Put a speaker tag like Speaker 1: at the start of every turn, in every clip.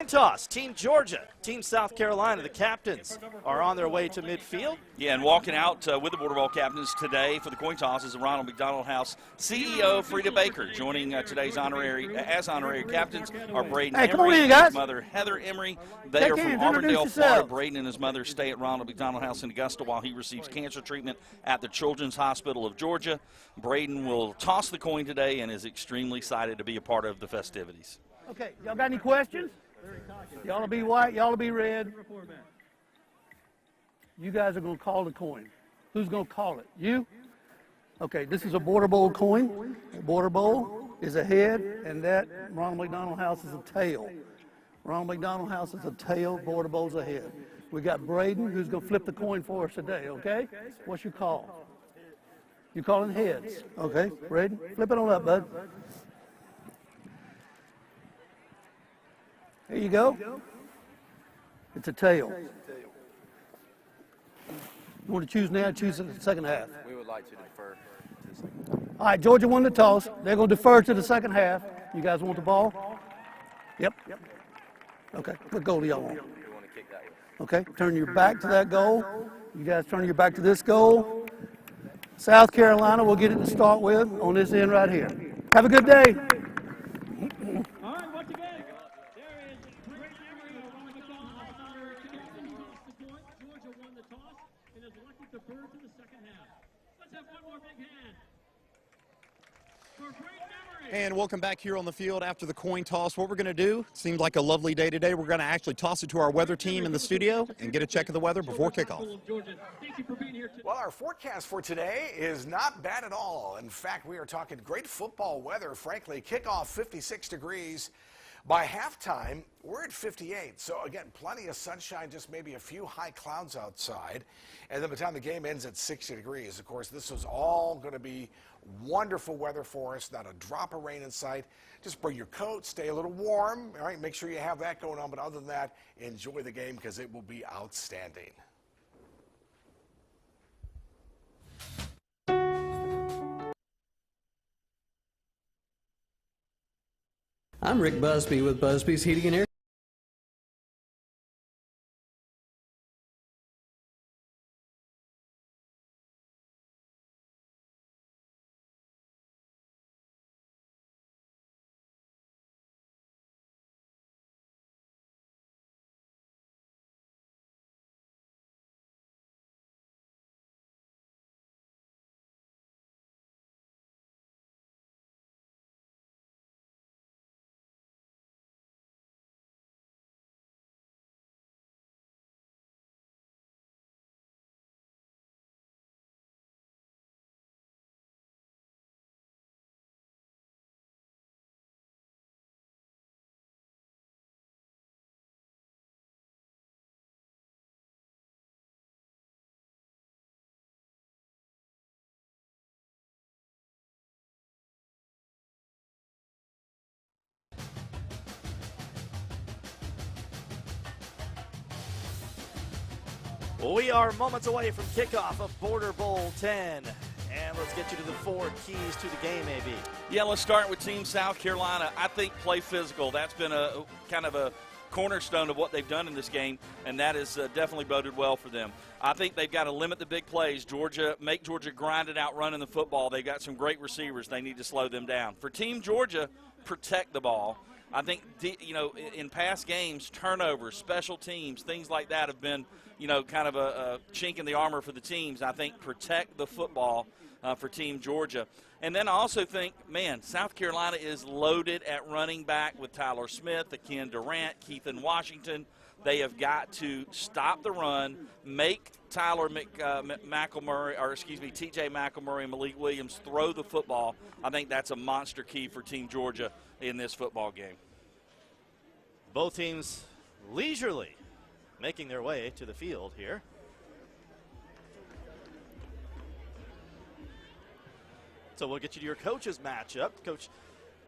Speaker 1: Toss, Team Georgia, Team South Carolina, the captains are on their way to midfield.
Speaker 2: Yeah, and walking out with the Border Ball captains today for the coin toss is the Ronald McDonald House CEO, Frida Baker. Joining today's honorary captains are Braden Emery and his mother, Heather Emery. They are from Auburndale, Florida. Braden and his mother stay at Ronald McDonald House in Augusta while he receives cancer treatment at the Children's Hospital of Georgia. Braden will toss the coin today and is extremely excited to be a part of the festivities.
Speaker 3: Okay, y'all got any questions? Y'all will be white, y'all will be red. You guys are going to call the coin. Who's going to call it? You? Okay, this is a Border Bowl coin. A Border Bowl is a head, and that Ronald McDonald House is a tail. Ronald McDonald House is a tail, Border Bowl's a head. We got Braden, who's going to flip the coin for us today, okay? What's your call? You're calling heads. Okay, Braden, flip it on up, bud. There you go. It's a tail. You want to choose now? Choose the second half.
Speaker 4: We would like to defer.
Speaker 3: All right, Georgia won the toss. They're going to defer to the second half. You guys want the ball? Yep. Okay, what goal do y'all want?
Speaker 4: We want to kick that way.
Speaker 3: Okay, turn your back to that goal. You guys turn your back to this goal. South Carolina will get it to start with on this end right here. Have a good day.
Speaker 5: And welcome back here on the field after the coin toss. What we're going to do, seems like a lovely day today. We're going to actually toss it to our weather team in the studio and get a check of the weather before kickoff.
Speaker 6: Well, our forecast for today is not bad at all. In fact, we are talking great football weather, frankly. Kickoff 56 degrees. By halftime, we're at 58. So, again, plenty of sunshine, just maybe a few high clouds outside. And then by the time the game ends at 60 degrees, of course, this is all going to be wonderful weather for us. Not a drop of rain in sight. Just bring your coat, stay a little warm. All right, make sure you have that going on. But other than that, enjoy the game because it will be outstanding.
Speaker 7: I'm Rick Busby with Busby's Heating and Air.
Speaker 1: We are moments away from kickoff of Border Bowl 10. And let's get you to the 4 keys to the game, AB.
Speaker 2: Yeah, let's start with Team South Carolina. I think play physical. That's been a kind of a cornerstone of what they've done in this game, and that has definitely boded well for them. I think they've got to limit the big plays. Make Georgia grind it out running the football. They've got some great receivers. They need to slow them down. For Team Georgia, protect the ball. I think, in past games, turnovers, special teams, things like that have been, kind of a chink in the armor for the teams. I think protect the football for Team Georgia. And then I also think, South Carolina is loaded at running back with Tyler Smith, Akin Durant, Keithan Washington. They have got to stop the run, make Tyler T.J. McElmurray and Malik Williams throw the football. I think that's a monster key for Team Georgia in this football game.
Speaker 1: Both teams leisurely making their way to the field here. So we'll get you to your coaches matchup. Coach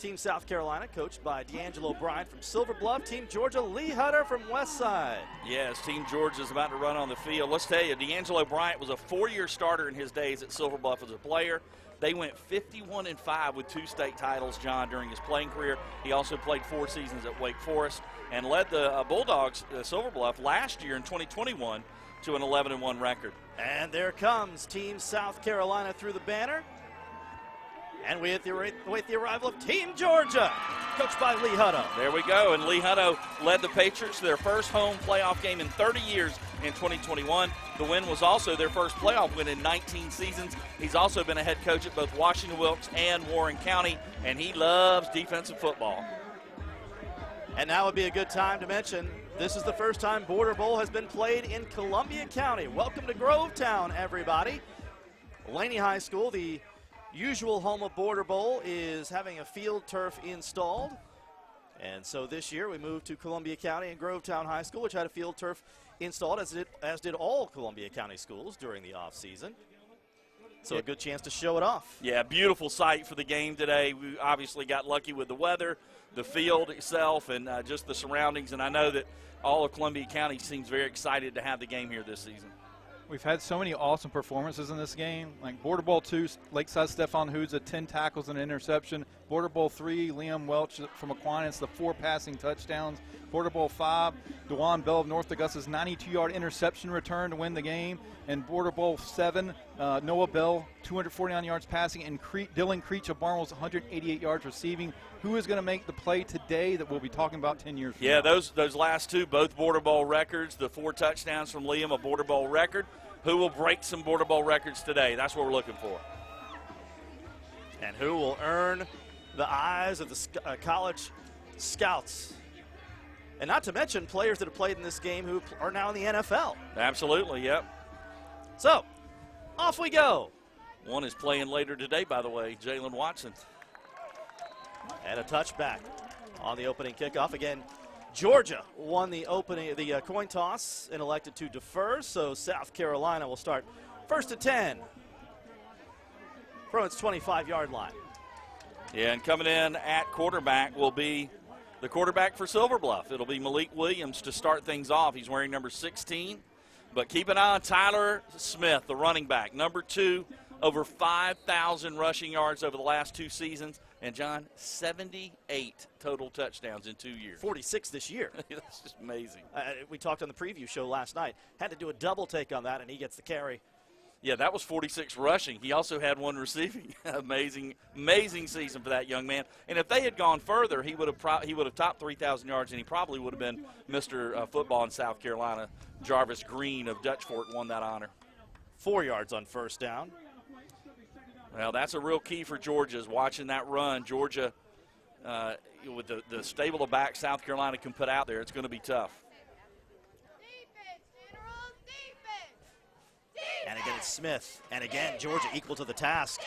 Speaker 1: Team South Carolina, coached by D'Angelo Bryant from Silver Bluff. Team Georgia, Lee Hutter from Westside.
Speaker 2: Yes, Team Georgia is about to run on the field. Let's tell you, D'Angelo Bryant was a 4-year starter in his days at Silver Bluff as a player. They went 51-5 with 2 state titles, John, during his playing career. He also played 4 seasons at Wake Forest and led the Bulldogs, Silver Bluff, last year in 2021 to an 11-1 record.
Speaker 1: And there comes Team South Carolina through the banner. And we await the arrival of Team Georgia, coached by Lee Hutto.
Speaker 2: There we go, and Lee Hutto led the Patriots to their first home playoff game in 30 years in 2021. The win was also their first playoff win in 19 seasons. He's also been a head coach at both Washington Wilkes and Warren County, and he loves defensive football.
Speaker 1: And now would be a good time to mention this is the first time Border Bowl has been played in Columbia County. Welcome to Grovetown, everybody. Laney High School, the usual home of Border Bowl, is having a field turf installed. And so this year we moved to Columbia County and Grovetown High School, which had a field turf installed, as did all Columbia County schools during the offseason. So a good chance to show it off.
Speaker 2: Yeah, beautiful sight for the game today. We obviously got lucky with the weather, the field itself, and just the surroundings. And I know that all of Columbia County seems very excited to have the game here this season.
Speaker 8: We've had so many awesome performances in this game. Like Border Bowl 2, Lakeside Stefan Huza, 10 tackles and an interception. Border Bowl 3, Liam Welch from Aquinas, the 4 passing touchdowns. Border Bowl 5, DeJuan Bell of North Augusta's 92-yard interception return to win the game. And Border Bowl 7, Noah Bell, 249 yards passing, and Dylan Creech of Barnwell's 188 yards receiving. Who is going to make the play today that we'll be talking about 10 years from now?
Speaker 2: Yeah, those last 2, both Border Bowl records. The 4 touchdowns from Liam, a Border Bowl record. Who will break some Border Bowl records today? That's what we're looking for.
Speaker 1: And who will earn the eyes of the college scouts? And not to mention players that have played in this game who are now in the NFL.
Speaker 2: Absolutely, yep.
Speaker 1: So, off we go.
Speaker 2: One is playing later today, by the way, Jalen Watson.
Speaker 1: And a touchback on the opening kickoff. Again, Georgia won the coin toss and elected to defer, so South Carolina will start first and 10 from its 25-yard line.
Speaker 2: Yeah, and coming in at quarterback will be the quarterback for Silver Bluff. It'll be Malik Williams to start things off. He's wearing number 16. But keep an eye on Tyler Smith, the running back, number 2, over 5,000 rushing yards over the last 2 seasons. And, John, 78 total touchdowns in 2 years.
Speaker 1: 46 this year.
Speaker 2: That's just amazing.
Speaker 1: We talked on the preview show last night. Had to do a double take on that, and he gets the carry.
Speaker 2: Yeah, that was 46 rushing. He also had 1 receiving. Amazing season for that young man. And if they had gone further, he would have topped 3,000 yards, and he probably would have been Mr. Football in South Carolina. Jarvis Green of Dutch Fork won that honor.
Speaker 1: 4 yards on first down.
Speaker 2: Well, that's a real key for Georgia, is watching that run. Georgia, with the stable of back South Carolina can put out there, it's going to be tough.
Speaker 1: And again, it's Smith. And again, Georgia equal to the task.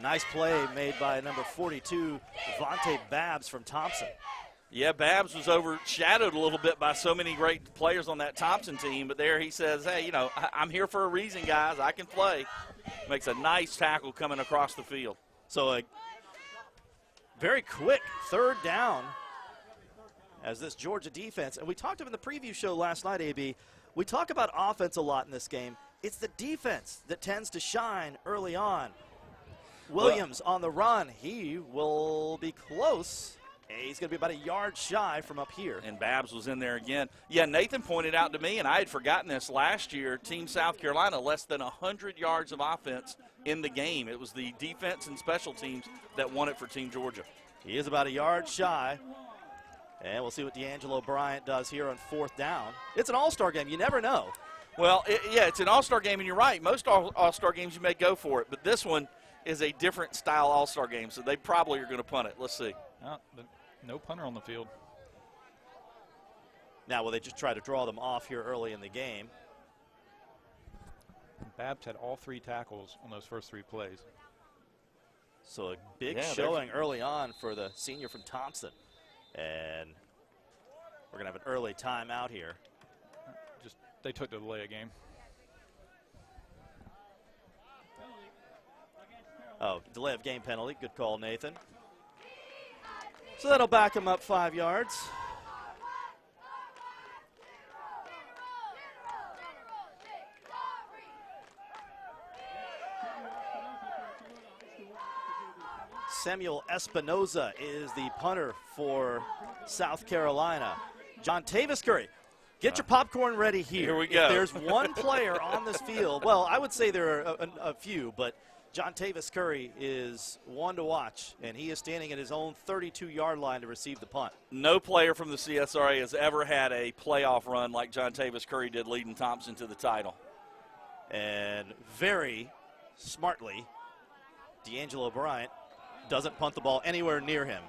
Speaker 1: Nice play made by number 42, Devontae Babs from Thompson.
Speaker 2: Yeah, Babs was overshadowed a little bit by so many great players on that Thompson team, but there he says, hey, I'm here for a reason, guys. I can play. Makes a nice tackle coming across the field.
Speaker 1: So a very quick third down as this Georgia defense, and we talked about in the preview show last night, AB, we talk about offense a lot in this game. It's the defense that tends to shine early on. Williams on the run. He will be close. He's going to be about a yard shy from up here.
Speaker 2: And Babs was in there again. Yeah, Nathan pointed out to me, and I had forgotten this last year, Team South Carolina, less than 100 yards of offense in the game. It was the defense and special teams that won it for Team Georgia.
Speaker 1: He is about a yard shy. And we'll see what D'Angelo Bryant does here on fourth down. It's an all-star game. You never know.
Speaker 2: Well, it's an all-star game, and you're right. Most all-star games you may go for it, but this one is a different style all-star game, so they probably are going to punt it. Let's see.
Speaker 8: No punter on the field.
Speaker 1: Now, will they just try to draw them off here early in the game?
Speaker 8: Babs had all 3 tackles on those first 3 plays.
Speaker 1: So a big showing early on for the senior from Thompson. And we're going to have an early timeout here.
Speaker 8: They took the delay of game.
Speaker 1: Oh, delay of game penalty. Good call, Nathan. So that'll back him up 5 yards. Samuel Espinoza is the punter for South Carolina. John Tavis Curry, get your popcorn ready here.
Speaker 2: Here we go.
Speaker 1: If there's one player on this field, well, I would say there are a few, but John Tavis Curry is one to watch, and he is standing at his own 32-yard line to receive the punt.
Speaker 2: No player from the CSRA has ever had a playoff run like John Tavis Curry did, leading Thompson to the title.
Speaker 1: And very smartly, D'Angelo Bryant doesn't punt the ball anywhere near him.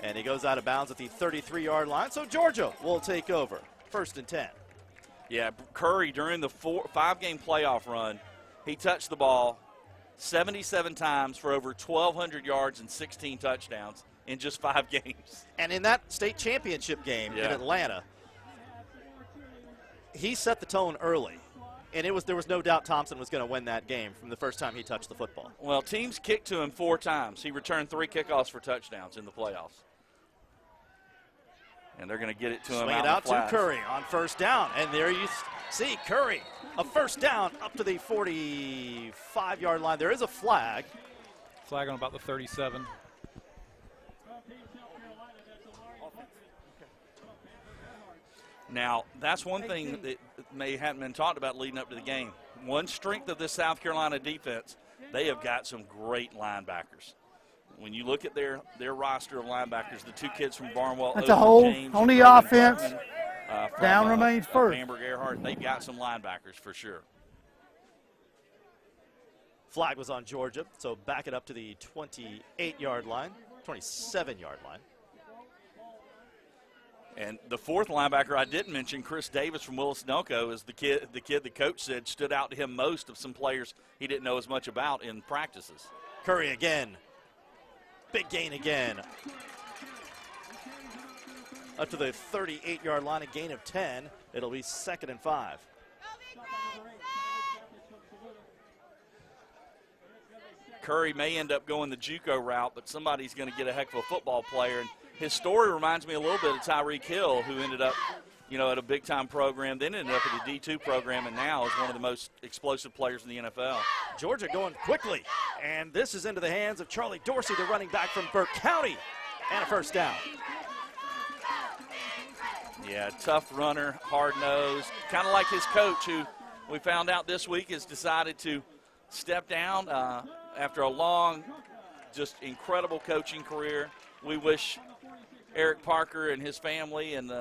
Speaker 1: And he goes out of bounds at the 33-yard line, so Georgia will take over. 1st and 10.
Speaker 2: Yeah, Curry, during the 5-game playoff run, he touched the ball 77 times for over 1,200 yards and 16 touchdowns in just 5 games.
Speaker 1: And in that state championship game in Atlanta, he set the tone early. And there was no doubt Thompson was going to win that game from the first time he touched the football.
Speaker 2: Well, teams kicked to him 4 times. He returned 3 kickoffs for touchdowns in the playoffs. And they're going to get it to him.
Speaker 1: Swing it out to Curry on 1st down. And there you see Curry, a 1st down up to the 45-yard line. There is a flag.
Speaker 8: Flag on about the 37.
Speaker 2: Now, that's one thing that may hadn't been talked about leading up to the game. One strength of this South Carolina defense, they have got some great linebackers. When you look at their roster of linebackers, the 2 kids from Barnwell,
Speaker 3: That's a hold
Speaker 2: James
Speaker 3: on the
Speaker 2: Roman
Speaker 3: offense.
Speaker 2: Bartman,
Speaker 3: Down remains first.
Speaker 2: Bamberg Earhart, they've got some linebackers for sure.
Speaker 1: Flag was on Georgia, so back it up to the 28-yard line, 27-yard line.
Speaker 2: And the 4th linebacker I didn't mention, Chris Davis from Willis-Nelco, is the kid the coach said stood out to him most of some players he didn't know as much about in practices.
Speaker 1: Curry again. Big gain again. Up to the 38-yard line, a gain of 10. It'll be 2nd and 5.
Speaker 2: Curry may end up going the JUCO route, but somebody's going to get a heck of a football player. And his story reminds me a little bit of Tyreek Hill, who ended up, at a big-time program, then ended up at a D2 program, and now is one of the most explosive players in the NFL.
Speaker 1: Georgia going quickly, and this is into the hands of Charlie Dorsey, the running back from Burke County, and a 1st down.
Speaker 2: Yeah, tough runner, hard-nosed, kind of like his coach, who we found out this week has decided to step down after a long, just incredible coaching career. We wish Eric Parker and his family and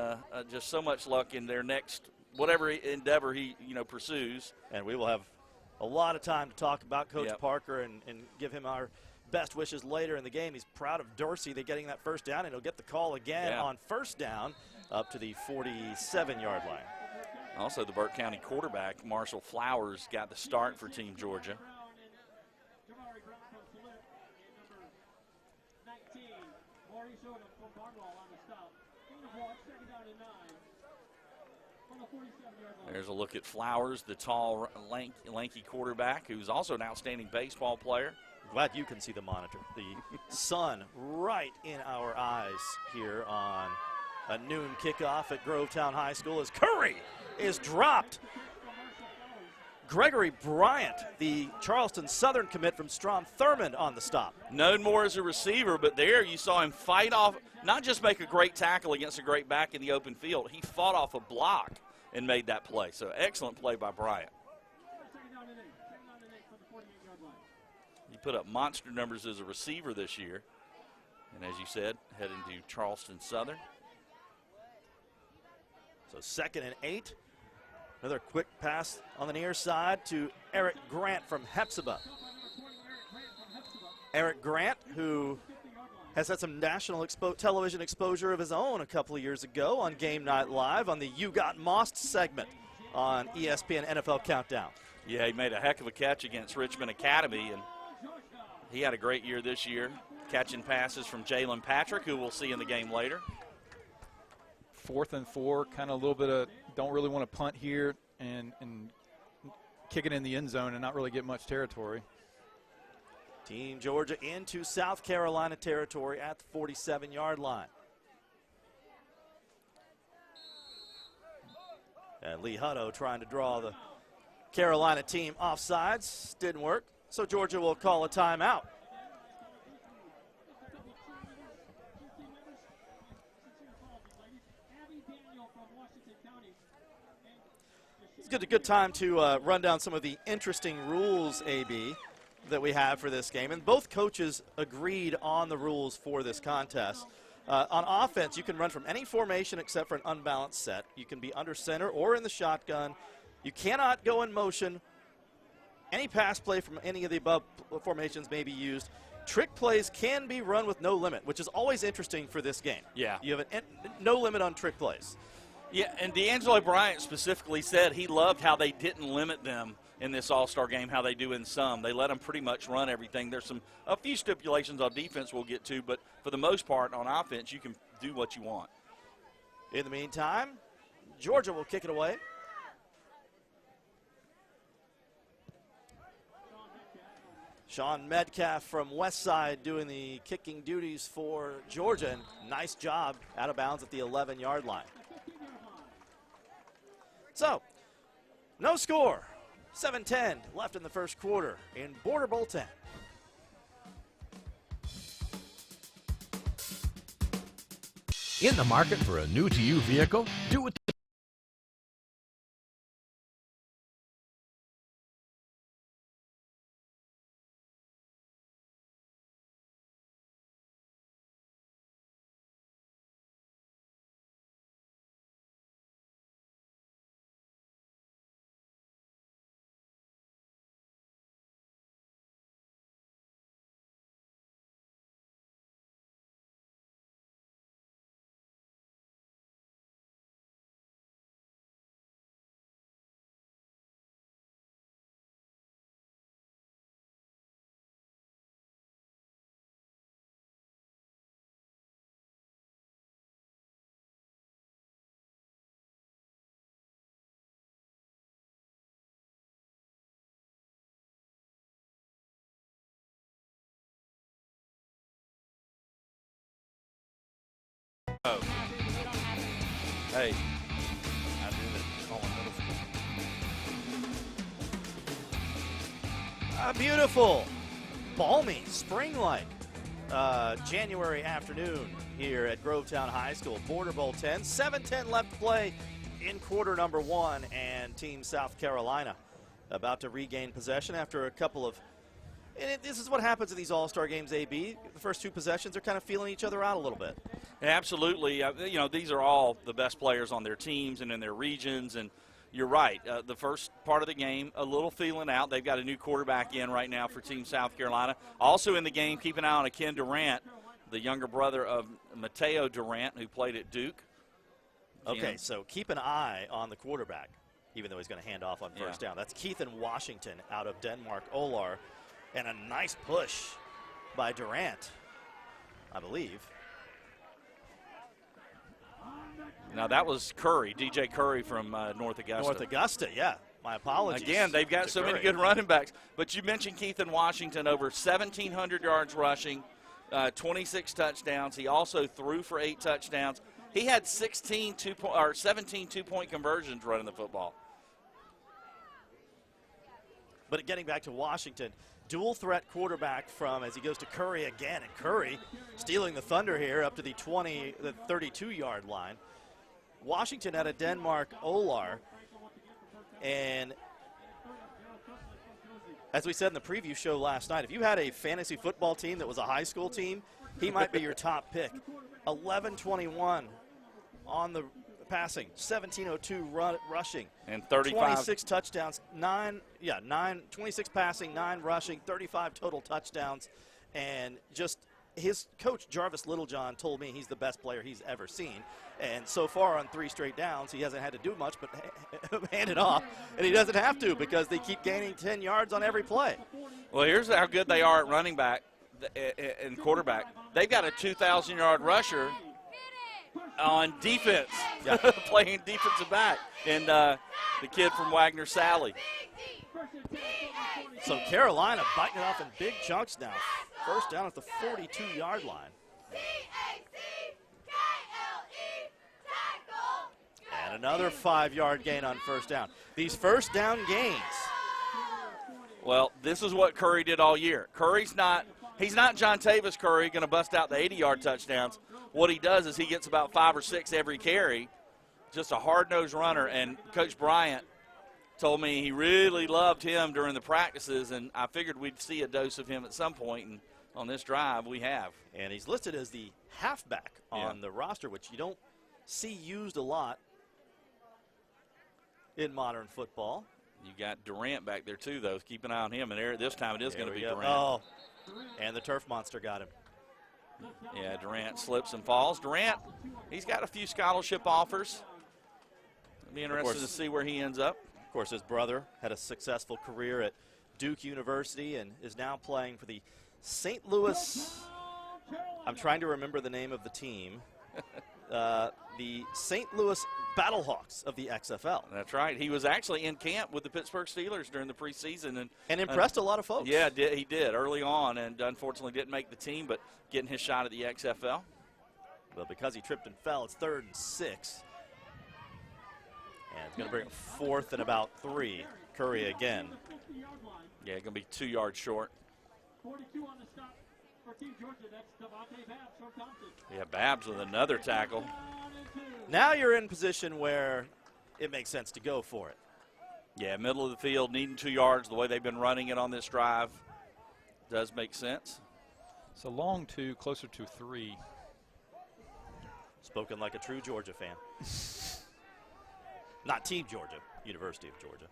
Speaker 2: just so much luck in their next whatever endeavor he pursues.
Speaker 1: And we will have a lot of time to talk about Coach Parker and give him our best wishes later in the game. He's proud of Dorsey. They're getting that 1st down, and he'll get the call again on 1st down up to the 47-yard line.
Speaker 2: Also, the Burke County quarterback, Marshall Flowers, got the start for Team Georgia. There's a look at Flowers, the tall, lanky quarterback, who's also an outstanding baseball player.
Speaker 1: Glad you can see the monitor. The sun right in our eyes here on a noon kickoff at Grovetown High School as Curry is dropped. Gregory Bryant, the Charleston Southern commit from Strom Thurmond, on the stop.
Speaker 2: Known more as a receiver, but there you saw him fight off, not just make a great tackle against a great back in the open field. He fought off a block and made that play. So excellent play by Bryant. He put up monster numbers as a receiver this year. And as you said, heading to Charleston Southern.
Speaker 1: So 2nd and 8. Another quick pass on the near side to Eric Grant from Hepzibah. Eric Grant, who has had some national television exposure of his own a couple of years ago on Game Night Live on the You Got Mossed segment on ESPN NFL Countdown.
Speaker 2: Yeah, he made a heck of a catch against Richmond Academy, and he had a great year this year, catching passes from Jalen Patrick, who we'll see in the game later.
Speaker 8: 4th and 4, kind of a little bit of don't really want to punt here and kick it in the end zone and not really get much territory.
Speaker 1: Team Georgia into South Carolina territory at the 47-yard line. And Lee Hutto trying to draw the Carolina team offsides. Didn't work, so Georgia will call a timeout. It's a good time to run down some of the interesting rules, AB, that we have for this game. And both coaches agreed on the rules for this contest. On offense, you can run from any formation except for an unbalanced set. You can be under center or in the shotgun. You cannot go in motion. Any pass play from any of the above formations may be used. Trick plays can be run with no limit, which is always interesting for this game.
Speaker 2: Yeah.
Speaker 1: You have no limit on trick plays.
Speaker 2: Yeah, and D'Angelo Bryant specifically said he loved how they didn't limit them in this All-Star game, how they do in some. They let them pretty much run everything. There's a few stipulations on defense we'll get to, but for the most part on offense, you can do what you want.
Speaker 1: In the meantime, Georgia will kick it away. Sean Metcalf from Westside doing the kicking duties for Georgia. And nice job out of bounds at the 11-yard line. So, no score. 7:10 left in the first quarter in Border Bowl 10.
Speaker 9: In the market for a new-to-you vehicle? Do it.
Speaker 2: Oh. Hey.
Speaker 1: I do that all in middle school. A beautiful, balmy, spring-like January afternoon here at Grovetown High School. Border Bowl 10, 7:10 left to play in quarter number 1, and Team South Carolina about to regain possession after a couple of. And this is what happens in these all-star games, AB. The first 2 possessions are kind of feeling each other out a little bit.
Speaker 2: Absolutely. You know, these are all the best players on their teams and in their regions, and you're right. The first part of the game, a little feeling out. They've got a new quarterback in right now for Team South Carolina. Also in the game, keep an eye on Ken Durant, the younger brother of Mateo Durant, who played at Duke.
Speaker 1: Okay, so keep an eye on the quarterback, even though he's going to hand off on first down. That's Keithan Washington out of Denmark Olar. And a nice push by Durant, I believe.
Speaker 2: Now, that was Curry, DJ Curry from North Augusta.
Speaker 1: North Augusta, yeah. My apologies.
Speaker 2: Again, they've got so many good running backs. But you mentioned Keithan Washington, over 1,700 yards rushing, 26 touchdowns. He also threw for 8 touchdowns. He had 17 two-point conversions running the football.
Speaker 1: But getting back to Washington, dual threat quarterback from as he goes to Curry again, and Curry stealing the thunder here up to the 32-yard line. Washington out of Denmark Olar, and as we said in the preview show last night, if you had a fantasy football team that was a high school team, he might be your top pick. 11-21 on the passing, 1702 rushing,
Speaker 2: and 35
Speaker 1: 26 touchdowns, 26 passing, 9 rushing, 35 total touchdowns, and just his coach Jarvis Littlejohn told me he's the best player he's ever seen, and so far on 3 straight downs he hasn't had to do much but hand it off, and he doesn't have to because they keep gaining 10 yards on every play.
Speaker 2: Well, here's how good they are at running back and quarterback. They've got a 2,000-yard rusher on defense, playing defensive back, and the kid from Wagner Sally.
Speaker 1: So Carolina biting it off in big chunks now. First down at the 42-yard line. And another 5-yard gain on first down. These first down gains.
Speaker 2: Well, this is what Curry did all year. He's not John Tavis Curry going to bust out the 80-yard touchdowns. What he does is he gets about 5 or 6 every carry, just a hard-nosed runner. And Coach Bryant told me he really loved him during the practices, and I figured we'd see a dose of him at some point, and on this drive we have.
Speaker 1: And he's listed as the halfback on the roster, which you don't see used a lot in modern football.
Speaker 2: You got Durant back there too, though. Keep an eye on him, and this time it is going to be Durant.
Speaker 1: Oh, and the turf monster got him.
Speaker 2: Yeah, Durant slips and falls. Durant, he's got a few scholarship offers. It'll be interesting to see where he ends up.
Speaker 1: Of course, his brother had a successful career at Duke University and is now playing for the St. Louis, I'm trying to remember the name of the team, the St. Louis Battlehawks of the XFL.
Speaker 2: That's right. He was actually in camp with the Pittsburgh Steelers during the preseason.
Speaker 1: And impressed a lot of folks.
Speaker 2: Yeah, he did early on, and unfortunately didn't make the team, but getting his shot at the XFL.
Speaker 1: Well, because he tripped and fell, it's 3rd and 6. And it's going to bring a 4th and about 3. Curry again.
Speaker 2: Yeah, going to be 2 yards short.
Speaker 10: 42 on the stop for Team Georgia. That's Devontae Babs from Thompson.
Speaker 2: Yeah, Babs with another tackle.
Speaker 1: Now you're in position where it makes sense to go for it.
Speaker 2: Yeah, middle of the field, needing 2 yards. The way they've been running it on this drive does make sense.
Speaker 8: So long 2, closer to 3.
Speaker 1: Spoken like a true Georgia fan. Not Team Georgia, University of Georgia.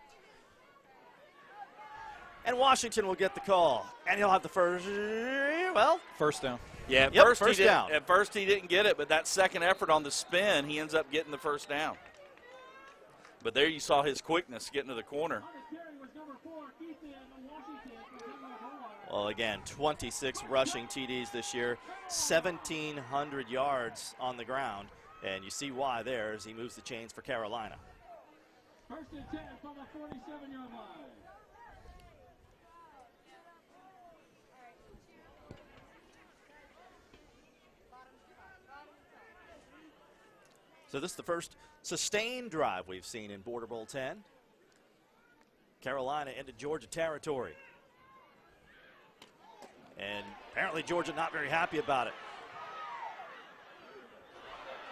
Speaker 1: And Washington will get the call. And he'll have the first
Speaker 8: down.
Speaker 2: Yeah,
Speaker 1: first down.
Speaker 2: At first he didn't get it, but that second effort on the spin, he ends up getting the first down. But there you saw his quickness getting to the corner.
Speaker 1: Well, again, 26 rushing TDs this year, 1,700 yards on the ground. And you see why there as he moves the chains for Carolina.
Speaker 10: 1st and 10 from the 47-yard line.
Speaker 1: So this is the first sustained drive we've seen in Border Bowl 10. Carolina into Georgia territory. And apparently Georgia not very happy about it.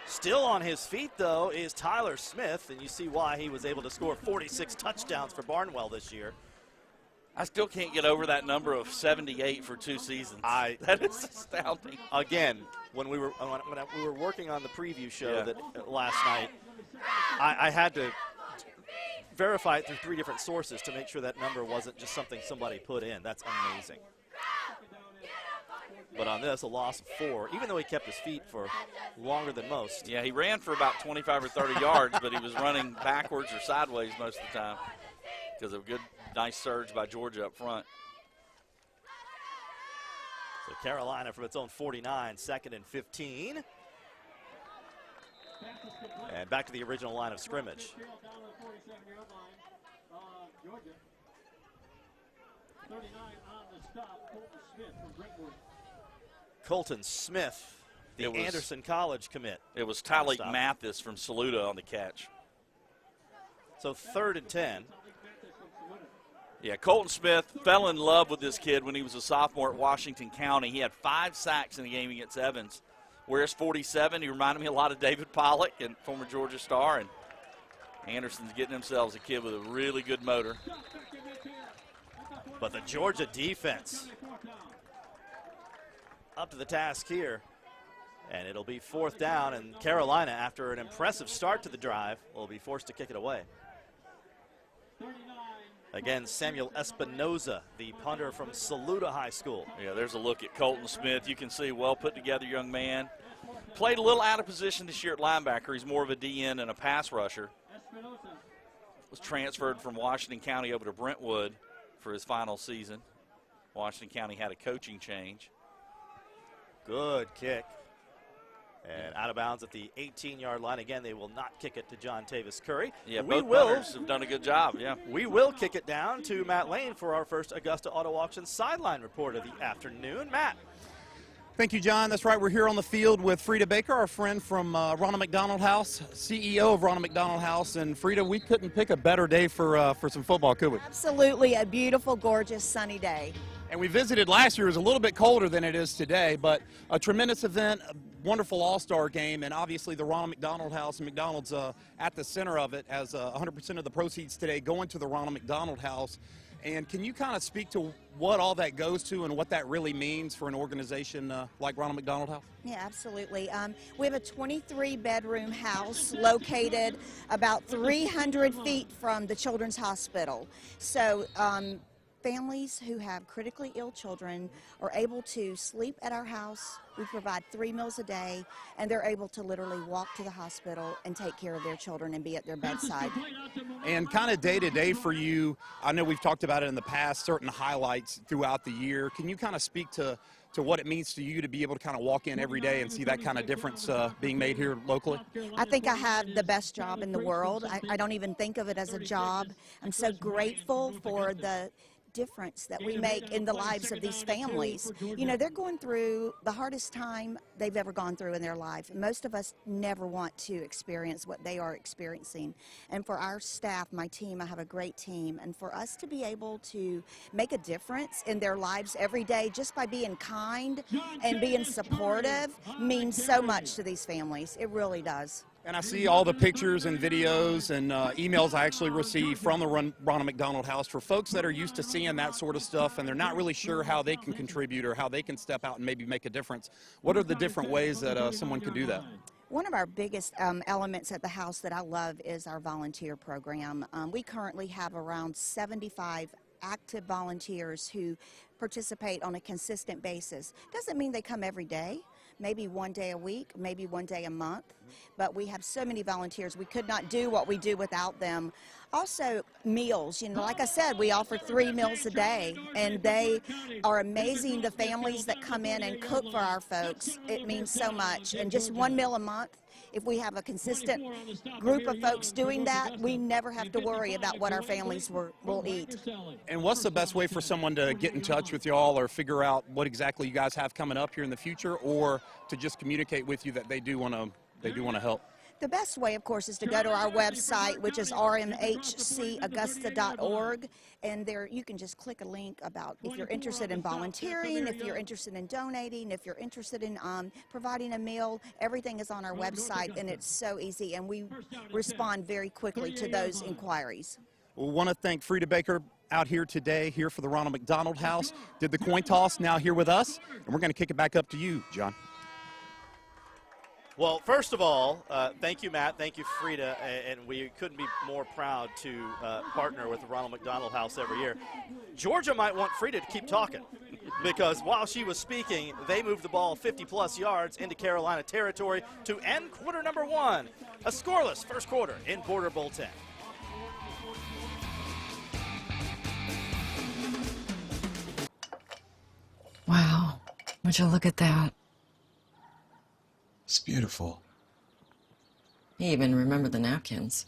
Speaker 1: Still on his feet, though, is Tyler Smith, and you see why he was able to score 46 touchdowns for Barnwell this year.
Speaker 2: I still can't get over that number of 78 for 2 seasons. That is astounding.
Speaker 1: Again, when we were working on the preview show last night, I had to verify it through 3 different sources to make sure that number wasn't just something somebody put in. That's amazing. But on this, a loss of 4, even though he kept his feet for longer than most.
Speaker 2: Yeah, he ran for about 25 or 30 yards, but he was running backwards or sideways most of the time because of a good, nice surge by Georgia up front.
Speaker 1: So Carolina from its own 49, 2nd and 15. And back to the original line of scrimmage.
Speaker 10: 39 on the stop, Colton Smith from Brentwood.
Speaker 1: Colton Smith, the Anderson College commit.
Speaker 2: It was Tyleek Mathis from Saluda on the catch.
Speaker 1: So 3rd and 10.
Speaker 2: Yeah, Colton Smith fell in love with this kid when he was a sophomore at Washington County. He had 5 sacks in the game against Evans. Wears 47. He reminded me a lot of David Pollock, and former Georgia star. And Anderson's getting himself a kid with a really good motor.
Speaker 1: But the Georgia defense up to the task here. And it'll be 4th down, and Carolina, after an impressive start to the drive, will be forced to kick it away. Again, Samuel Espinoza, the punter from Saluda High School.
Speaker 2: Yeah, there's a look at Colton Smith. You can see well put together young man. Played a little out of position this year at linebacker. He's more of a DN and a pass rusher. Was transferred from Washington County over to Brentwood for his final season. Washington County had a coaching change.
Speaker 1: Good kick. And out of bounds at the 18-yard line. Again, they will not kick it to John Tavis Curry.
Speaker 2: Yeah,
Speaker 1: we
Speaker 2: both
Speaker 1: will
Speaker 2: punters have done a good job, yeah.
Speaker 1: We will kick it down to Matt Lane for our first Augusta Auto Auction sideline report of the afternoon. Matt.
Speaker 5: Thank you, John. That's right. We're here on the field with Frida Baker, our friend from Ronald McDonald House, CEO of Ronald McDonald House. And Frida, we couldn't pick a better day for some football, could we?
Speaker 11: Absolutely, a beautiful, gorgeous, sunny day.
Speaker 5: And we visited last year. It was a little bit colder than it is today, but a tremendous event, a wonderful all-star game, and obviously the Ronald McDonald House and McDonald's at the center of it, as 100% of the proceeds today going to the Ronald McDonald House. And can you kind of speak to what all that goes to and what that really means for an organization like Ronald McDonald House?
Speaker 11: Yeah, absolutely. We have a 23-bedroom house located about 300 feet from the Children's Hospital. So families who have critically ill children are able to sleep at our house. We provide 3 meals a day, and they're able to literally walk to the hospital and take care of their children and be at their bedside.
Speaker 5: And kind of day-to-day for you, I know we've talked about it in the past, certain highlights throughout the year. Can you kind of speak to what it means to you to be able to kind of walk in every day and see that kind of difference being made here locally?
Speaker 11: I think I have the best job in the world. I don't even think of it as a job. I'm so grateful for the difference that we make in the lives of these families. You know, they're going through the hardest time they've ever gone through in their life. Most of us never want to experience what they are experiencing. And for our staff, my team, I have a great team, and for us to be able to make a difference in their lives every day just by being kind and being supportive means so much to these families. It really does.
Speaker 5: And I see all the pictures and videos and emails I actually receive from the Ronald McDonald House for folks that are used to seeing that sort of stuff and they're not really sure how they can contribute or how they can step out and maybe make a difference. What are the different ways that someone can do that?
Speaker 11: One of our biggest elements at the house that I love is our volunteer program. We currently have around 75 active volunteers who participate on a consistent basis. Doesn't mean they come every day. Maybe one day a week, maybe one day a month, but we have so many volunteers. We could not do what we do without them. Also, meals. You know, like I said, we offer 3 meals a day, and they are amazing. The families that come in and cook for our folks, it means so much. And just 1 meal a month, if we have a consistent group of folks doing that, we never have to worry about what our families will eat.
Speaker 5: And what's the best way for someone to get in touch with y'all or figure out what exactly you guys have coming up here in the future, or to just communicate with you that they do want to help?
Speaker 11: The best way, of course, is to go to our website, which is rmhcaugusta.org, and there you can just click a link about if you're interested in volunteering, if you're interested in donating, if you're interested in providing a meal. Everything is on our website, and it's so easy, and we respond very quickly to those inquiries.
Speaker 5: We want to thank Frida Baker out here today, here for the Ronald McDonald House. Did the coin toss, now here with us, and we're going to kick it back up to you, John.
Speaker 1: Well, first of all, thank you, Matt. Thank you, Frida. And we couldn't be more proud to partner with the Ronald McDonald House every year. Georgia might want Frida to keep talking because while she was speaking, they moved the ball 50-plus yards into Carolina territory to end quarter number 1. A scoreless first quarter in Border Bowl 10.
Speaker 12: Wow, would you look at that?
Speaker 13: It's beautiful.
Speaker 12: You even remember the napkins.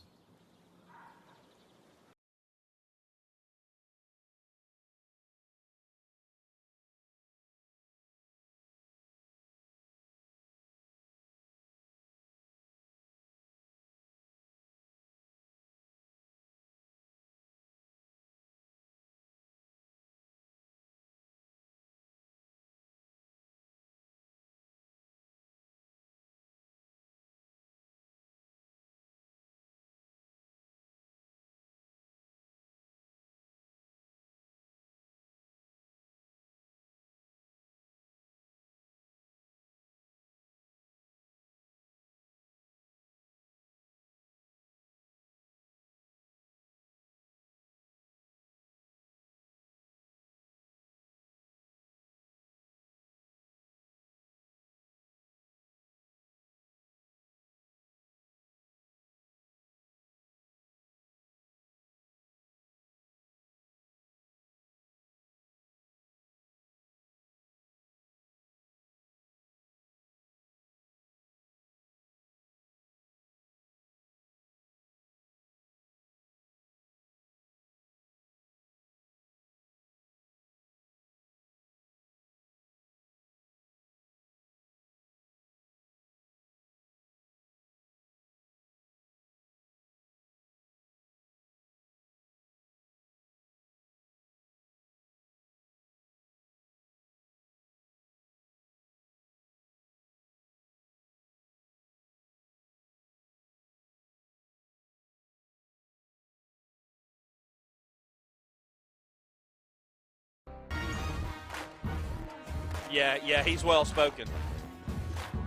Speaker 2: Yeah, he's well spoken.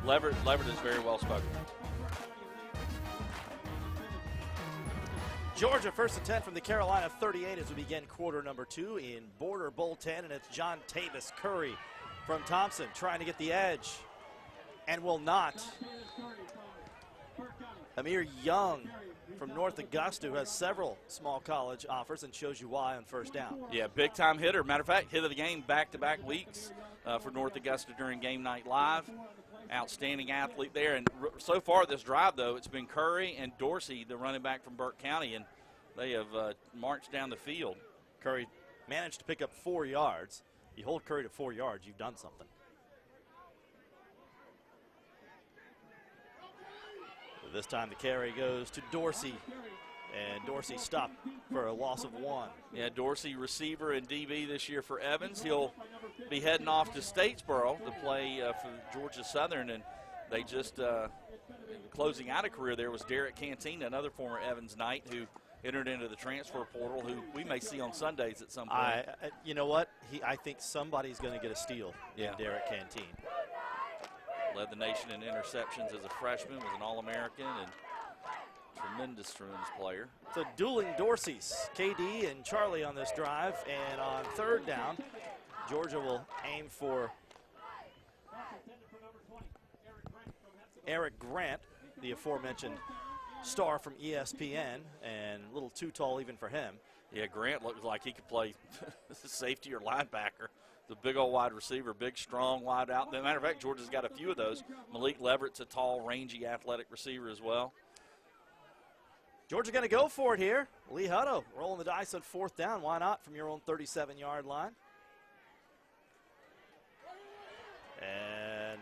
Speaker 2: Leverett is very well spoken.
Speaker 1: Georgia first and 10 from the Carolina 38 as we begin quarter number 2 in Border Bowl 10, and it's John Tavis Curry from Thompson trying to get the edge and will not. Amir Young from North Augusta, who has several small college offers and shows you why on first down.
Speaker 2: Yeah, big-time hitter. Matter of fact, hit of the game back-to-back weeks for North Augusta during Game Night Live. Outstanding athlete there. And so far this drive, though, it's been Curry and Dorsey, the running back from Burke County, and they have marched down the field.
Speaker 1: Curry managed to pick up 4 yards. You hold Curry to 4 yards, you've done something. This time the carry goes to Dorsey, and Dorsey stopped for a loss of 1.
Speaker 2: Yeah, Dorsey, receiver and DB this year for Evans. He'll be heading off to Statesboro to play for Georgia Southern, and they just closing out a career there was Derek Canteen, another former Evans Knight who entered into the transfer portal, who we may see on Sundays at some point.
Speaker 1: You know what? I think somebody's going to get a steal in Derek Canteen.
Speaker 2: Led the nation in interceptions as a freshman, was an All-American, and tremendous player.
Speaker 1: So dueling Dorseys, KD and Charlie on this drive, and on third down, Georgia will aim for Eric Grant, the aforementioned star from ESPN, and a little too tall even for him.
Speaker 2: Yeah, Grant looks like he could play safety or linebacker. The big old wide receiver, big, strong, wide out. As a matter of fact, Georgia's got a few of those. Malik Leverett's a tall, rangy, athletic receiver as well.
Speaker 1: Georgia going to go for it here. Lee Hutto rolling the dice on fourth down. Why not from your own 37-yard line? And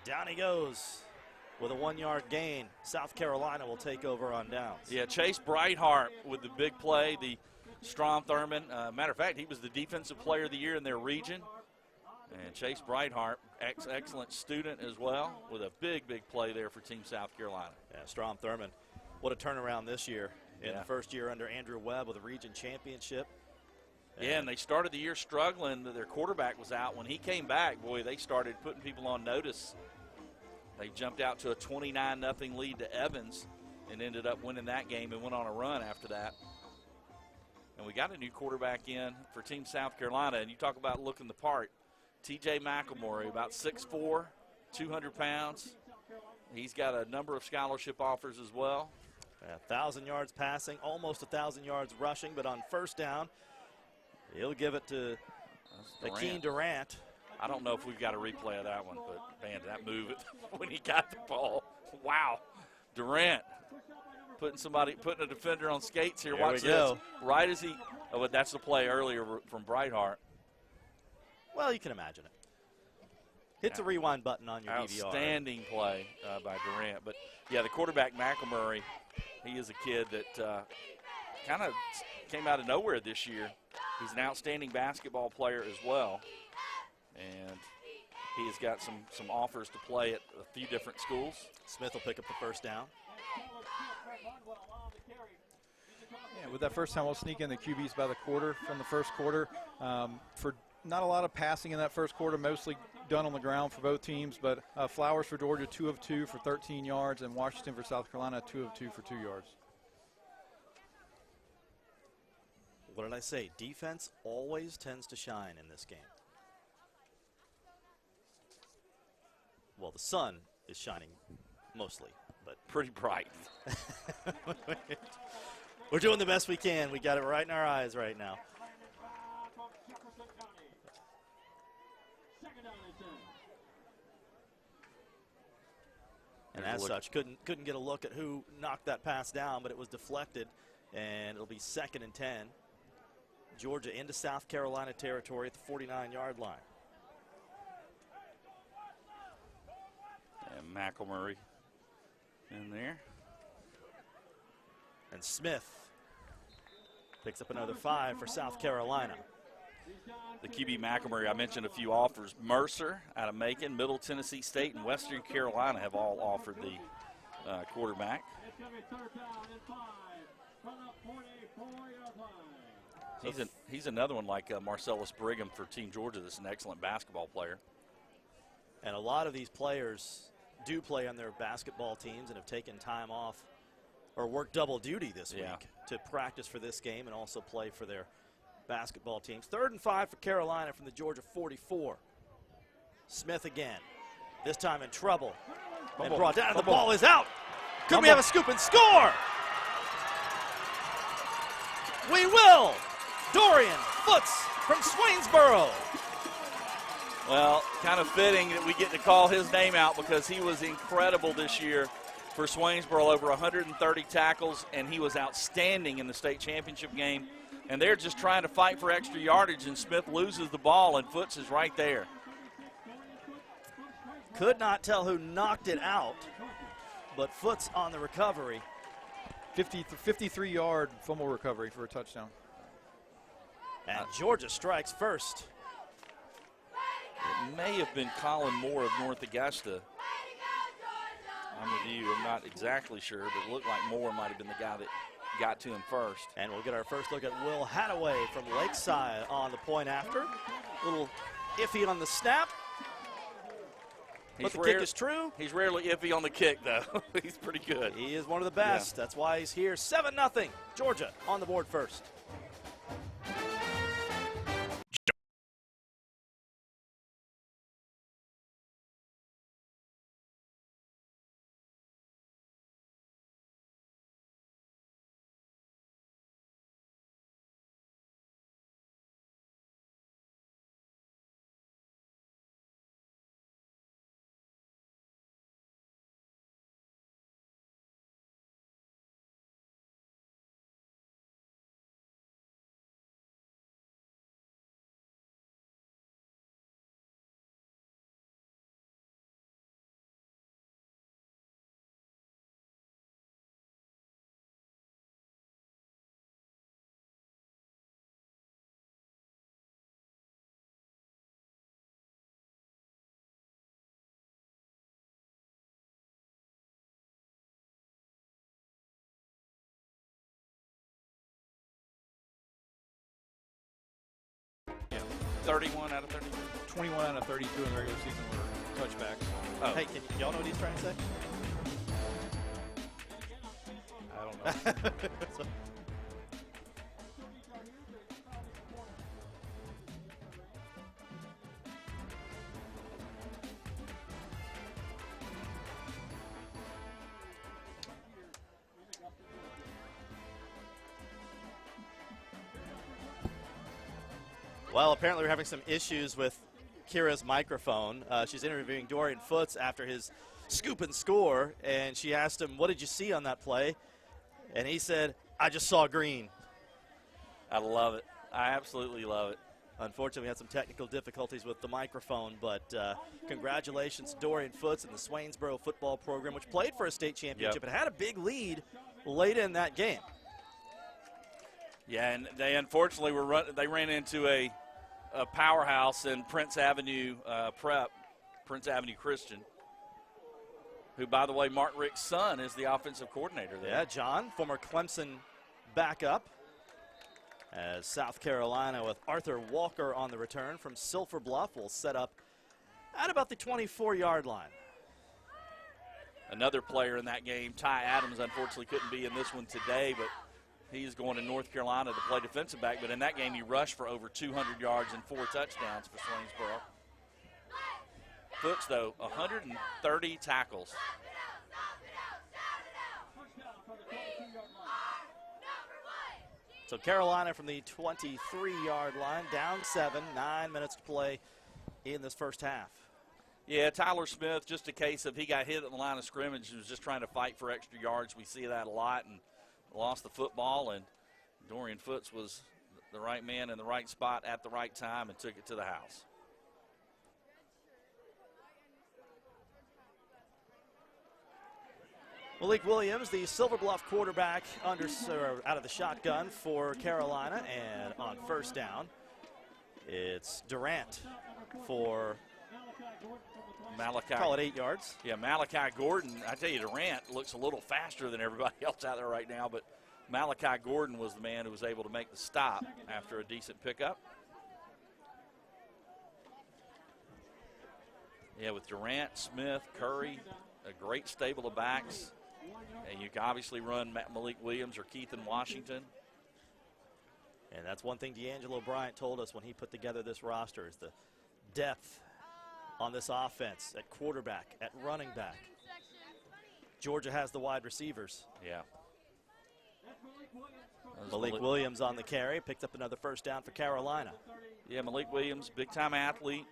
Speaker 1: down he goes with a 1-yard gain. South Carolina will take over on downs.
Speaker 2: Yeah, Chase Brightheart with the big play, the Strom Thurmond. Matter of fact, he was the defensive player of the year in their region. And Chase Brightheart, excellent student as well, with a big play there for Team South Carolina.
Speaker 1: Yeah, Strom Thurmond, what a turnaround this year in the first year under Andrew Webb with a region championship.
Speaker 2: Yeah, and they started the year struggling. Their quarterback was out. When he came back, boy, they started putting people on notice. They jumped out to a 29-0 lead to Evans and ended up winning that game and went on a run after that. And we got a new quarterback in for Team South Carolina, and you talk about looking the part. T.J. McElmurray, about 6'4", 200 pounds. He's got a number of scholarship offers as well.
Speaker 1: 1,000 yards passing, almost 1,000 yards rushing, but on first down, he'll give it to Akeem Durant.
Speaker 2: I don't know if we've got a replay of that one, but, man, that move when he got the ball. Wow. Durant putting a defender on skates here. Watch this. Right as he – oh, that's the play earlier from Brightheart.
Speaker 1: Well, you can imagine it. Hit the rewind button on your DVR.
Speaker 2: Outstanding play by Durant. But, yeah, the quarterback, McElmurray, he is a kid that kind of came out of nowhere this year. He's an outstanding basketball player as well. And he has got some offers to play at a few different schools.
Speaker 1: Smith will pick up the first down.
Speaker 8: Yeah, with that first time, we'll sneak in the QBs by the quarter from the first quarter. For not a lot of passing in that first quarter, mostly done on the ground for both teams, but Flowers for Georgia, 2 of 2 for 13 yards, and Washington for South Carolina, 2 of 2 for 2 yards.
Speaker 1: What did I say? Defense always tends to shine in this game. Well, the sun is shining mostly, but
Speaker 2: pretty bright.
Speaker 1: We're doing the best we can. We got it right in our eyes right now. And as such, couldn't get a look at who knocked that pass down, but it was deflected, and it'll be 2nd and 10. Georgia into South Carolina territory at the 49-yard line.
Speaker 2: And McElmurray in there.
Speaker 1: And Smith picks up another 5 for South Carolina.
Speaker 2: The QB McElmurray, I mentioned a few offers. Mercer out of Macon, Middle Tennessee State, and Western Carolina have all offered the quarterback. He's another one like Marcellus Brigham for Team Georgia that's an excellent basketball player.
Speaker 1: And a lot of these players do play on their basketball teams and have taken time off or worked double duty this week to practice for this game and also play for their basketball teams. 3rd and 5 for Carolina from the Georgia 44. Smith again, this time in trouble. And brought down, and the ball is out. Could we have a scoop and score? We will. Dorian Foots from Swainsboro.
Speaker 2: Well, kind of fitting that we get to call his name out because he was incredible this year for Swainsboro, over 130 tackles, and he was outstanding in the state championship game. And they're just trying to fight for extra yardage, and Smith loses the ball, and Foots is right there.
Speaker 1: Could not tell who knocked it out, but Foots on the recovery.
Speaker 8: 53-yard fumble recovery for a touchdown.
Speaker 1: And Georgia strikes first.
Speaker 2: It may have been Colin Moore of North Augusta. I'm with you. I'm not exactly sure, but it looked like Moore might have been the guy that got to him first.
Speaker 1: And we'll get our first look at Will Hadaway from Lakeside on the point after. A little iffy on the snap. But the kick is true.
Speaker 2: He's rarely iffy on the kick, though. He's pretty good.
Speaker 1: He is one of the best. That's why he's here. 7-0. Georgia on the board first.
Speaker 2: Yeah, 31 out of 32.
Speaker 8: 21 out of 32 in the regular season were touchbacks.
Speaker 1: Oh. Hey, y'all know what he's trying to say?
Speaker 8: I don't know.
Speaker 1: Well, apparently we're having some issues with Kira's microphone. She's interviewing Dorian Foots after his scoop and score, and she asked him, what did you see on that play? And he said, I just saw green.
Speaker 2: I love it. I absolutely love it.
Speaker 1: Unfortunately, we had some technical difficulties with the microphone, but congratulations, Dorian Foots and the Swainsboro football program, which played for a state championship and had a big lead late in that game.
Speaker 2: Yeah, and they unfortunately they ran into a powerhouse in Prince Avenue Prince Avenue Christian, who, by the way, Mark Rick's son is the offensive coordinator there.
Speaker 1: Yeah, John, former Clemson backup, as South Carolina with Arthur Walker on the return from Sulphur Bluff will set up at about the 24-yard line.
Speaker 2: Another player in that game, Ty Adams, unfortunately couldn't be in this one today, but he's going to North Carolina to play defensive back. But in that game, he rushed for over 200 yards and 4 touchdowns for Swainsboro. Foots, though, 130 tackles.
Speaker 1: So Carolina from the 23-yard line, down 7, 9 minutes to play in this first half.
Speaker 2: Yeah, Tyler Smith, just a case of he got hit at the line of scrimmage and was just trying to fight for extra yards. We see that a lot, and lost the football, and Dorian Foots was the right man in the right spot at the right time and took it to the house.
Speaker 1: Malik Williams, the Silver Bluff quarterback, out of the shotgun for Carolina, and on first down, it's Durant for
Speaker 2: Malachi.
Speaker 1: Call it 8 yards.
Speaker 2: Yeah, Malachi Gordon. I tell you, Durant looks a little faster than everybody else out there right now, but Malachi Gordon was the man who was able to make the stop after a decent pickup. Yeah, with Durant, Smith, Curry, a great stable of backs. And you can obviously run Malik Williams or Keith in Washington.
Speaker 1: And that's one thing D'Angelo Bryant told us when he put together this roster is the depth on this offense at quarterback, at running back. Georgia has the wide receivers.
Speaker 2: Yeah.
Speaker 1: Malik Williams on the carry, picked up another first down for Carolina.
Speaker 2: Yeah, Malik Williams, big-time athlete.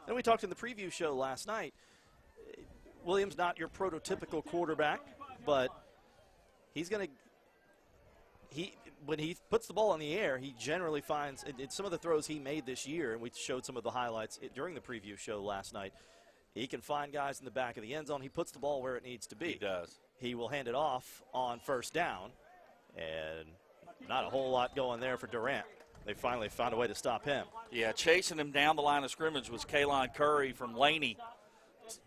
Speaker 1: And we talked in the preview show last night. Williams not your prototypical quarterback, but he's going to when he puts the ball in the air, he generally finds in some of the throws he made this year, and we showed some of the highlights during the preview show last night. He can find guys in the back of the end zone. He puts the ball where it needs to be.
Speaker 2: He does.
Speaker 1: He will hand it off on first down, and not a whole lot going there for Durant. They finally found a way to stop him.
Speaker 2: Yeah, chasing him down the line of scrimmage was Kaylon Curry from Laney.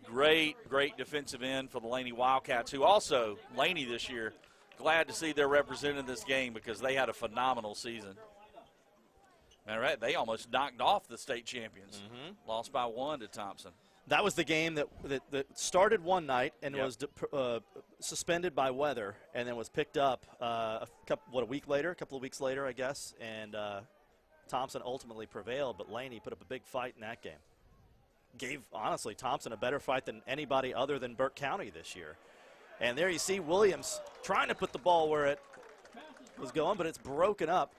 Speaker 2: Great defensive end for the Laney Wildcats, who also, Laney this year, glad to see they're represented in this game because they had a phenomenal season. All right, they almost knocked off the state champions. Lost by 1 to Thompson.
Speaker 1: That was the game that started one night and was suspended by weather, and then was picked up a couple of weeks later, I guess, and Thompson ultimately prevailed, but Laney put up a big fight in that game. Gave, honestly, Thompson a better fight than anybody other than Burke County this year. And there you see Williams trying to put the ball where it was going, but it's broken up.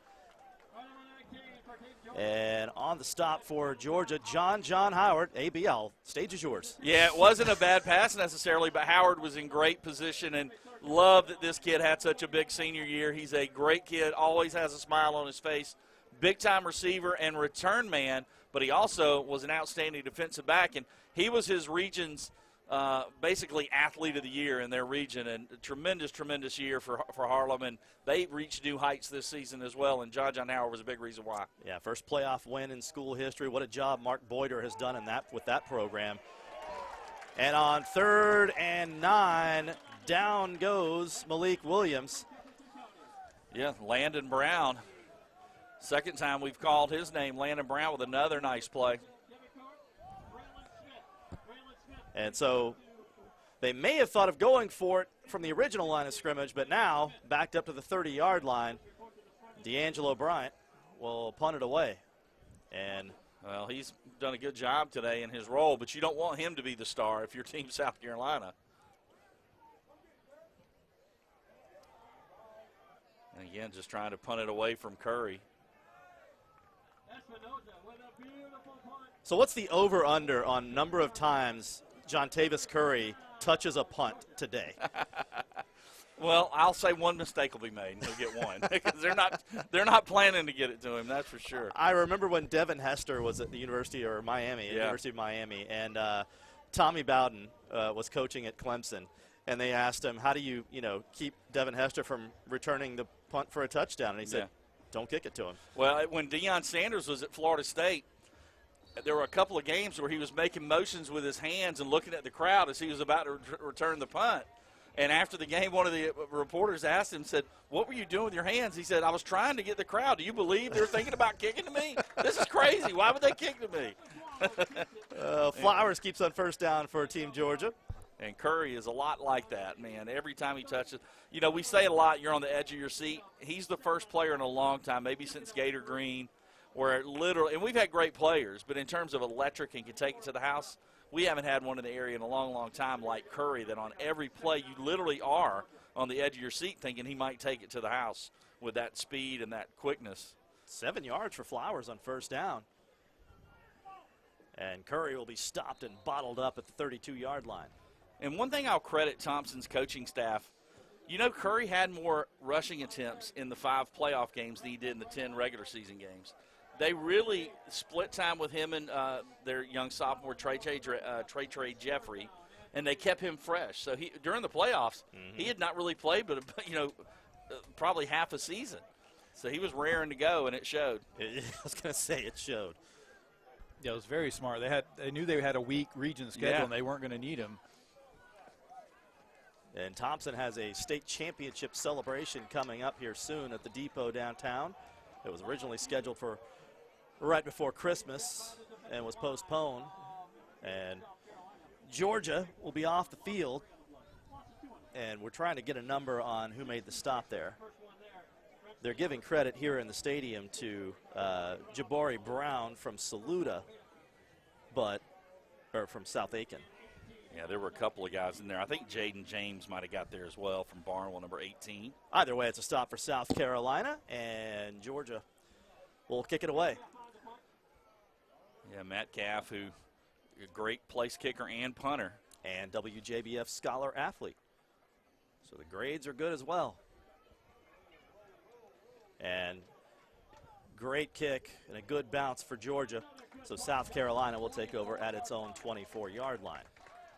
Speaker 1: And on the stop for Georgia, John Howard. ABL, stage is yours.
Speaker 2: Yeah, it wasn't a bad pass necessarily, but Howard was in great position, and love that this kid had such a big senior year. He's a great kid, always has a smile on his face, big-time receiver and return man, but he also was an outstanding defensive back, and he was his region's basically athlete of the year in their region, and a tremendous year for Harlem, and they reached new heights this season as well, and John Howard was a big reason why.
Speaker 1: Yeah, first playoff win in school history. What a job Mark Boyder has done with that program. And on 3rd and 9, down goes Malik Williams.
Speaker 2: Yeah, Landon Brown. Second time we've called his name, Landon Brown, with another nice play.
Speaker 1: And so they may have thought of going for it from the original line of scrimmage, but now backed up to the 30-yard line, D'Angelo Bryant will punt it away. And
Speaker 2: well, he's done a good job today in his role, but you don't want him to be the star if your team's South Carolina. And again, just trying to punt it away from Curry.
Speaker 1: So what's the over-under on number of times Jontavis Curry touches a punt today?
Speaker 2: Well, I'll say one mistake will be made, and he'll get one because they're not planning to get it to him. That's for sure.
Speaker 1: I remember when Devin Hester was at the University of Miami, and Tommy Bowden was coaching at Clemson, and they asked him, "How do you keep Devin Hester from returning the punt for a touchdown?" And he said, "Don't kick it to him."
Speaker 2: Well, when Deion Sanders was at Florida State, there were a couple of games where he was making motions with his hands and looking at the crowd as he was about to return the punt. And after the game, one of the reporters asked him, said, "What were you doing with your hands?" He said, "I was trying to get the crowd. Do you believe they're thinking about kicking to me? This is crazy. Why would they kick to me?"
Speaker 1: Flowers keeps on first down for Team Georgia.
Speaker 2: And Curry is a lot like that, man. Every time he touches, we say it a lot, you're on the edge of your seat. He's the first player in a long time, maybe since Gator Green, where it literally, and we've had great players, but in terms of electric and can take it to the house, we haven't had one in the area in a long time like Curry, that on every play you literally are on the edge of your seat thinking he might take it to the house with that speed and that quickness.
Speaker 1: 7 yards for Flowers on first down. And Curry will be stopped and bottled up at the 32-yard line.
Speaker 2: And one thing I'll credit Thompson's coaching staff, Curry had more rushing attempts in the 5 playoff games than he did in the 10 regular season games. They really split time with him and their young sophomore, Trey Jeffrey, and they kept him fresh. So during the playoffs, he had not really played, but probably half a season. So he was raring to go, and it showed.
Speaker 1: I was going to say it showed.
Speaker 8: Yeah, it was very smart. They knew they had a weak region schedule, and they weren't going to need him.
Speaker 1: And Thompson has a state championship celebration coming up here soon at the Depot downtown. It was originally scheduled for right before Christmas and was postponed. And Georgia will be off the field. And we're trying to get a number on who made the stop there. They're giving credit here in the stadium to Jabari Brown from Saluda, or from South Aiken.
Speaker 2: Yeah, there were a couple of guys in there. I think Jaden James might have got there as well from Barnwell, number 18.
Speaker 1: Either way, it's a stop for South Carolina, and Georgia will kick it away.
Speaker 2: Yeah, Matt Caff, who a great place kicker and punter.
Speaker 1: And WJBF scholar athlete. So the grades are good as well. And great kick and a good bounce for Georgia. So South Carolina will take over at its own 24-yard line.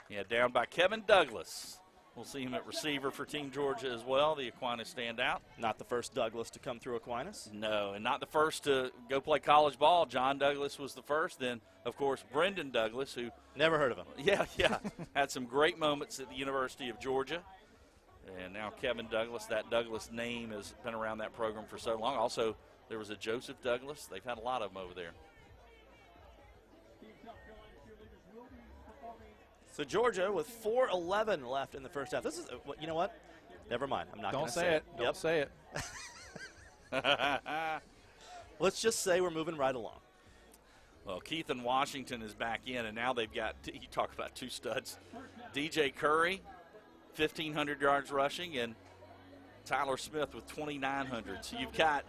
Speaker 2: Yeah, down by Kevin Douglas. We'll see him at receiver for Team Georgia as well, the Aquinas standout.
Speaker 1: Not the first Douglas to come through Aquinas.
Speaker 2: No, and not the first to go play college ball. John Douglas was the first. Then, of course, Brendan Douglas, who...
Speaker 1: Never heard of him.
Speaker 2: Yeah. Had some great moments at the University of Georgia. And now Kevin Douglas. That Douglas name has been around that program for so long. Also, there was a Joseph Douglas. They've had a lot of them over there.
Speaker 1: So Georgia with 4:11 left in the first half. This is, you know what? Never mind. I'm not going to say it.
Speaker 8: Don't say it.
Speaker 1: Let's just say we're moving right along.
Speaker 2: Well, Keithan Washington is back in, and now they've got, you talk about two studs, DJ Curry, 1,500 yards rushing, and Tyler Smith with 2,900. So you've got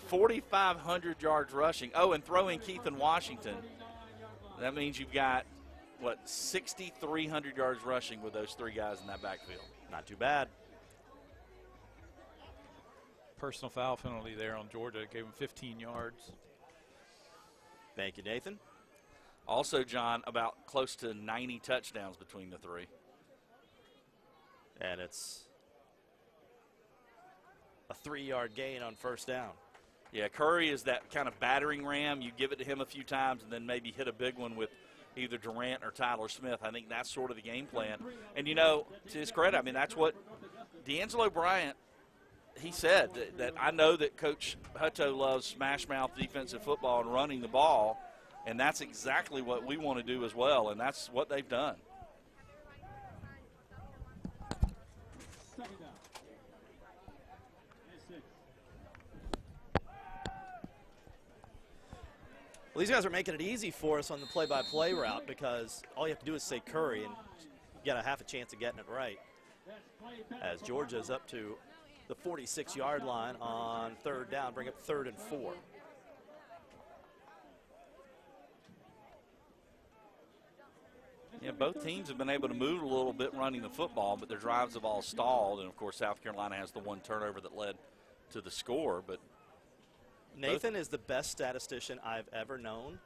Speaker 2: 4,500 yards rushing. Oh, and throw in Keithan Washington. That means you've got, 6,300 yards rushing with those three guys in that backfield.
Speaker 1: Not too bad.
Speaker 8: Personal foul penalty there on Georgia. Gave him 15 yards.
Speaker 1: Thank you, Nathan.
Speaker 2: Also, John, about close to 90 touchdowns between the three.
Speaker 1: And it's a 3-yard gain on first down.
Speaker 2: Yeah, Curry is that kind of battering ram. You give it to him a few times and then maybe hit a big one with either Durant or Tyler Smith. I think that's sort of the game plan. And, to his credit, that's what D'Angelo Bryant, he said, that I know that Coach Hutto loves smash-mouth defensive football and running the ball, and that's exactly what we want to do as well, and that's what they've done.
Speaker 1: Well, these guys are making it easy for us on the play-by-play route because all you have to do is say Curry and you get a half a chance of getting it right. As Georgia's up to the 46-yard line on third down, bring up 3rd and 4.
Speaker 2: Yeah, both teams have been able to move a little bit running the football, but their drives have all stalled. And, of course, South Carolina has the one turnover that led to the score. But
Speaker 1: Nathan is the best statistician I've ever known,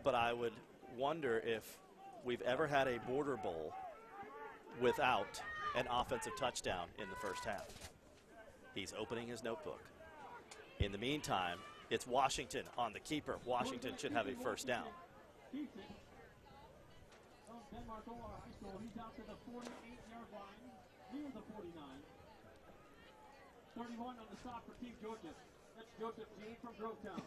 Speaker 1: but I would wonder if we've ever had a Border Bowl without an offensive touchdown in the first half. He's opening his notebook. In the meantime, it's Washington on the keeper. Washington should have a first down.
Speaker 10: He's out to the 48-yard line, near the 49. 31 on the stop for Team Georgia. That's Joseph Jean from Grovetown.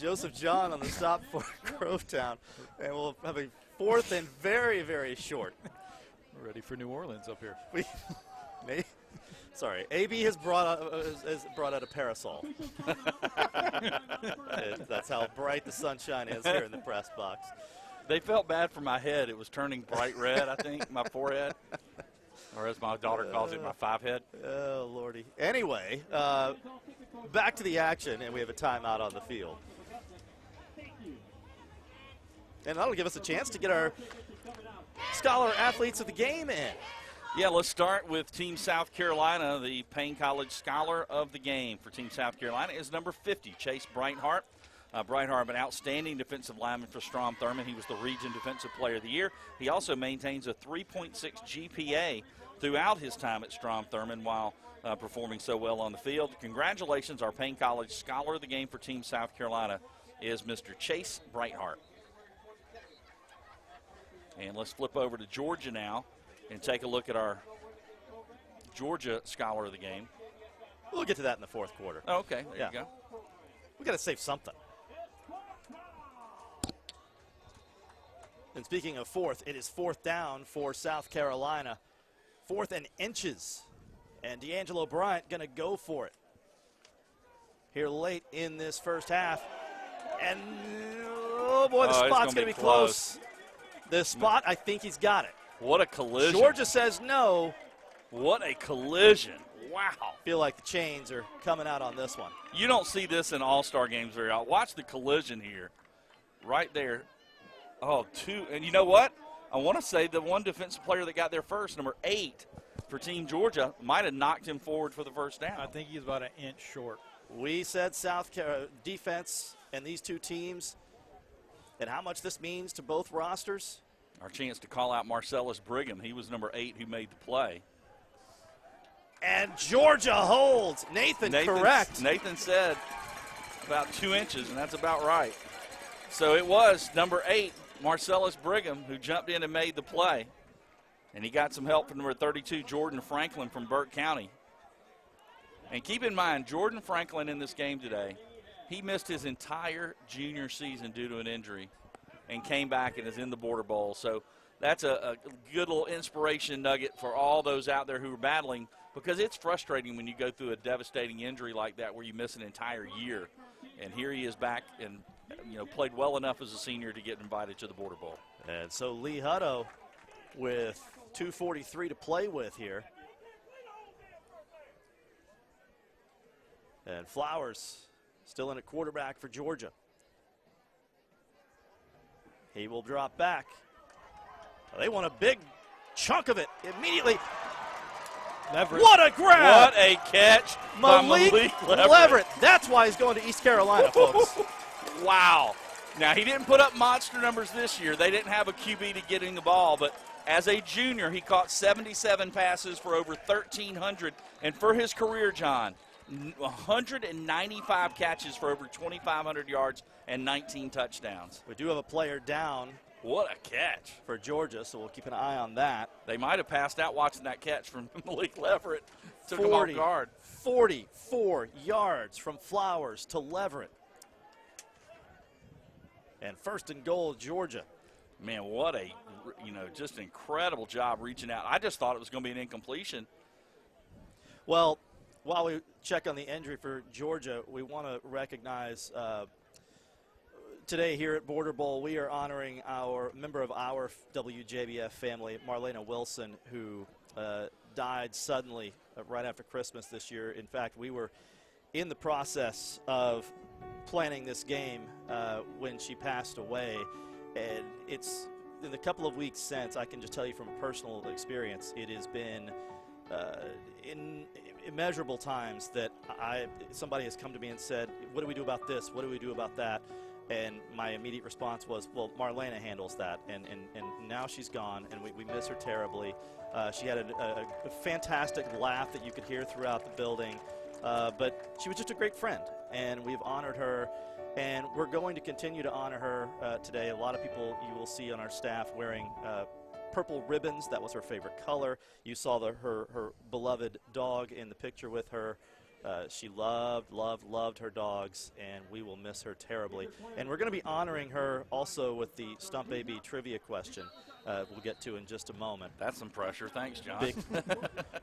Speaker 1: Joseph John on the stop for Grovetown. And we'll have a 4th and very, very short.
Speaker 8: We're ready for New Orleans up here.
Speaker 1: Sorry, AB has brought out a parasol. That's how bright the sunshine is here in the press box.
Speaker 2: They felt bad for my head. It was turning bright red, I think, my forehead. Or as my daughter calls it, my 5-head.
Speaker 1: Oh, Lordy. Anyway, back to the action, and we have a timeout on the field. And that'll give us a chance to get our scholar athletes of the game in.
Speaker 2: Yeah, let's start with Team South Carolina. The Payne College Scholar of the game for Team South Carolina is number 50, Chase Brightheart. Brightheart, an outstanding defensive lineman for Strom Thurmond. He was the Region Defensive Player of the Year. He also maintains a 3.6 GPA throughout his time at Strom Thurmond while performing so well on the field. Congratulations, our Payne College Scholar of the game for Team South Carolina is Mr. Chase Brightheart. And let's flip over to Georgia now. and take a look at our Georgia Scholar of the Game.
Speaker 1: We'll get to that in the fourth quarter.
Speaker 2: Oh, okay, there you go.
Speaker 1: We got to save something. And speaking of fourth, it is fourth down for South Carolina. 4th and inches. And D'Angelo Bryant going to go for it here late in this first half. And, oh, boy, the spot's going to be close. The spot, I think he's got it.
Speaker 2: What a collision.
Speaker 1: Georgia says no.
Speaker 2: What a collision. Wow.
Speaker 1: Feel like the chains are coming out on this one.
Speaker 2: You don't see this in all-star games very often. Watch the collision here. Right there. Oh, two. And you know what? I want to say the one defensive player that got there first, number 8 for Team Georgia, might have knocked him forward for the first down.
Speaker 8: I think he's about an inch short.
Speaker 1: We said South Carolina defense and these two teams and how much this means to both rosters.
Speaker 2: Our chance to call out Marcellus Brigham. He was number 8 who made the play.
Speaker 1: And Georgia holds. Nathan correct.
Speaker 2: Nathan said about 2 inches, and that's about right. So it was number 8, Marcellus Brigham, who jumped in and made the play. And he got some help from number 32, Jordan Franklin from Burke County. And keep in mind, Jordan Franklin in this game today, he missed his entire junior season due to an injury and came back and is in the Border Bowl. So that's a good little inspiration nugget for all those out there who are battling, because it's frustrating when you go through a devastating injury like that where you miss an entire year. And here he is back and played well enough as a senior to get invited to the Border Bowl.
Speaker 1: And so Lee Hutto with 2:43 to play with here. And Flowers still in at quarterback for Georgia. He will drop back. They want a big chunk of it immediately.
Speaker 8: Leverett.
Speaker 1: What a grab!
Speaker 2: What a catch
Speaker 1: by
Speaker 2: Malik
Speaker 1: Leverett. That's why he's going to East Carolina, folks.
Speaker 2: Wow. Now, he didn't put up monster numbers this year. They didn't have a QB to get him the ball, but as a junior, he caught 77 passes for over 1,300. And for his career, John, 195 catches for over 2,500 yards and 19 touchdowns.
Speaker 1: We do have a player down.
Speaker 2: What a catch
Speaker 1: for Georgia, so we'll keep an eye on that.
Speaker 2: They might have passed out watching that catch from Malik Leverett. Took him off guard.
Speaker 1: 44 yards from Flowers to Leverett. And 1st and goal, Georgia.
Speaker 2: Man, what a, just an incredible job reaching out. I just thought it was going to be an incompletion.
Speaker 1: Well, while we check on the injury for Georgia, we want to recognize today here at Border Bowl, we are honoring our member of our WJBF family, Marlena Wilson, who died suddenly right after Christmas this year. In fact, we were in the process of planning this game when she passed away, and it's in the couple of weeks since, I can just tell you from a personal experience, it has been in immeasurable times that somebody has come to me and said, what do we do about this? What do we do about that? And my immediate response was, well, Marlena handles that. And now she's gone, and we miss her terribly. She had a fantastic laugh that you could hear throughout the building. But she was just a great friend, and we've honored her. And we're going to continue to honor her today. A lot of people you will see on our staff wearing purple ribbons. That was her favorite color. You saw her beloved dog in the picture with her. She loved her dogs, and we will miss her terribly. And we're going to be honoring her also with the Stump AB trivia question we'll get to in just a moment.
Speaker 2: That's some pressure. Thanks, John.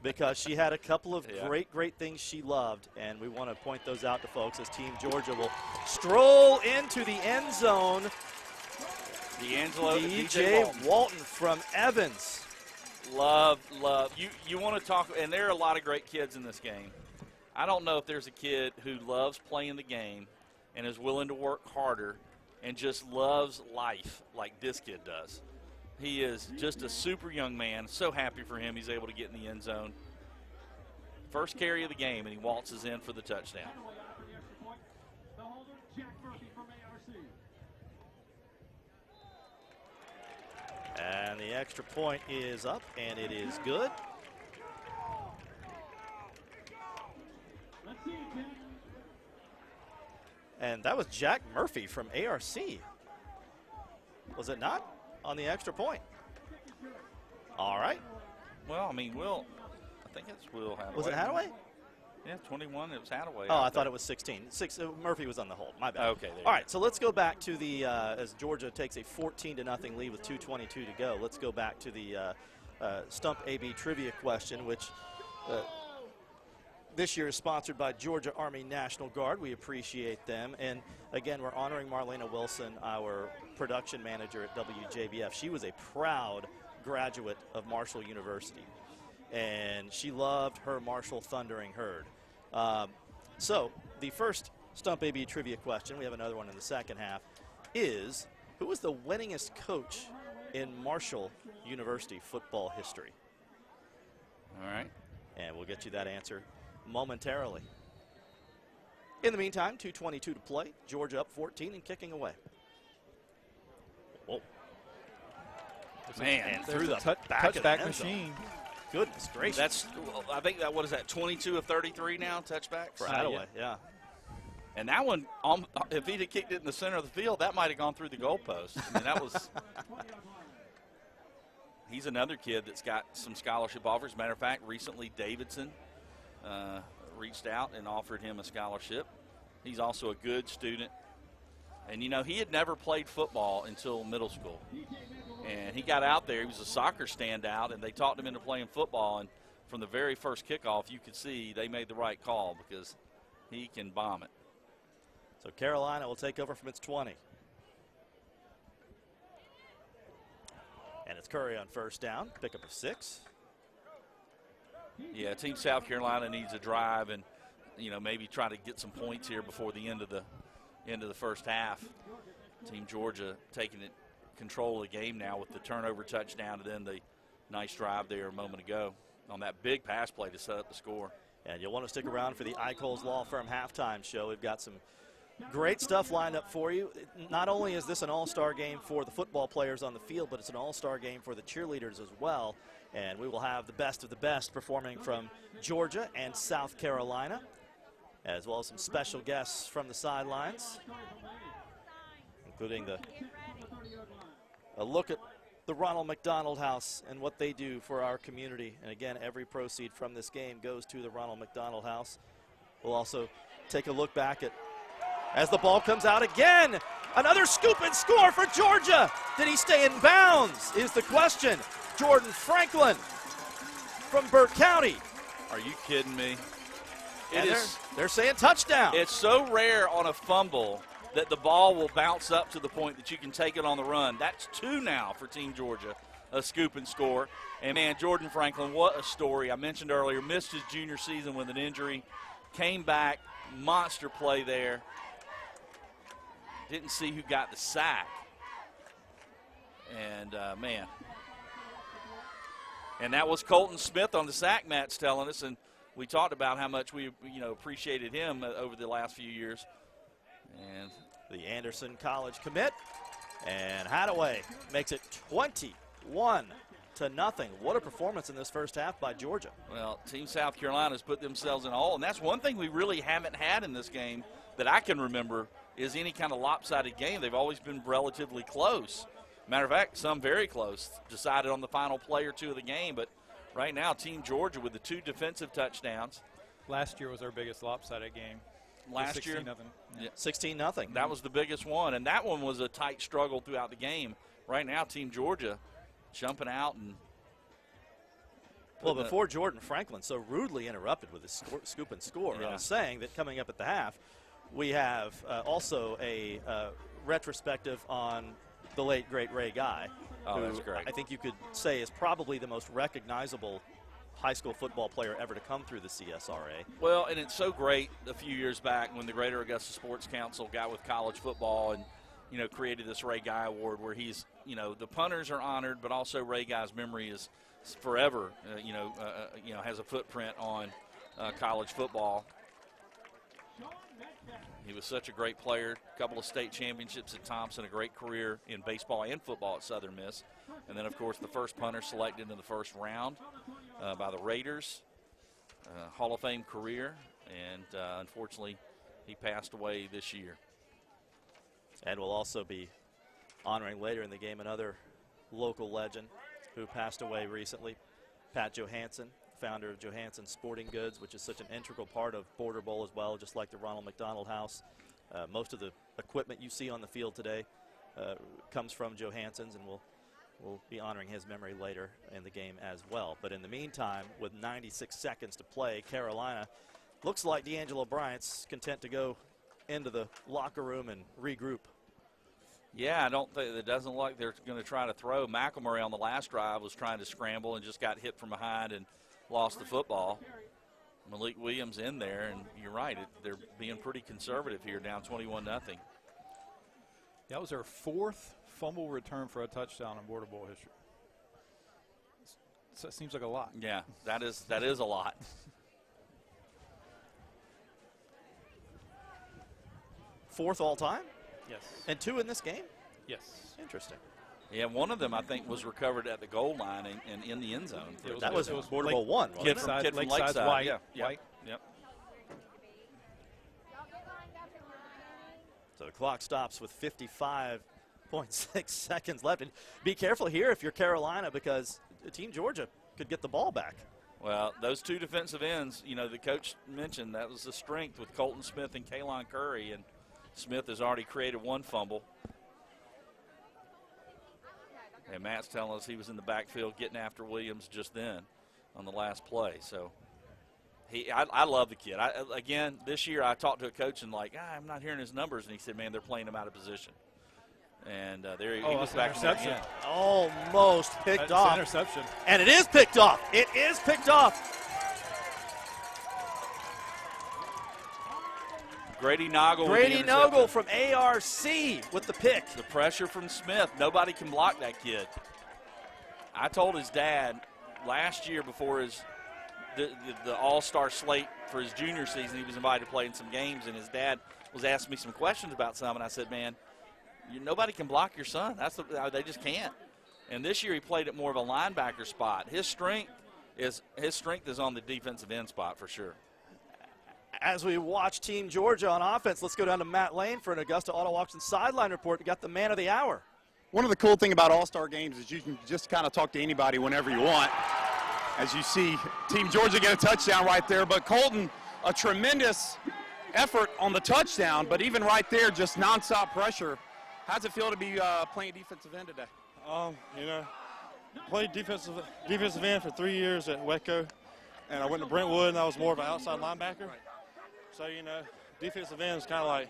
Speaker 1: Because she had a couple of great things she loved, and we want to point those out to folks as Team Georgia will stroll into the end zone. DJ Walton from Evans.
Speaker 2: Love. You want to talk, and there are a lot of great kids in this game. I don't know if there's a kid who loves playing the game and is willing to work harder and just loves life like this kid does. He is just a super young man. So happy for him he's able to get in the end zone. First carry of the game, and he waltzes in for the touchdown.
Speaker 1: And the extra point is up, and it is good. And that was Jack Murphy from ARC. Was it not? On the extra point. All right.
Speaker 2: Well, I mean, I think it's Will Hadaway.
Speaker 1: Was it Hadaway?
Speaker 2: Yeah, 21. It was Hadaway.
Speaker 1: Oh, I thought it was 16. Murphy was on the hold. My bad.
Speaker 2: Okay.
Speaker 1: All right, so let's go back to the as Georgia takes a 14-0 lead with 2:22 to go. Let's go back to the Stump AB trivia question, which this year is sponsored by Georgia Army National Guard. We appreciate them. And, again, we're honoring Marlena Wilson, our production manager at WJBF. She was a proud graduate of Marshall University, and she loved her Marshall Thundering Herd. So the first Stump AB trivia question, we have another one in the second half, is who was the winningest coach in Marshall University football history?
Speaker 2: All right.
Speaker 1: And we'll get you that answer momentarily. In the meantime, 2:22 to play. Georgia up 14 and kicking away. Whoa.
Speaker 2: Man,
Speaker 1: through the
Speaker 8: touchback machine.
Speaker 1: Goodness gracious.
Speaker 2: I think that, what is that, 22 of 33 now, touchbacks?
Speaker 1: For Hadaway, yeah.
Speaker 2: And that one, if he'd have kicked it in the center of the field, that might have gone through the goalpost. I mean, that was – he's another kid that's got some scholarship offers. Matter of fact, recently Davidson reached out and offered him a scholarship. He's also a good student. And, you know, he had never played football until middle school. And he got out there. He was a soccer standout, and they talked him into playing football. And from the very first kickoff, you could see they made the right call because he can bomb it.
Speaker 1: So Carolina will take over from its 20. And it's Curry on first down, pickup of 6.
Speaker 2: Yeah, Team South Carolina needs a drive and, you know, maybe try to get some points here before the end of the first half. Team Georgia taking control of the game now with the turnover touchdown and then the nice drive there a moment ago on that big pass play to set up the score.
Speaker 1: And you'll want to stick around for the Eichholz Law Firm halftime show. We've got some great stuff lined up for you. Not only is this an all-star game for the football players on the field, but it's an all-star game for the cheerleaders as well. And we will have the best of the best performing from Georgia and South Carolina, as well as some special guests from the sidelines, including a look at the Ronald McDonald House and what they do for our community. And again, every proceed from this game goes to the Ronald McDonald House. We'll also take a look back at, as the ball comes out again, another scoop and score for Georgia. Did he stay in bounds is the question. Jordan Franklin from Burt County.
Speaker 2: Are you kidding me?
Speaker 1: They're saying touchdown.
Speaker 2: It's so rare on a fumble that the ball will bounce up to the point that you can take it on the run. That's 2 now for Team Georgia, a scoop and score. And, man, Jordan Franklin, what a story. I mentioned earlier, missed his junior season with an injury, came back, monster play there. Didn't see who got the sack. And, man. And that was Colton Smith on the sack, Matt's telling us. And we talked about how much we, appreciated him over the last few years. And
Speaker 1: the Anderson College commit. And Hadaway makes it 21-0. What a performance in this first half by Georgia.
Speaker 2: Well, Team South Carolina's put themselves in a hole. And that's one thing we really haven't had in this game that I can remember is any kind of lopsided game. They've always been relatively close. Matter of fact, some very close, decided on the final play or two of the game. But right now, Team Georgia with the 2 defensive touchdowns.
Speaker 8: Last year was our biggest lopsided game.
Speaker 2: Last year?
Speaker 8: 16-0.
Speaker 2: Yeah.
Speaker 1: 16-0.
Speaker 2: That was the biggest one, and that one was a tight struggle throughout the game. Right now, Team Georgia jumping out and
Speaker 1: well, before Jordan Franklin so rudely interrupted with his scoop and score, I was saying that coming up at the half, we have also a retrospective on the late, great Ray Guy.
Speaker 2: Oh, that's great.
Speaker 1: I think you could say is probably the most recognizable high school football player ever to come through the CSRA.
Speaker 2: Well, and it's so great a few years back when the Greater Augusta Sports Council got with college football and, created this Ray Guy Award where he's, the punters are honored, but also Ray Guy's memory is forever, has a footprint on college football. He was such a great player, a couple of state championships at Thompson, a great career in baseball and football at Southern Miss. And then, of course, the first punter selected in the first round by the Raiders, Hall of Fame career. And, unfortunately, he passed away this year.
Speaker 1: And we'll also be honoring later in the game another local legend who passed away recently. Pat Johansen, founder of Johansen Sporting Goods, which is such an integral part of Border Bowl as well, just like the Ronald McDonald House. Most of the equipment you see on the field today comes from Johansen's, and we'll be honoring his memory later in the game as well. But in the meantime, with 96 seconds to play, Carolina looks like D'Angelo Bryant's content to go into the locker room and regroup.
Speaker 2: Yeah, I don't think it doesn't look like they're going to try to throw. McElmurray on the last drive was trying to scramble and just got hit from behind and lost the football. Malik Williams in there, and you're right, they're being pretty conservative here, down 21-0.
Speaker 8: That was their 4th fumble return for a touchdown in Border Bowl history. So it seems like a lot.
Speaker 2: Yeah, that is a lot.
Speaker 1: Fourth all time?
Speaker 8: Yes.
Speaker 1: And 2 in this game?
Speaker 8: Yes.
Speaker 1: Interesting.
Speaker 2: Yeah, one of them, I think, was recovered at the goal line and in the end zone.
Speaker 1: That was Border Bowl 1, wasn't
Speaker 2: Kid
Speaker 1: it?
Speaker 2: from Lakeside.
Speaker 8: White.
Speaker 2: Yeah.
Speaker 8: White.
Speaker 2: Yep.
Speaker 1: So the clock stops with 55.6 seconds left. And be careful here if you're Carolina, because Team Georgia could get the ball back.
Speaker 2: Well, those 2 defensive ends, you know, the coach mentioned that was the strength with Colton Smith and Kaylon Curry, and Smith has already created 1 fumble. And Matt's telling us he was in the backfield getting after Williams just then on the last play. So I love the kid. Again, this year I talked to a coach and I'm not hearing his numbers, and he said, man, they're playing him out of position. And there he was back in
Speaker 8: interception.
Speaker 1: Almost picked off.
Speaker 8: Interception.
Speaker 1: And it is picked off. It is picked off.
Speaker 2: Grady Noggle.
Speaker 1: Grady Noggle from ARC with the pick.
Speaker 2: The pressure from Smith. Nobody can block that kid. I told his dad last year before the all-star slate for his junior season, he was invited to play in some games, and his dad was asking me some questions about some, and I said, man, nobody can block your son. They just can't. And this year he played at more of a linebacker spot. His strength is on the defensive end spot for sure.
Speaker 1: As we watch Team Georgia on offense, let's go down to Matt Lane for an Augusta Auto Auction sideline report. We got the man of the hour.
Speaker 5: One of the cool things about All-Star games is you can just kind of talk to anybody whenever you want. As you see, Team Georgia get a touchdown right there, but Colton, a tremendous effort on the touchdown, but even right there, just nonstop pressure. How's it feel to be playing defensive end today?
Speaker 14: Played defensive end for 3 years at Waco, and I went to Brentwood, and I was more of an outside linebacker. So, defensive end is kind of like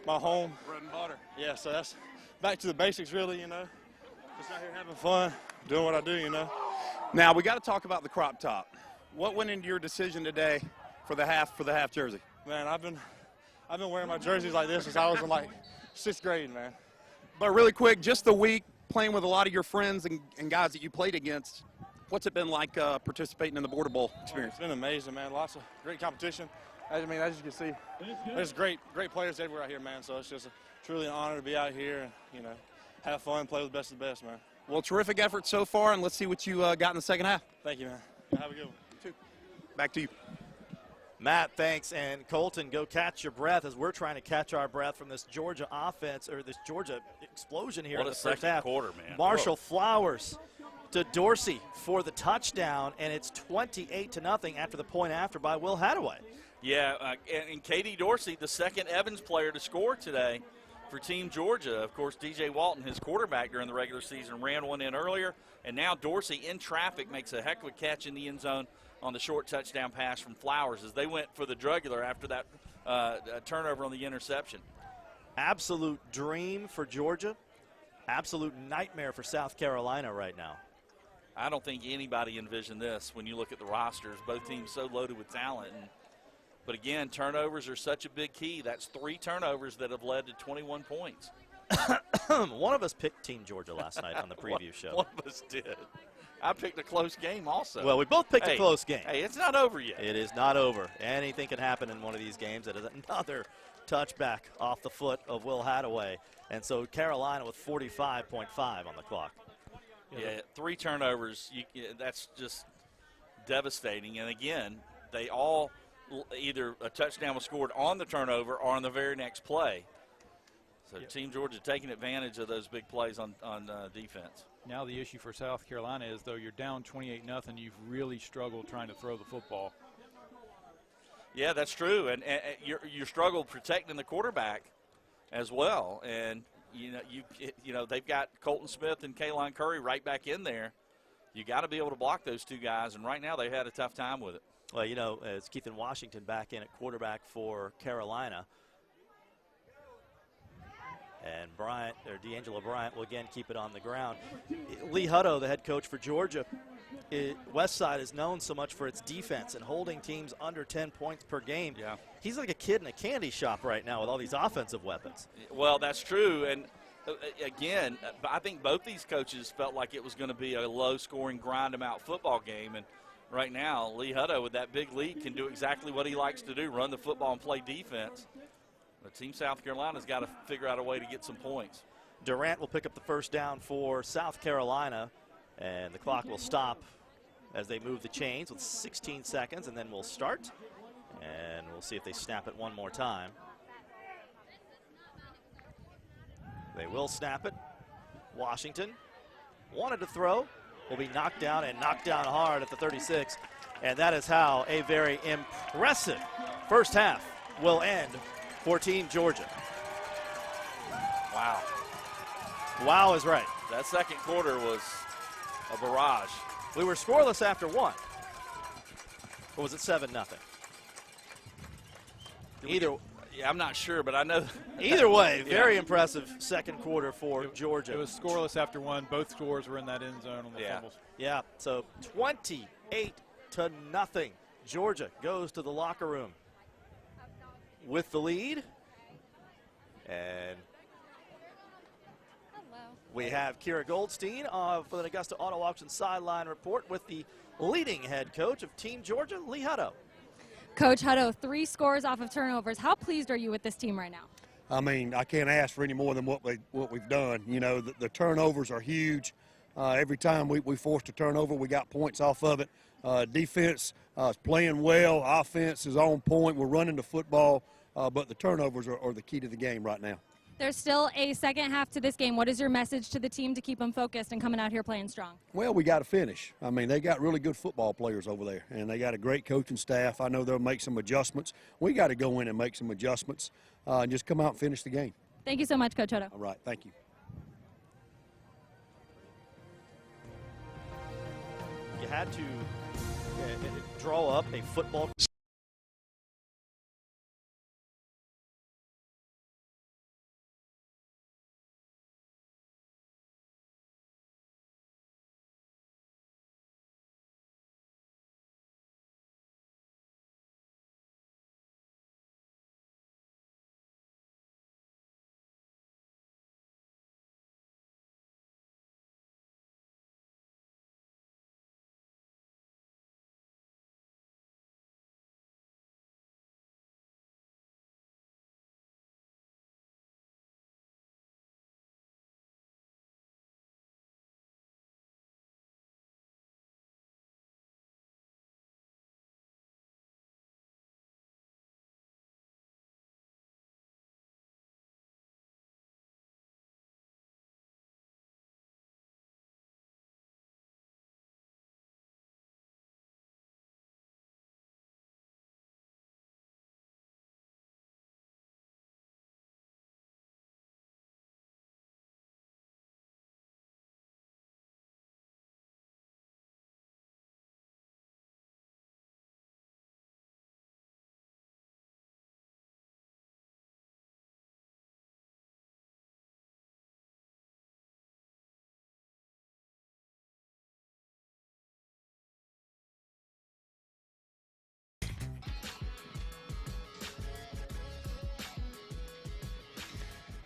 Speaker 14: my home.
Speaker 5: Bread and butter.
Speaker 14: Yeah, so that's back to the basics, really, Just out here having fun, doing what I do,
Speaker 5: Now, we got to talk about the crop top. What went into your decision today for the half jersey?
Speaker 14: Man, I've been wearing my jerseys like this since I was in, 6th grade, man.
Speaker 5: But really quick, just the week playing with a lot of your friends and guys that you played against, what's it been like participating in the Border Bowl experience?
Speaker 14: It's been amazing, man. Lots of great competition. As you can see, there's great players everywhere out here, man. So it's just truly an honor to be out here and, have fun, play with the best of the best, man.
Speaker 5: Well, terrific effort so far, and let's see what you got in the second half.
Speaker 14: Thank you, man. Have a good one.
Speaker 5: You too. Back to you.
Speaker 1: Matt, thanks. And Colton, go catch your breath as we're trying to catch our breath from this Georgia offense, or this Georgia explosion here in the first half.
Speaker 2: Quarter, man.
Speaker 1: Marshall Flowers to Dorsey for the touchdown, and it's 28-0 after the point after by Will Hadaway.
Speaker 2: Yeah, and Katie Dorsey, the second Evans player to score today for Team Georgia. Of course, DJ Walton, his quarterback during the regular season, ran one in earlier, and now Dorsey in traffic makes a heck of a catch in the end zone on the short touchdown pass from Flowers as they went for the jugular after that turnover on the interception.
Speaker 1: Absolute dream for Georgia. Absolute nightmare for South Carolina right now.
Speaker 2: I don't think anybody envisioned this when you look at the rosters. Both teams so loaded with talent. But again, turnovers are such a big key. That's 3 turnovers that have led to 21 points.
Speaker 1: One of us picked Team Georgia last night on the preview show.
Speaker 2: One of us did. I picked a close game also.
Speaker 1: Well, we both picked a close game.
Speaker 2: Hey, it's not over yet.
Speaker 1: It is not over. Anything can happen in one of these games. It is another touchback off the foot of Will Hadaway. And so Carolina with 45.5 on the clock.
Speaker 2: Yeah, 3 turnovers. That's just devastating. And again, they all either a touchdown was scored on the turnover or on the very next play. So Team Georgia taking advantage of those big plays on defense.
Speaker 8: Now the issue for South Carolina is, though you're down 28-0, you've really struggled trying to throw the football.
Speaker 2: Yeah, that's true, and you struggle protecting the quarterback as well. And you know they've got Colton Smith and Kaylon Curry right back in there. You got to be able to block those two guys, and right now they've had a tough time with it.
Speaker 1: Well, you know, it's Keithan Washington back in at quarterback for Carolina. And D'Angelo Bryant will again keep it on the ground. Lee Hutto, the head coach for Georgia, Westside is known so much for its defense and holding teams under 10 points per game.
Speaker 2: Yeah.
Speaker 1: He's like a kid in a candy shop right now with all these offensive weapons.
Speaker 2: Well, that's true. And again, I think both these coaches felt like it was going to be a low-scoring, grind-them-out football game. And right now, Lee Hutto, with that big lead, can do exactly what he likes to do, run the football and play defense. But Team South Carolina's got to figure out a way to get some points.
Speaker 1: Durant will pick up the first down for South Carolina, and the clock will stop as they move the chains with 16 seconds, and then we'll start. And we'll see if they snap it one more time. They will snap it. Washington wanted to throw, will be knocked down and knocked down hard at the 36. And that is how a very impressive first half will end for Team Georgia.
Speaker 2: Wow.
Speaker 1: Wow is right.
Speaker 2: That second quarter was a barrage.
Speaker 1: We were scoreless after one. Or was it 7-0? Either.
Speaker 2: Yeah, I'm not sure, but I know.
Speaker 1: Either way, very impressive second quarter for Georgia.
Speaker 8: It was scoreless after one. Both scores were in that end zone on the fumbles.
Speaker 1: Yeah, so 28-0. Georgia goes to the locker room with the lead. And we have Kira Goldstein for the Augusta Auto Auction Sideline Report with the leading head coach of Team Georgia, Lee Hutto.
Speaker 15: Coach Hutto, 3 scores off of turnovers. How pleased are you with this team right now?
Speaker 16: I mean, I can't ask for any more than what we've done. You know, the turnovers are huge. Every time we forced a turnover, we got points off of it. Defense is playing well. Offense is on point. We're running the football, but the turnovers are the key to the game right now.
Speaker 15: There's still a second half to this game. What is your message to the team to keep them focused and coming out here playing strong?
Speaker 16: Well, we got to finish. I mean, they got really good football players over there, and they got a great coaching staff. I know they'll make some adjustments. We got to go in and make some adjustments and just come out and finish the game.
Speaker 15: Thank you so much, Coach Hutto.
Speaker 16: All right, thank you.
Speaker 1: You had to draw up a football.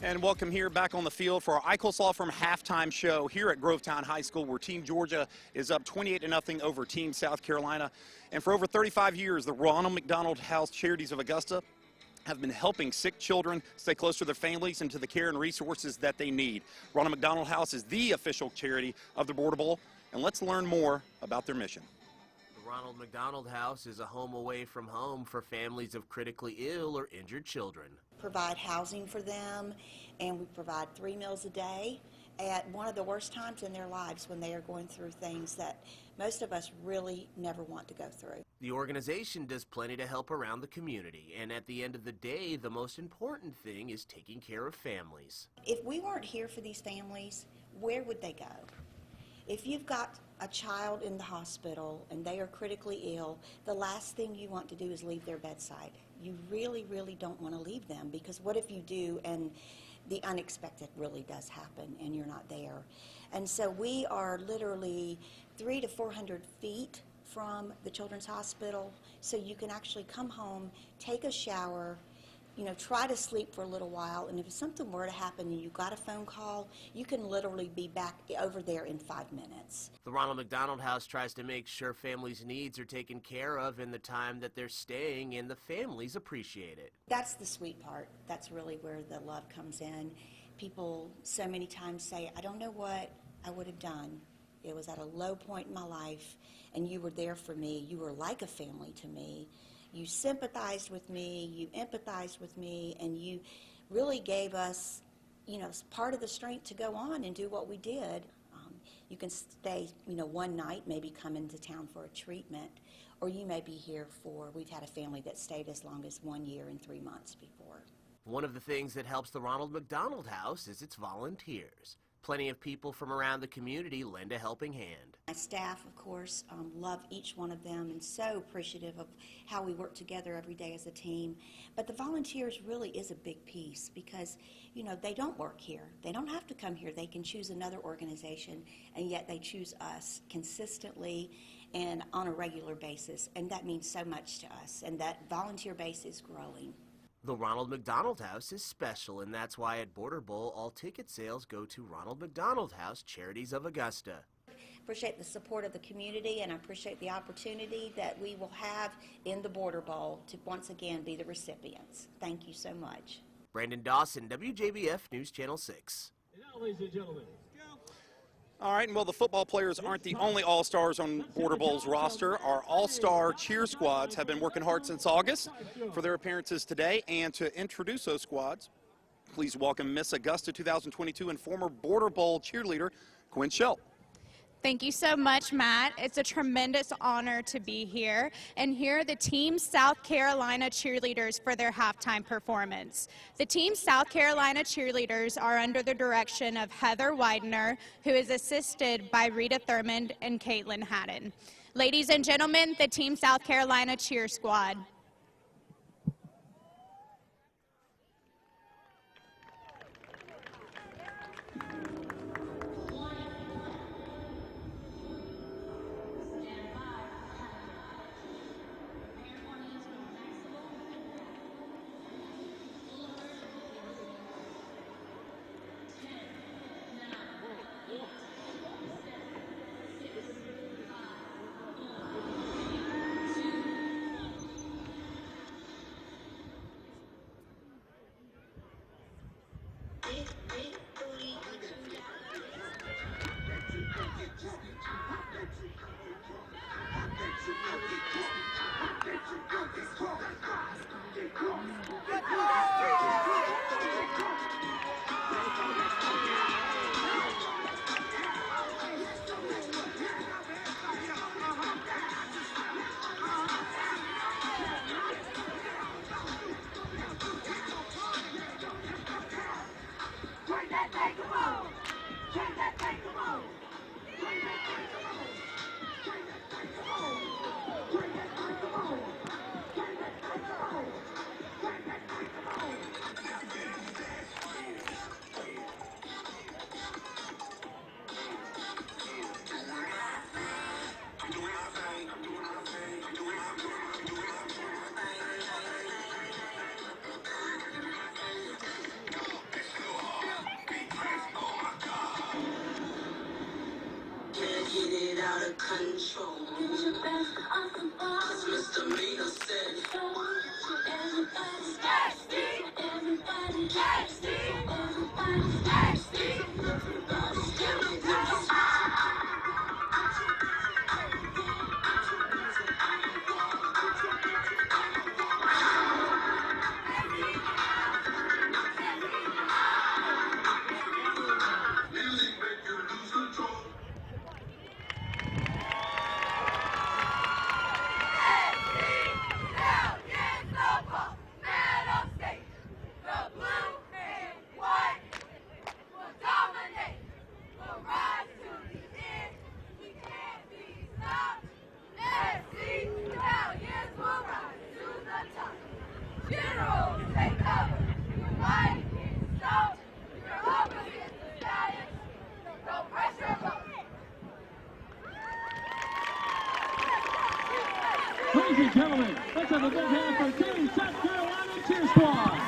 Speaker 5: And welcome here back on the field for our Eichels Law Firm halftime show here at Grovetown High School, where Team Georgia is up 28-0 over Team South Carolina. And for over 35 years, the Ronald McDonald House Charities of Augusta have been helping sick children stay close to their families and to the care and resources that they need. Ronald McDonald House is the official charity of the Border Bowl, and let's learn more about their mission.
Speaker 17: The Ronald McDonald House is a home away from home for families of critically ill or injured children.
Speaker 11: Provide housing for them, and we provide 3 meals a day, at one of the worst times in their lives when they are going through things that most of us really never want to go through.
Speaker 17: The organization does plenty to help around the community, and at the end of the day, the most important thing is taking care of families.
Speaker 11: If we weren't here for these families, where would they go? If you've got a child in the hospital and they are critically ill, the last thing you want to do is leave their bedside. You really, really don't want to leave them, because what if you do and the unexpected really does happen and you're not there? And so we are literally 300 to 400 feet from the Children's Hospital, so you can actually come home, take a shower, try to sleep for a little while, and if something were to happen and you got a phone call, you can literally be back over there in 5 minutes.
Speaker 17: The Ronald McDonald House tries to make sure families' needs are taken care of in the time that they're staying, and the families appreciate it.
Speaker 11: That's the sweet part. That's really where the love comes in. People so many times say, I don't know what I would have done. It was at a low point in my life, and you were there for me. You were like a family to me. You sympathized with me, you empathized with me, and you really gave us, part of the strength to go on and do what we did. You can stay, one night, maybe come into town for a treatment, or you may be here we've had a family that stayed as long as 1 year and 3 months before.
Speaker 17: One of the things that helps the Ronald McDonald House is its volunteers. Plenty of people from around the community lend a helping hand.
Speaker 11: My staff, of course, love each one of them and so appreciative of how we work together every day as a team. But the volunteers really is a big piece because, they don't work here. They don't have to come here. They can choose another organization, and yet they choose us consistently and on a regular basis. And that means so much to us, and that volunteer base is growing.
Speaker 17: The Ronald McDonald House is special, and that's why at Border Bowl, all ticket sales go to Ronald McDonald House Charities of Augusta.
Speaker 11: Appreciate the support of the community, and I appreciate the opportunity that we will have in the Border Bowl to once again be the recipients. Thank you so much.
Speaker 17: Brandon Dawson, WJBF News Channel 6.
Speaker 10: And now, ladies and gentlemen,
Speaker 5: All right, and well, the football players aren't the only All-Stars on Border Bowl's roster. Our All-Star cheer squads have been working hard since August for their appearances today. And to introduce those squads, please welcome Miss Augusta 2022 and former Border Bowl cheerleader, Quinn Schell.
Speaker 18: Thank you so much, Matt. It's a tremendous honor to be here. And here are the Team South Carolina cheerleaders for their halftime performance. The Team South Carolina cheerleaders are under the direction of Heather Widener, who is assisted by Rita Thurmond and Caitlin Haddon. Ladies and gentlemen, the Team South Carolina cheer squad.
Speaker 10: Ladies and gentlemen, let's have a big hand for Team South Carolina Cheer Squad.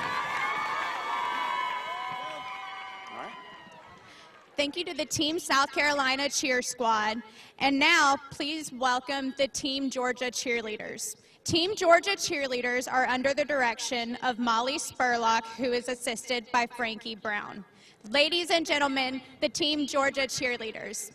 Speaker 18: Thank you to the Team South Carolina Cheer Squad. And now, please welcome the Team Georgia Cheerleaders. Team Georgia Cheerleaders are under the direction of Molly Spurlock, who is assisted by Frankie Brown. Ladies and gentlemen, the Team Georgia Cheerleaders.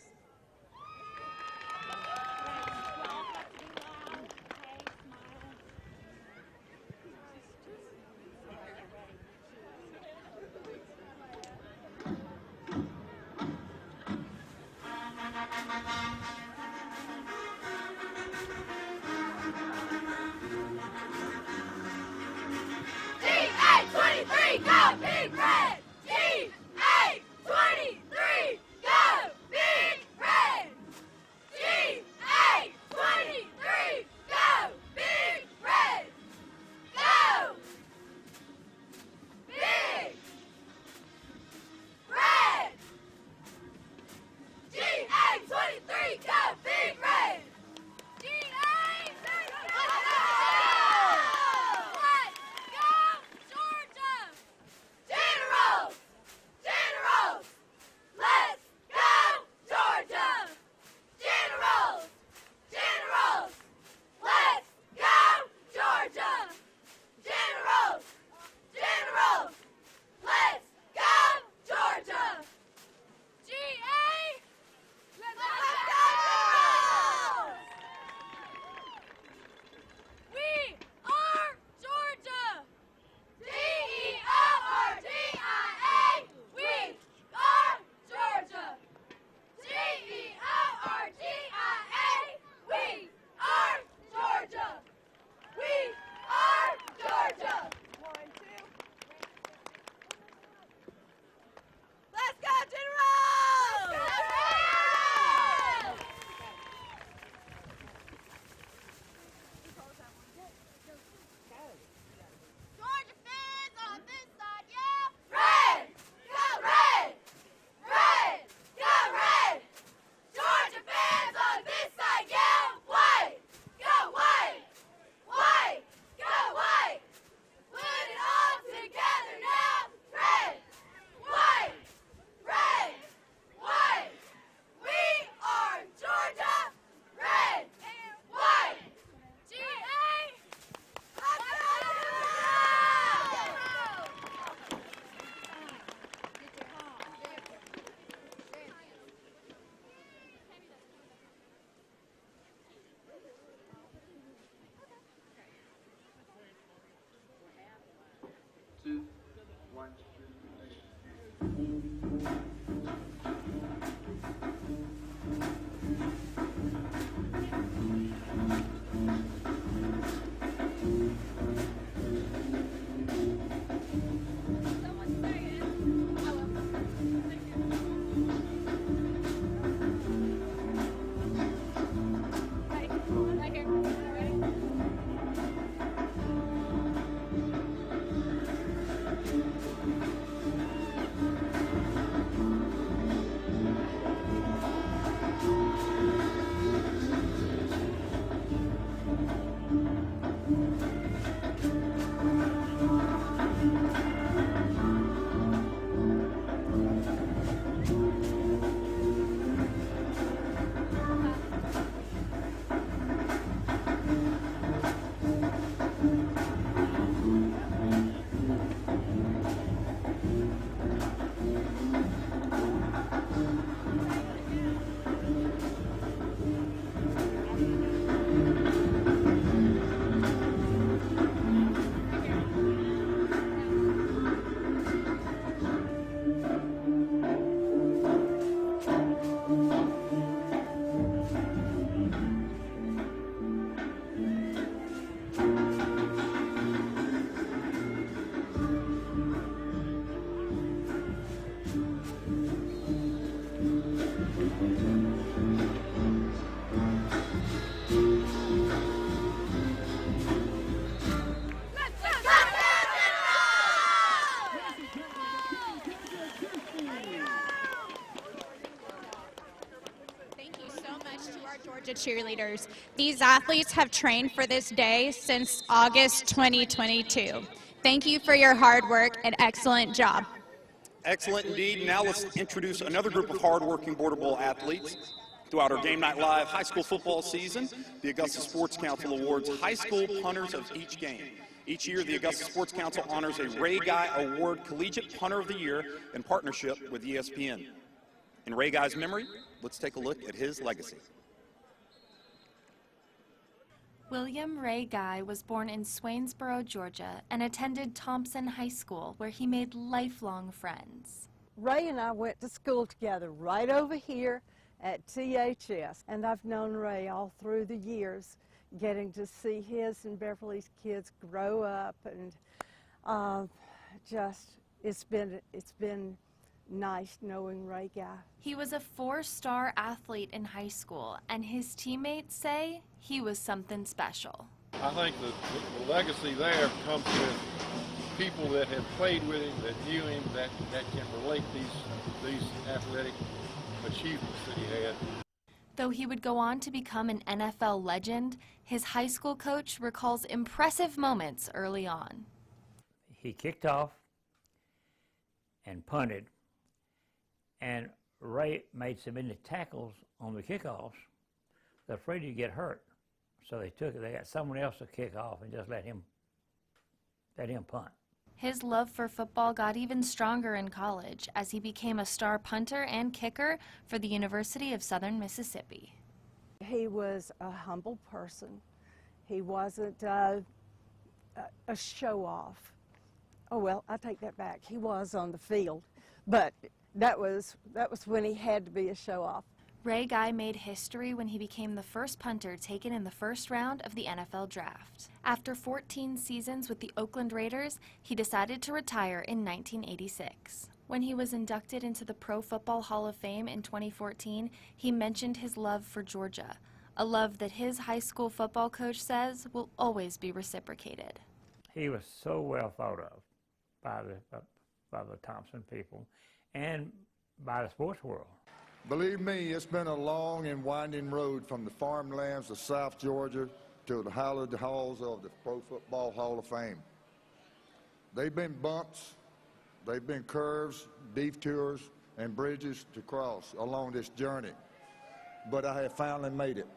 Speaker 19: G823, go Big Red! G823, go Big
Speaker 18: cheerleaders. These athletes have trained for this day since August 2022. Thank you for your hard work and excellent job.
Speaker 5: Excellent indeed. Now let's introduce another group of hard-working Border Bowl athletes. Throughout our Game Night Live high school football season, the Augusta Sports Council awards high school punters of each game. Each year, the Augusta Sports Council honors a Ray Guy Award Collegiate Punter of the Year in partnership with ESPN. In Ray Guy's memory, let's take a look at his legacy.
Speaker 19: William Ray Guy was born in Swainsboro, Georgia, and attended Thompson High School, where he made lifelong friends.
Speaker 20: Ray and I went to school together right over here at THS, and I've known Ray all through the years, getting to see his and Beverly's kids grow up, and it's been nice knowing Ray Guy.
Speaker 19: He was a 4-star athlete in high school, and his teammates say he was something special.
Speaker 21: I think the legacy there comes with people that have played with him, that knew him, that can relate these athletic achievements that he had.
Speaker 19: Though he would go on to become an NFL legend, his high school coach recalls impressive moments early on.
Speaker 22: He kicked off and punted, and Ray made so many tackles on the kickoffs, they're afraid he'd get hurt. So they got someone else to kick off and just let him punt.
Speaker 19: His love for football got even stronger in college as he became a star punter and kicker for the University of Southern Mississippi.
Speaker 20: He was a humble person. He wasn't a show-off. Oh, well, I take that back. He was on the field, but that was when he had to be a show-off.
Speaker 19: Ray Guy made history when he became the first punter taken in the first round of the NFL Draft. After 14 seasons with the Oakland Raiders, he decided to retire in 1986. When he was inducted into the Pro Football Hall of Fame in 2014, he mentioned his love for Georgia, a love that his high school football coach says will always be reciprocated.
Speaker 22: He was so well thought of by the Thompson people and by the sports world.
Speaker 23: Believe me, it's been a long and winding road from the farmlands of South Georgia to the hallowed halls of the Pro Football Hall of Fame. They've been bumps, they've been curves, detours, and bridges to cross along this journey, but I have finally made it.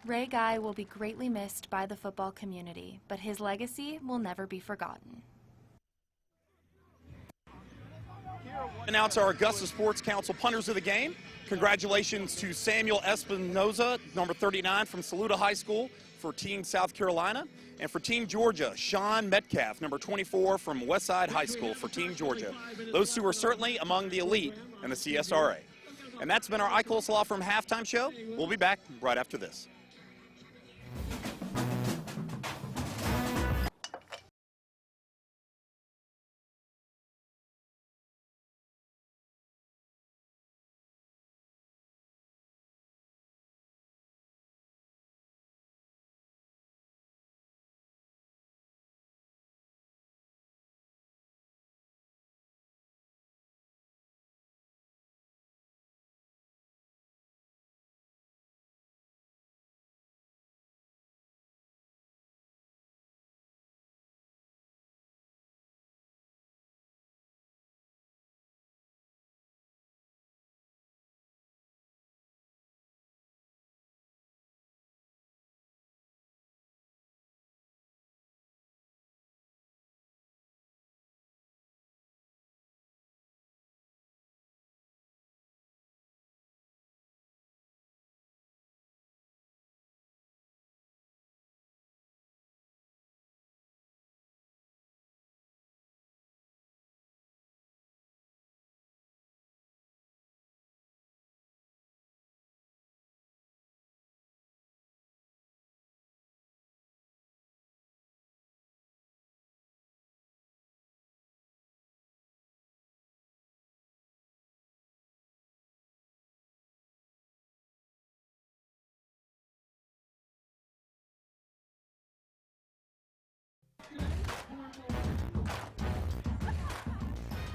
Speaker 19: Ray Guy will be greatly missed by the football community, but his legacy will never be forgotten.
Speaker 5: Announce our Augusta Sports Council punters of the game. Congratulations to Samuel Espinoza, number 39 from Saluda High School for Team South Carolina. And for Team Georgia, Sean Metcalf, number 24 from Westside High School for Team Georgia. Those two are certainly among the elite in the CSRA. And that's been our Eichholz Law Firm halftime show. We'll be back right after this.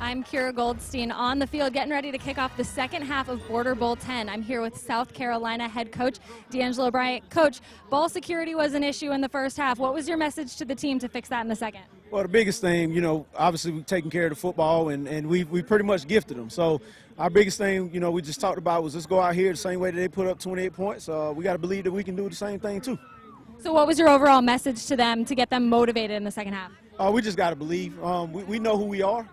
Speaker 15: I'm Kira Goldstein on the field getting ready to kick off the second half of Border Bowl 10. I'm here with South Carolina head coach D'Angelo Bryant. Coach, ball security was an issue in the first half. What was your message to the team to fix that in the second?
Speaker 4: Well, the biggest thing, obviously we're taking care of the football, and we pretty much gifted them. So our biggest thing, we just talked about was let's go out here the same way that they put up 28 points. We got to believe that we can do the same thing too.
Speaker 15: So what was your overall message to them to get them motivated in the second half?
Speaker 4: We just got to believe. We know who we are.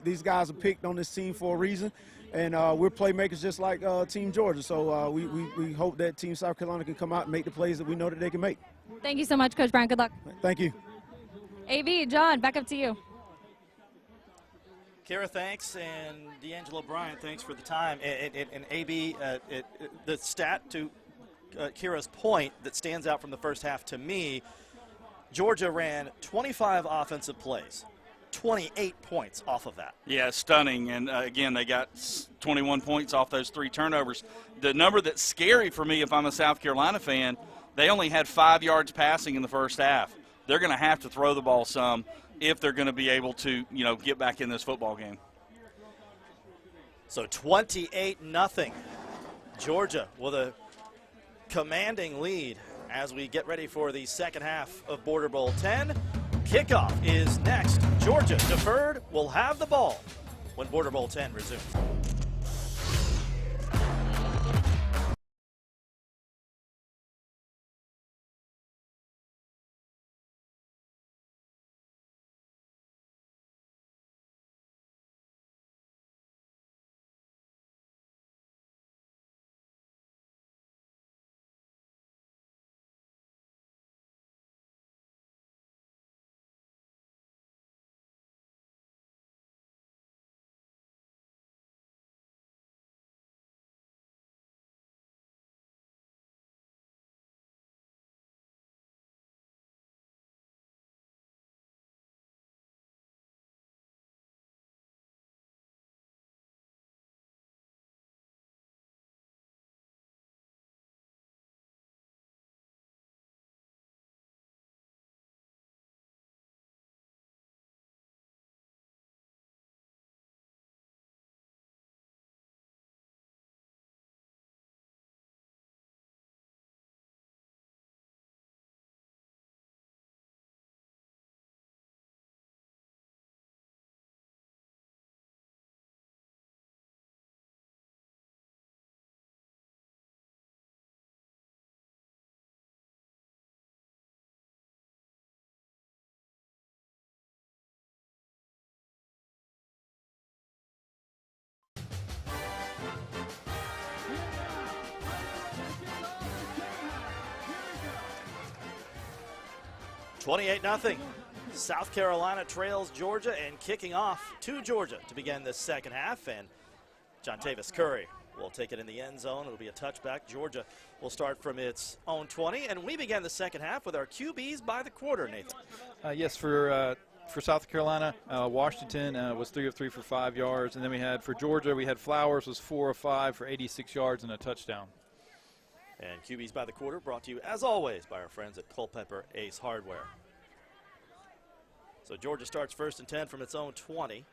Speaker 4: These guys are picked on this team for a reason, and we're playmakers just like Team Georgia. So we hope that Team South Carolina can come out and make the plays that we know that they can make.
Speaker 15: Thank you so much, Coach Bryant. Good luck.
Speaker 4: Thank you.
Speaker 15: AV, John, back up to you.
Speaker 1: Kara, thanks, and D'Angelo Bryant, thanks for the time. And AB, the stat to Kira's point that stands out from the first half to me, Georgia ran 25 offensive plays, 28 points off of that.
Speaker 2: Yeah, stunning. And, again, they got 21 points off those 3 turnovers. The number that's scary for me if I'm a South Carolina fan, they only had 5 yards passing in the first half. They're going to have to throw the ball some if they're going to be able to, get back in this football game.
Speaker 1: So 28-0. Georgia with a commanding lead as we get ready for the second half of Border Bowl 10. Kickoff is next. Georgia deferred will have the ball when Border Bowl 10 resumes. (28-0). South Carolina trails Georgia and kicking off to Georgia to begin this second half. And Jontavis Curry will take it in the end zone. It'll be a touchback. Georgia will start from its own 20. And we began the second half with our QBs by the quarter, Nathan.
Speaker 8: Yes, for South Carolina, Washington was 3 of 3 for 5 yards. And then we had, for Georgia, we had Flowers was 4 of 5 for 86 yards and a touchdown.
Speaker 1: And QBs by the quarter brought to you, as always, by our friends at Culpeper Ace Hardware. So Georgia starts 1st and 10 from its own 20.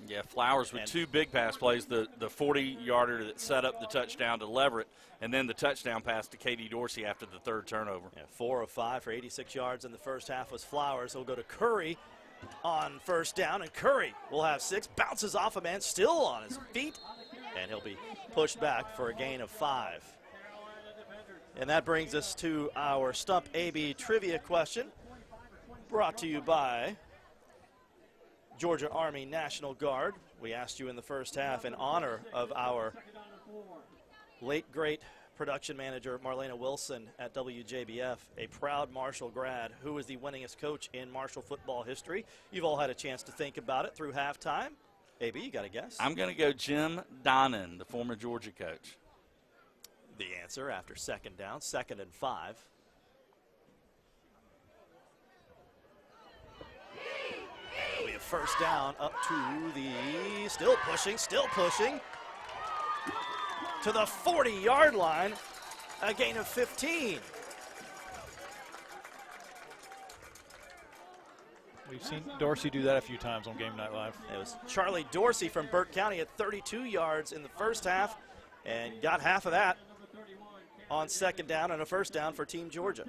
Speaker 2: Yeah, Flowers with 2 big pass plays, the 40-yarder that set up the touchdown to Leverett, and then the touchdown pass to Katie Dorsey after the 3rd turnover.
Speaker 1: Yeah, 4 of 5 for 86 yards in the first half was Flowers. He'll go to Curry on 1st down, and Curry will have 6, bounces off a man, still on his feet, and he'll be pushed back for a gain of 5. And that brings us to our Stump AB trivia question, brought to you by Georgia Army National Guard. We asked you in the first half, in honor of our late great production manager Marlena Wilson at WJBF, a proud Marshall grad, who is the winningest coach in Marshall football history. You've all had a chance to think about it through halftime. AB, you got a guess?
Speaker 2: I'm going to go Jim Donnan, the former Georgia coach.
Speaker 1: The answer after 2nd down, 2nd and 5. It'll be a 1st down up to the, still pushing, to the 40-yard line, a gain of 15.
Speaker 8: We've seen Dorsey do that a few times on Game Night Live.
Speaker 1: It was Charlie Dorsey from Burke County at 32 yards in the first half and got half of that on second down and a first down for Team Georgia.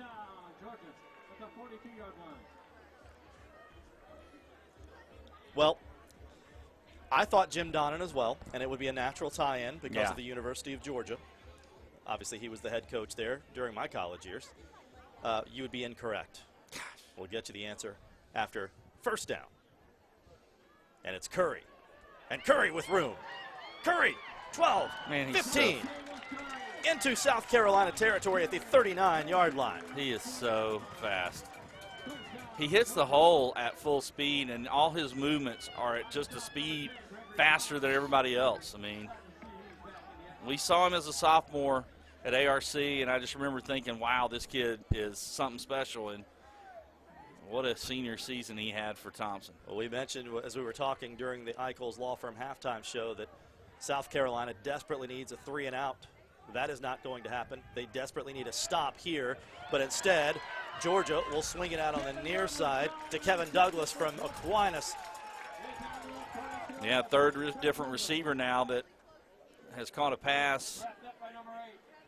Speaker 1: Well, I thought Jim Donnan as well, and it would be a natural tie-in because of the University of Georgia. Obviously, he was the head coach there during my college years. You would be incorrect. We'll get you the answer after first down. And it's Curry. And Curry with room. Curry, 12, 15. Into South Carolina territory at the 39-yard line.
Speaker 2: He is so fast. He hits the hole at full speed, and all his movements are at just a speed faster than everybody else. I mean, we saw him as a sophomore at ARC, and I just remember thinking, wow, this kid is something special, and what a senior season he had for Thompson.
Speaker 1: Well, we mentioned as we were talking during the Eichels Law Firm halftime show that South Carolina desperately needs a 3-and-out. That is not going to happen. They desperately need a stop here, but instead, Georgia will swing it out on the near side to Kevin Douglas from Aquinas.
Speaker 2: Yeah, third different receiver now that has caught a pass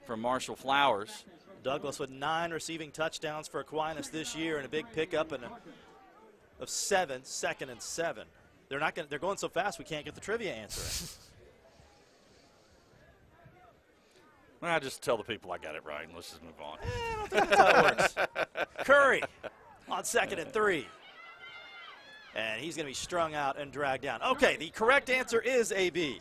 Speaker 2: from Marshall Flowers.
Speaker 1: Douglas with 9 receiving touchdowns for Aquinas this year and a big pickup of 7, second and 7. They're going so fast we can't get the trivia answer in.
Speaker 2: Well, I just tell the people I got it right, and let's just move on.
Speaker 1: I don't think that's how it works. Curry on second and 3. And he's going to be strung out and dragged down. Okay, the correct answer is AB.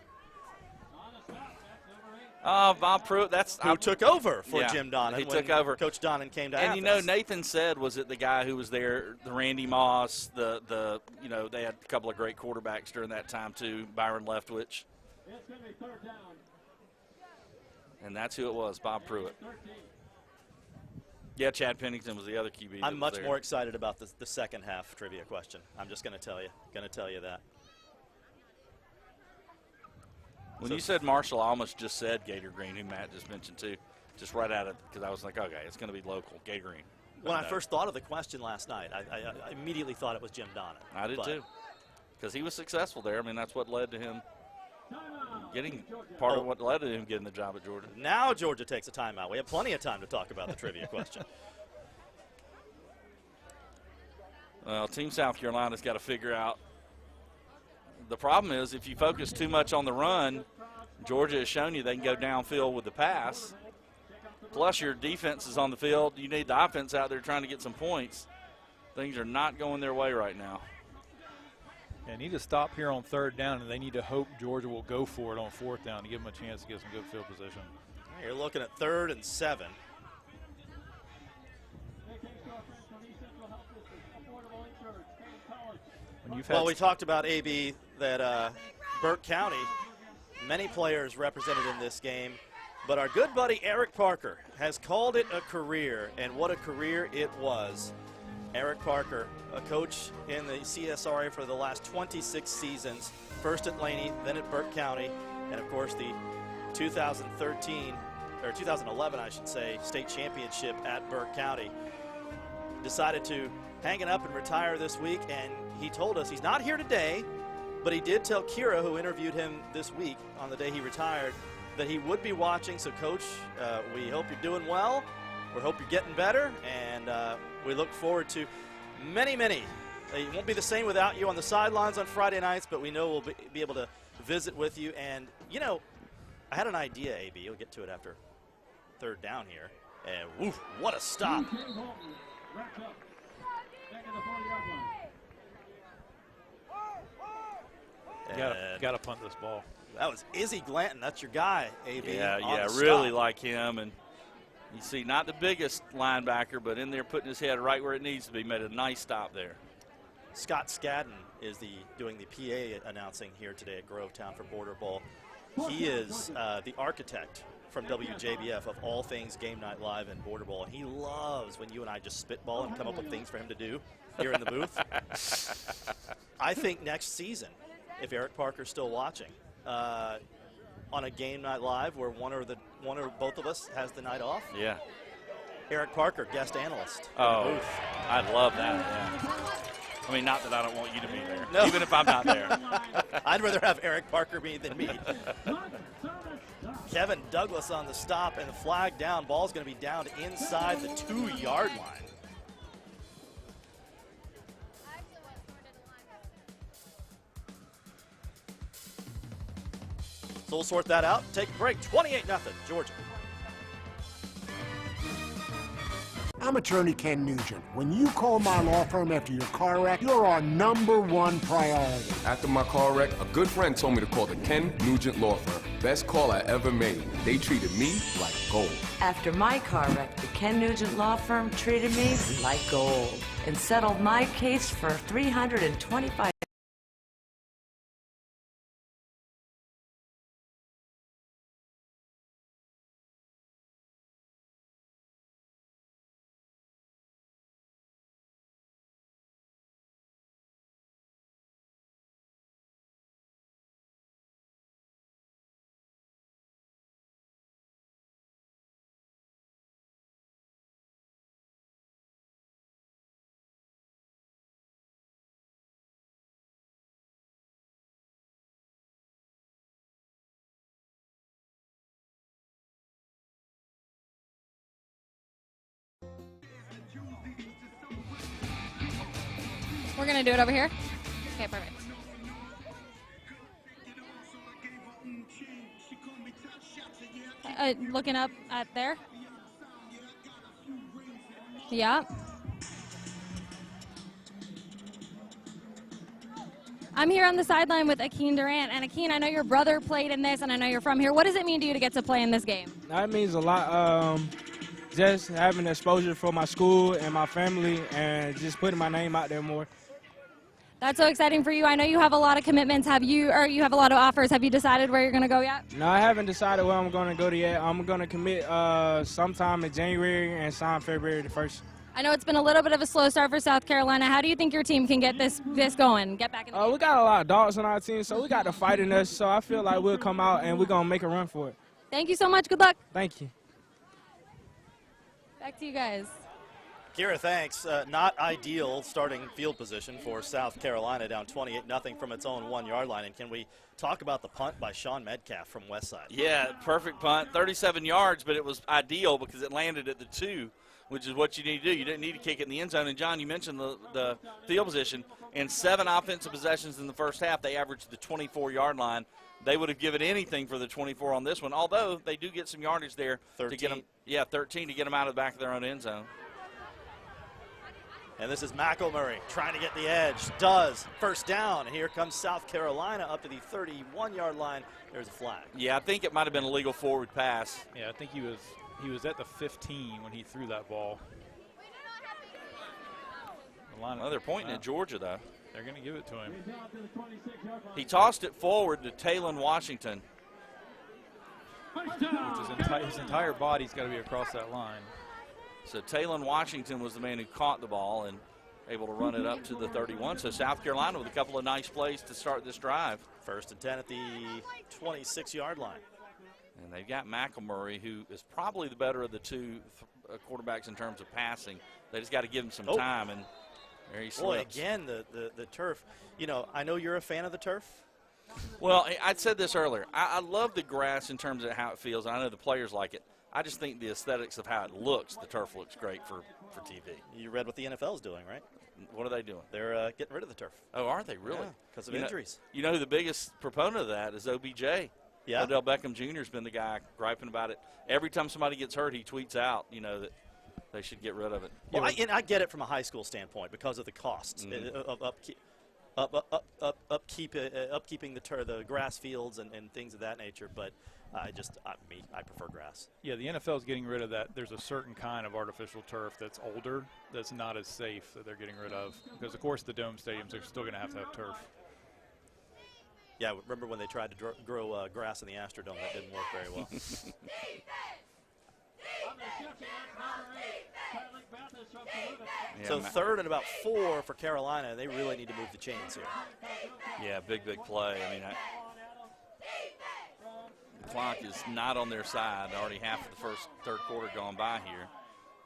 Speaker 2: Bob Pruitt,
Speaker 1: who took over for Jim Donnan.
Speaker 2: He took over.
Speaker 1: Coach Donnan came to
Speaker 2: And
Speaker 1: Athens.
Speaker 2: you know, Nathan said, was it the guy who was there, the Randy Moss, they had a couple of great quarterbacks during that time too, Byron Leftwich.
Speaker 10: It's going to be third down.
Speaker 2: And that's who it was, Bob Pruitt. Yeah, Chad Pennington was the other QB.
Speaker 1: I'm much more excited about the second half trivia question. I'm just going to tell you that.
Speaker 2: When you said Marshall, I almost just said Gator Green, who Matt just mentioned too, just right out of it, because I was like, okay, it's going to be local, Gator Green.
Speaker 1: When I first thought of the question last night, I immediately thought it was Jim Donnan.
Speaker 2: I did too, because he was successful there. I mean, that's what led to him getting part of what led to him getting the job at Georgia.
Speaker 1: Now Georgia takes a timeout. We have plenty of time to talk about the trivia question.
Speaker 2: Well, Team South Carolina's got to figure out. The problem is if you focus too much on the run, Georgia has shown you they can go downfield with the pass. Plus your defense is on the field. You need the offense out there trying to get some points. Things are not going their way right now.
Speaker 8: They need to stop here on third down, and they need to hope Georgia will go for it on fourth down to give them a chance to get some good field position.
Speaker 1: You're looking at 3rd and 7. Well, we talked about, AB, that Burke County, many players represented in this game, but our good buddy Eric Parker has called it a career, and what a career it was. Eric Parker, a coach in the CSRA for the last 26 seasons, first at Laney, then at Burke County, and of course the 2011, I should say, state championship at Burke County. Decided to hang it up and retire this week, and he told us he's not here today, but he did tell Kira, who interviewed him this week on the day he retired, that he would be watching. So, Coach, we hope you're doing well. We hope you're getting better, and we look forward to many. It won't be the same without you on the sidelines on Friday nights, but we know we'll be able to visit with you. And, you know, I had an idea, AB. You'll get to it after third down here. And, woof, what a stop.
Speaker 8: Got to punt this ball.
Speaker 1: That was Izzy Glanton. That's your guy, AB.
Speaker 2: Yeah, really like him. And you see, not the biggest linebacker, but in there putting his head right where it needs to be. Made a nice stop there.
Speaker 1: Scott Skadden is doing the PA announcing here today at Grovetown for Border Bowl. He is the architect from WJBF of all things Game Night Live and Border Bowl. And he loves when you and I just spitball and come up with things for him to do here in the booth. I think next season, if Eric Parker's still watching, on a Game Night Live where one or both of us has the night off.
Speaker 2: Yeah.
Speaker 1: Eric Parker, guest analyst.
Speaker 2: Oh, I'd love that. Yeah. I mean, not that I don't want you to be there,
Speaker 1: No.
Speaker 2: even if I'm not there.
Speaker 1: I'd rather have Eric Parker be than me. Kevin Douglas on the stop and the flag down. Ball's going to be down inside the 2-yard line. So we'll sort that out. Take a break. 28-0, Georgia.
Speaker 3: I'm attorney Ken Nugent. When you call my law firm after your car wreck, you're our #1 priority.
Speaker 6: After my car wreck, a good friend told me to call the Ken Nugent Law Firm. Best call I ever made. They treated me like gold.
Speaker 7: After my car wreck, the Ken Nugent Law Firm treated me like gold and settled my case for $325.
Speaker 15: We're going to do it over here. Okay, perfect. Looking up at there. Yeah. I'm here on the sideline with Akeem Durant. And Akeem, I know your brother played in this, and I know you're from here. What does it mean to you to get to play in this game?
Speaker 24: That means a lot. Just having exposure for my school and my family and just putting my name out there more.
Speaker 15: That's so exciting for you. I know you have a lot of commitments. You have a lot of offers. Have you decided where you're going to go yet?
Speaker 24: No, I haven't decided where I'm going to go to yet. I'm going to commit sometime in January and sign February the 1st.
Speaker 15: I know it's been a little bit of a slow start for South Carolina. How do you think your team can get this going, get back in the game?
Speaker 24: We got a lot of dogs on our team, so we got the fight in us. So I feel like we'll come out and we're going to make a run for it.
Speaker 15: Thank you so much. Good luck.
Speaker 24: Thank you.
Speaker 15: Back to you guys.
Speaker 1: Kira, thanks. Not ideal starting field position for South Carolina, down 28-0 from its own 1-yard line. And can we talk about the punt by Sean Metcalf from Westside?
Speaker 2: Yeah, perfect punt, 37 yards, but it was ideal because it landed at the 2, which is what you need to do. You didn't need to kick it in the end zone. And, John, you mentioned the field position. In 7 offensive possessions in the first half, they averaged the 24-yard line. They would have given anything for the 24 on this one, although they do get some yardage there
Speaker 1: 13.
Speaker 2: to get them. Yeah, 13 to get them out of the back of their own end zone.
Speaker 1: And this is McElmurray trying to get the edge. Does. First down. Here comes South Carolina up to the 31-yard line. There's a flag.
Speaker 2: Yeah, I think it might have been a legal forward pass.
Speaker 8: Yeah, I think he was at the 15 when he threw that ball.
Speaker 2: Well, they're pointing at Georgia, though.
Speaker 8: They're going to give it to him.
Speaker 2: He tossed it forward to Talon Washington.
Speaker 8: Which is his entire body's got to be across that line.
Speaker 2: So Talon Washington was the man who caught the ball and able to run it up to the 31. So South Carolina with a couple of nice plays to start this drive.
Speaker 1: 1st and 10 at the 26-yard line.
Speaker 2: And they've got McElmurray, who is probably the better of the two quarterbacks in terms of passing. They just got to give him some time, and there he slips.
Speaker 1: Boy, again, the turf. You know, I know you're a fan of the turf.
Speaker 2: Well, I said this earlier. I love the grass in terms of how it feels. I know the players like it. I just think the aesthetics of how it looks, the turf looks great for TV.
Speaker 1: You read what the NFL's doing, right?
Speaker 2: What are they doing?
Speaker 1: They're getting rid of the turf.
Speaker 2: Oh, are they really?
Speaker 1: Because of injuries.
Speaker 2: You know who the biggest proponent of that is OBJ.
Speaker 1: Yeah.
Speaker 2: Odell Beckham Jr. has been the guy griping about it. Every time somebody gets hurt, he tweets out, that they should get rid of it.
Speaker 1: Well, I get it from a high school standpoint because of the costs of upkeeping the grass fields and things of that nature. But I prefer grass.
Speaker 8: Yeah, the NFL is getting rid of that. There's a certain kind of artificial turf that's older, that's not as safe, that they're getting rid of. Because, of course, the dome stadiums are still going to have turf.
Speaker 1: Yeah, remember when they tried to grow grass in the Astrodome? That didn't work very well. So 3rd and about 4 for Carolina. They really need to move the chains here.
Speaker 2: Yeah, big play. I mean, the clock is not on their side. Already half of the third quarter gone by here,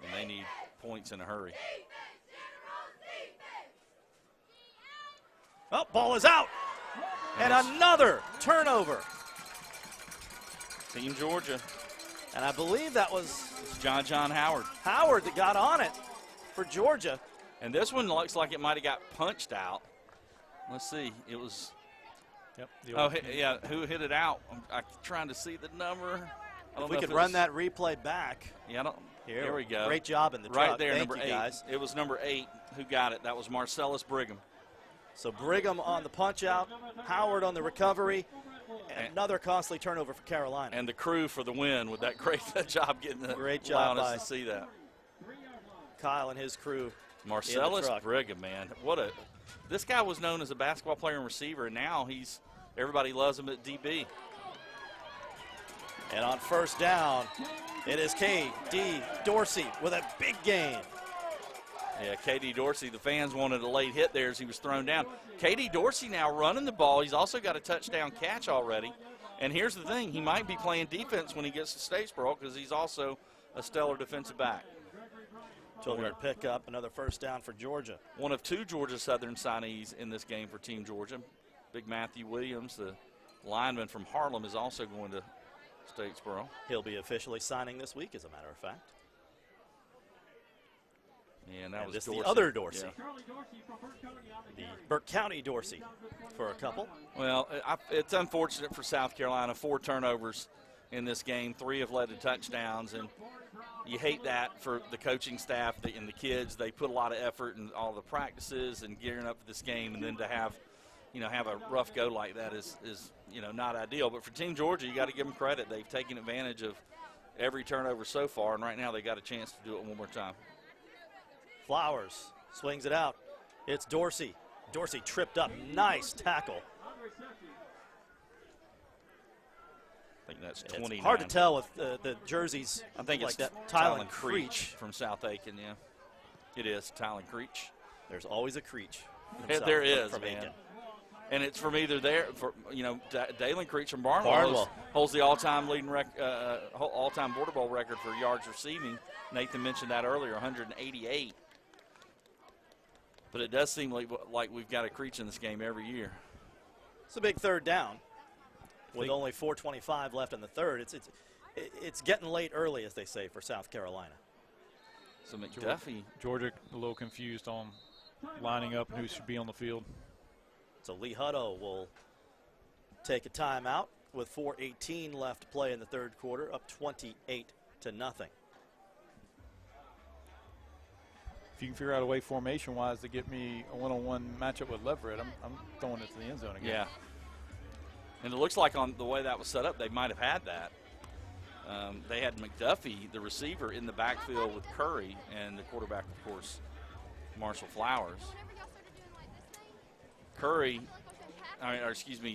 Speaker 2: and they need points in a hurry.
Speaker 1: Oh, ball is out. And another turnover.
Speaker 2: Team Georgia.
Speaker 1: And I believe that was
Speaker 2: John Howard.
Speaker 1: Howard that got on it for Georgia.
Speaker 2: And this one looks like it might have got punched out. Let's see. It was.
Speaker 8: Yep.
Speaker 2: Yeah. Who hit it out? I'm trying to see the number.
Speaker 1: If we could run that replay back.
Speaker 2: Yeah. Here we go.
Speaker 1: Great job in the
Speaker 2: right
Speaker 1: truck.
Speaker 2: there,
Speaker 1: Thank
Speaker 2: number
Speaker 1: you,
Speaker 2: 8.
Speaker 1: guys.
Speaker 2: It was number 8 who got it. That was Marcellus Brigham.
Speaker 1: So Brigham on the punch out, Howard on the recovery, and another costly turnover for Carolina.
Speaker 2: And the crew for the win with that great job getting the
Speaker 1: great job
Speaker 2: allowing us to see that.
Speaker 1: Kyle and his crew.
Speaker 2: Marcellus Brigham, man, this guy was known as a basketball player and receiver, and now everybody loves him at DB.
Speaker 1: And on first down, it is K.D. Dorsey with a big gain.
Speaker 2: Yeah, K.D. Dorsey, the fans wanted a late hit there as he was thrown down. K.D. Dorsey now running the ball. He's also got a touchdown catch already. And here's the thing, he might be playing defense when he gets to Statesboro because he's also a stellar defensive back.
Speaker 1: 12-yard pickup, another first down for Georgia.
Speaker 2: One of 2 Georgia Southern signees in this game for Team Georgia. Big Matthew Williams, the lineman from Harlem, is also going to Statesboro.
Speaker 1: He'll be officially signing this week, as a matter of fact.
Speaker 2: Yeah, and that was
Speaker 1: the other Dorsey.
Speaker 2: Yeah.
Speaker 1: The Burke County Dorsey for a couple.
Speaker 2: Well, it's unfortunate for South Carolina. 4 turnovers in this game. 3 have led to touchdowns, and you hate that for the coaching staff and the kids. They put a lot of effort in all the practices and gearing up for this game, and then to have a rough go like that is not ideal. But for Team Georgia, you got to give them credit. They've taken advantage of every turnover so far, and right now they got a chance to do it one more time.
Speaker 1: Flowers swings it out. It's Dorsey. Dorsey tripped up. Nice tackle.
Speaker 2: I think that's 29.
Speaker 1: It's hard to tell with the jerseys.
Speaker 2: I think
Speaker 1: like
Speaker 2: it's
Speaker 1: that.
Speaker 2: Tylen Creech from South Aiken, yeah. It is Tylen Creech.
Speaker 1: There's always a Creech.
Speaker 2: There is,
Speaker 1: from
Speaker 2: man.
Speaker 1: Aiken.
Speaker 2: And it's from either there, Dalen Creech from Barnwell holds the all-time all-time Border Bowl record for yards receiving. Nathan mentioned that earlier, 188. But it does seem like we've got a Creech in this game every year.
Speaker 1: It's a big third down. With only 4:25 left in the third, it's getting late early, as they say, for South Carolina.
Speaker 2: So McDuffie,
Speaker 8: Georgia a little confused on lining up and who should be on the field.
Speaker 1: So Lee Hutto will take a timeout with 4:18 left to play in the third quarter, up 28-0.
Speaker 8: If you can figure out a way formation-wise to get me a one-on-one matchup with Leverett, I'm throwing it to the end zone again.
Speaker 2: Yeah. And it looks like on the way that was set up, they might have had that. They had McDuffie, the receiver, in the backfield with Curry, and the quarterback, of course, Marshall Flowers.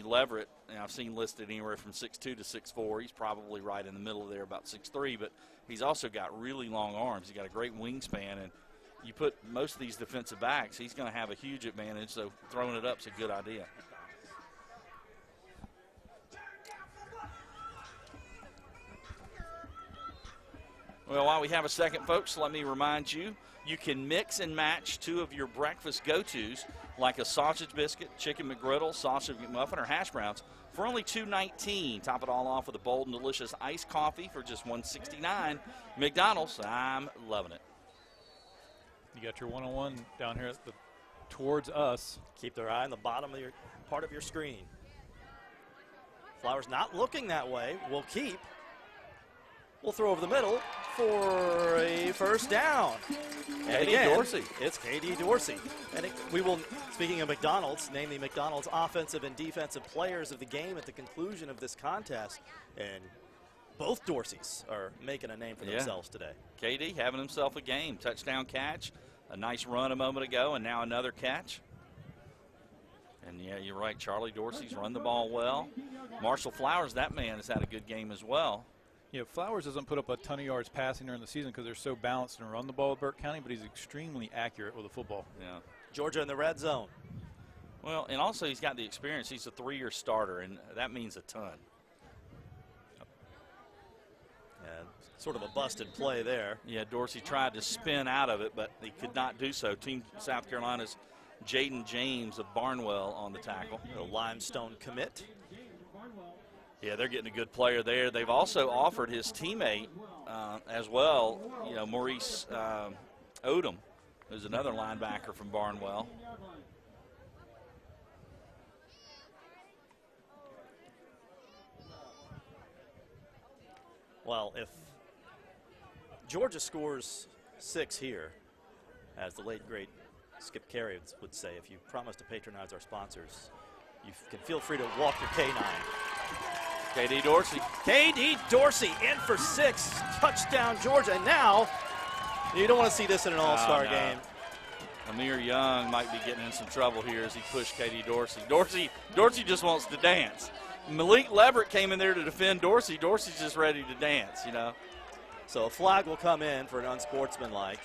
Speaker 2: Leverett, I've seen listed anywhere from 6'2" to 6'4". He's probably right in the middle of there, about 6'3", but he's also got really long arms. He's got a great wingspan, and you put most of these defensive backs, he's going to have a huge advantage, so throwing it up is a good idea. Well, while we have a second, folks, let me remind you, you can mix and match 2 of your breakfast go-tos, like a sausage biscuit, chicken McGriddle, sausage McMuffin, or hash browns, for only $2.19. Top it all off with a bold and delicious iced coffee for just $1.69. McDonald's, I'm loving it.
Speaker 8: You got your one-on-one down here towards us.
Speaker 1: Keep their eye on the bottom of your part of your screen. Flowers not looking that way. Will keep. We'll throw over the middle for a first down. And
Speaker 2: K.D. Dorsey.
Speaker 1: It's K.D. Dorsey. And we will, speaking of McDonald's, name the McDonald's offensive and defensive players of the game at the conclusion of this contest. And both Dorseys are making a name for themselves today.
Speaker 2: K.D. having himself a game. Touchdown catch, a nice run a moment ago, and now another catch. And, yeah, you're right, Charlie Dorsey's run the ball well. Marshall Flowers, that man, has had a good game as well.
Speaker 8: Yeah, Flowers doesn't put up a ton of yards passing during the season because they're so balanced and run the ball at Burke County, but he's extremely accurate with the football.
Speaker 2: Yeah.
Speaker 1: Georgia in the red zone.
Speaker 2: Well, and also he's got the experience. He's a 3-year starter, and that means a ton.
Speaker 1: And sort of a busted play there.
Speaker 2: Yeah, Dorsey tried to spin out of it, but he could not do so. Team South Carolina's Jaden James of Barnwell on the tackle.
Speaker 1: A limestone commit.
Speaker 2: Yeah, they're getting a good player there. They've also offered his teammate as well, Maurice Odom, who's another linebacker from Barnwell.
Speaker 1: Well, if Georgia scores 6 here, as the late, great Skip Carey would say, if you promise to patronize our sponsors, you can feel free to walk your K9.
Speaker 2: KD Dorsey.
Speaker 1: KD Dorsey in for 6. Touchdown, Georgia. And now, you don't want to see this in an all-star game.
Speaker 2: Amir Young might be getting in some trouble here as he pushed KD Dorsey. Dorsey just wants to dance. Malik Leverett came in there to defend Dorsey. Dorsey's just ready to dance,
Speaker 1: So a flag will come in for an unsportsmanlike.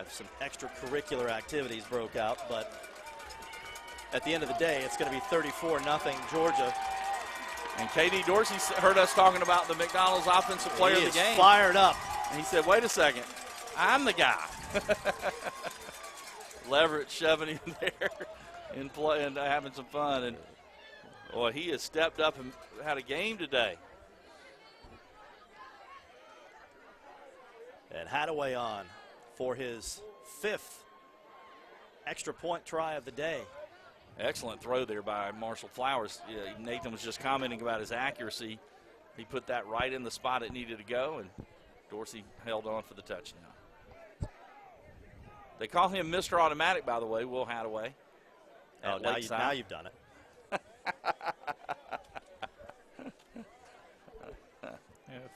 Speaker 1: Some extracurricular activities broke out, but at the end of the day, it's going to be 34-0 Georgia.
Speaker 2: And KD Dorsey heard us talking about the McDonald's offensive player of the game.
Speaker 1: He is fired up.
Speaker 2: And he said, wait a second, I'm the guy. Leverett shoving him there in play and having some fun. And boy, he has stepped up and had a game today.
Speaker 1: And Hadaway on for his 5th extra point try of the day.
Speaker 2: Excellent throw there by Marshall Flowers. Nathan was just commenting about his accuracy. He put that right in the spot it needed to go, and Dorsey held on for the touchdown. They call him Mr. Automatic, by the way, Will Hadaway.
Speaker 1: Oh, now you've done it.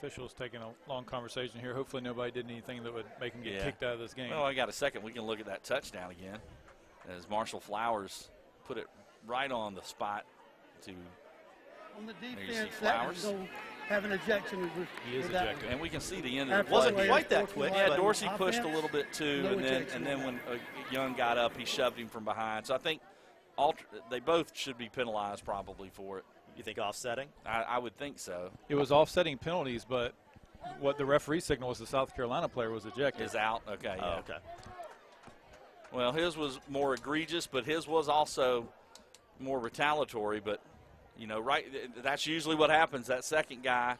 Speaker 8: Officials taking a long conversation here. Hopefully nobody did anything that would make him get kicked out of this game.
Speaker 2: Well, I got a second. We can look at that touchdown again as Marshall Flowers put it right on the spot to
Speaker 9: on the
Speaker 2: defense.
Speaker 9: There you see
Speaker 2: Flowers.
Speaker 9: Have an ejection.
Speaker 8: He is ejected.
Speaker 2: And we can see the end of it.
Speaker 1: Wasn't quite that quick.
Speaker 2: Yeah, Dorsey pushed a little bit too, and then when Young got up, he shoved him from behind. So I think they both should be penalized probably for it.
Speaker 1: You think offsetting?
Speaker 2: I would think so.
Speaker 8: It was offsetting penalties, but what the referee signal was the South Carolina player was ejected.
Speaker 2: Is out? Okay, yeah.
Speaker 1: Oh, okay.
Speaker 2: Well, his was more egregious, but his was also more retaliatory. But, that's usually what happens. That second guy,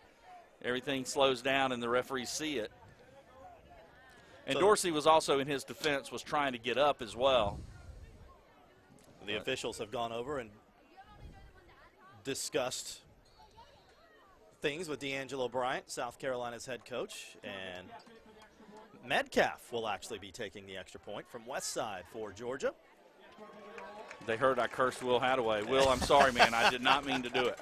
Speaker 2: everything slows down and the referees see it. And Dorsey was also, in his defense, was trying to get up as well.
Speaker 1: The officials have gone over and discussed things with D'Angelo Bryant, South Carolina's head coach, and Metcalf will actually be taking the extra point from West Side for Georgia.
Speaker 2: They heard I cursed Will Hadaway. Will, I'm sorry, man. I did not mean to do it.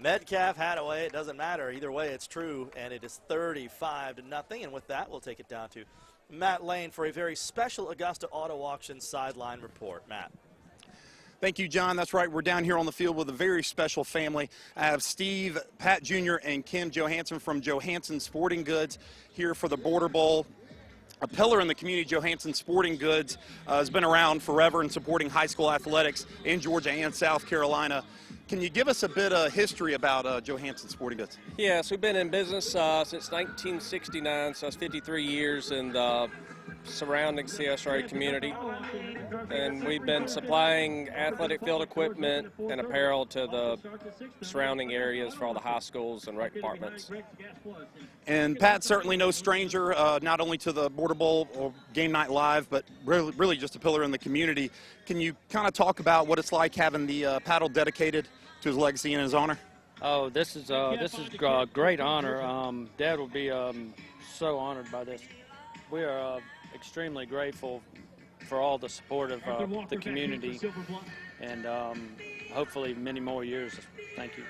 Speaker 1: Metcalf, Hadaway, it doesn't matter. Either way, it's true, and it is 35-0. And with that, we'll take it down to Matt Lane for a very special Augusta Auto Auction sideline report. Matt.
Speaker 5: Thank you, John. That's right. We're down here on the field with a very special family. I have Steve, Pat Jr., and Kim Johansen from Johansen Sporting Goods here for the Border Bowl. A pillar in the community, Johansen Sporting Goods has been around forever in supporting high school athletics in Georgia and South Carolina. Can you give us a bit of history about Johansen Sporting Goods?
Speaker 12: Yes, we've been in business since 1969, so that's 53 years in the surrounding CSRA community. And we've been supplying athletic field equipment and apparel to the surrounding areas for all the high schools and rec departments.
Speaker 5: And Pat's certainly no stranger, not only to the Border Bowl or Game Night Live, but really just a pillar in the community. Can you kind of talk about what it's like having the paddle dedicated to his legacy and his honor?
Speaker 13: Oh, this is a great honor. Dad will be so honored by this. We are extremely grateful for all the support of the community, and hopefully many more years. Thank you.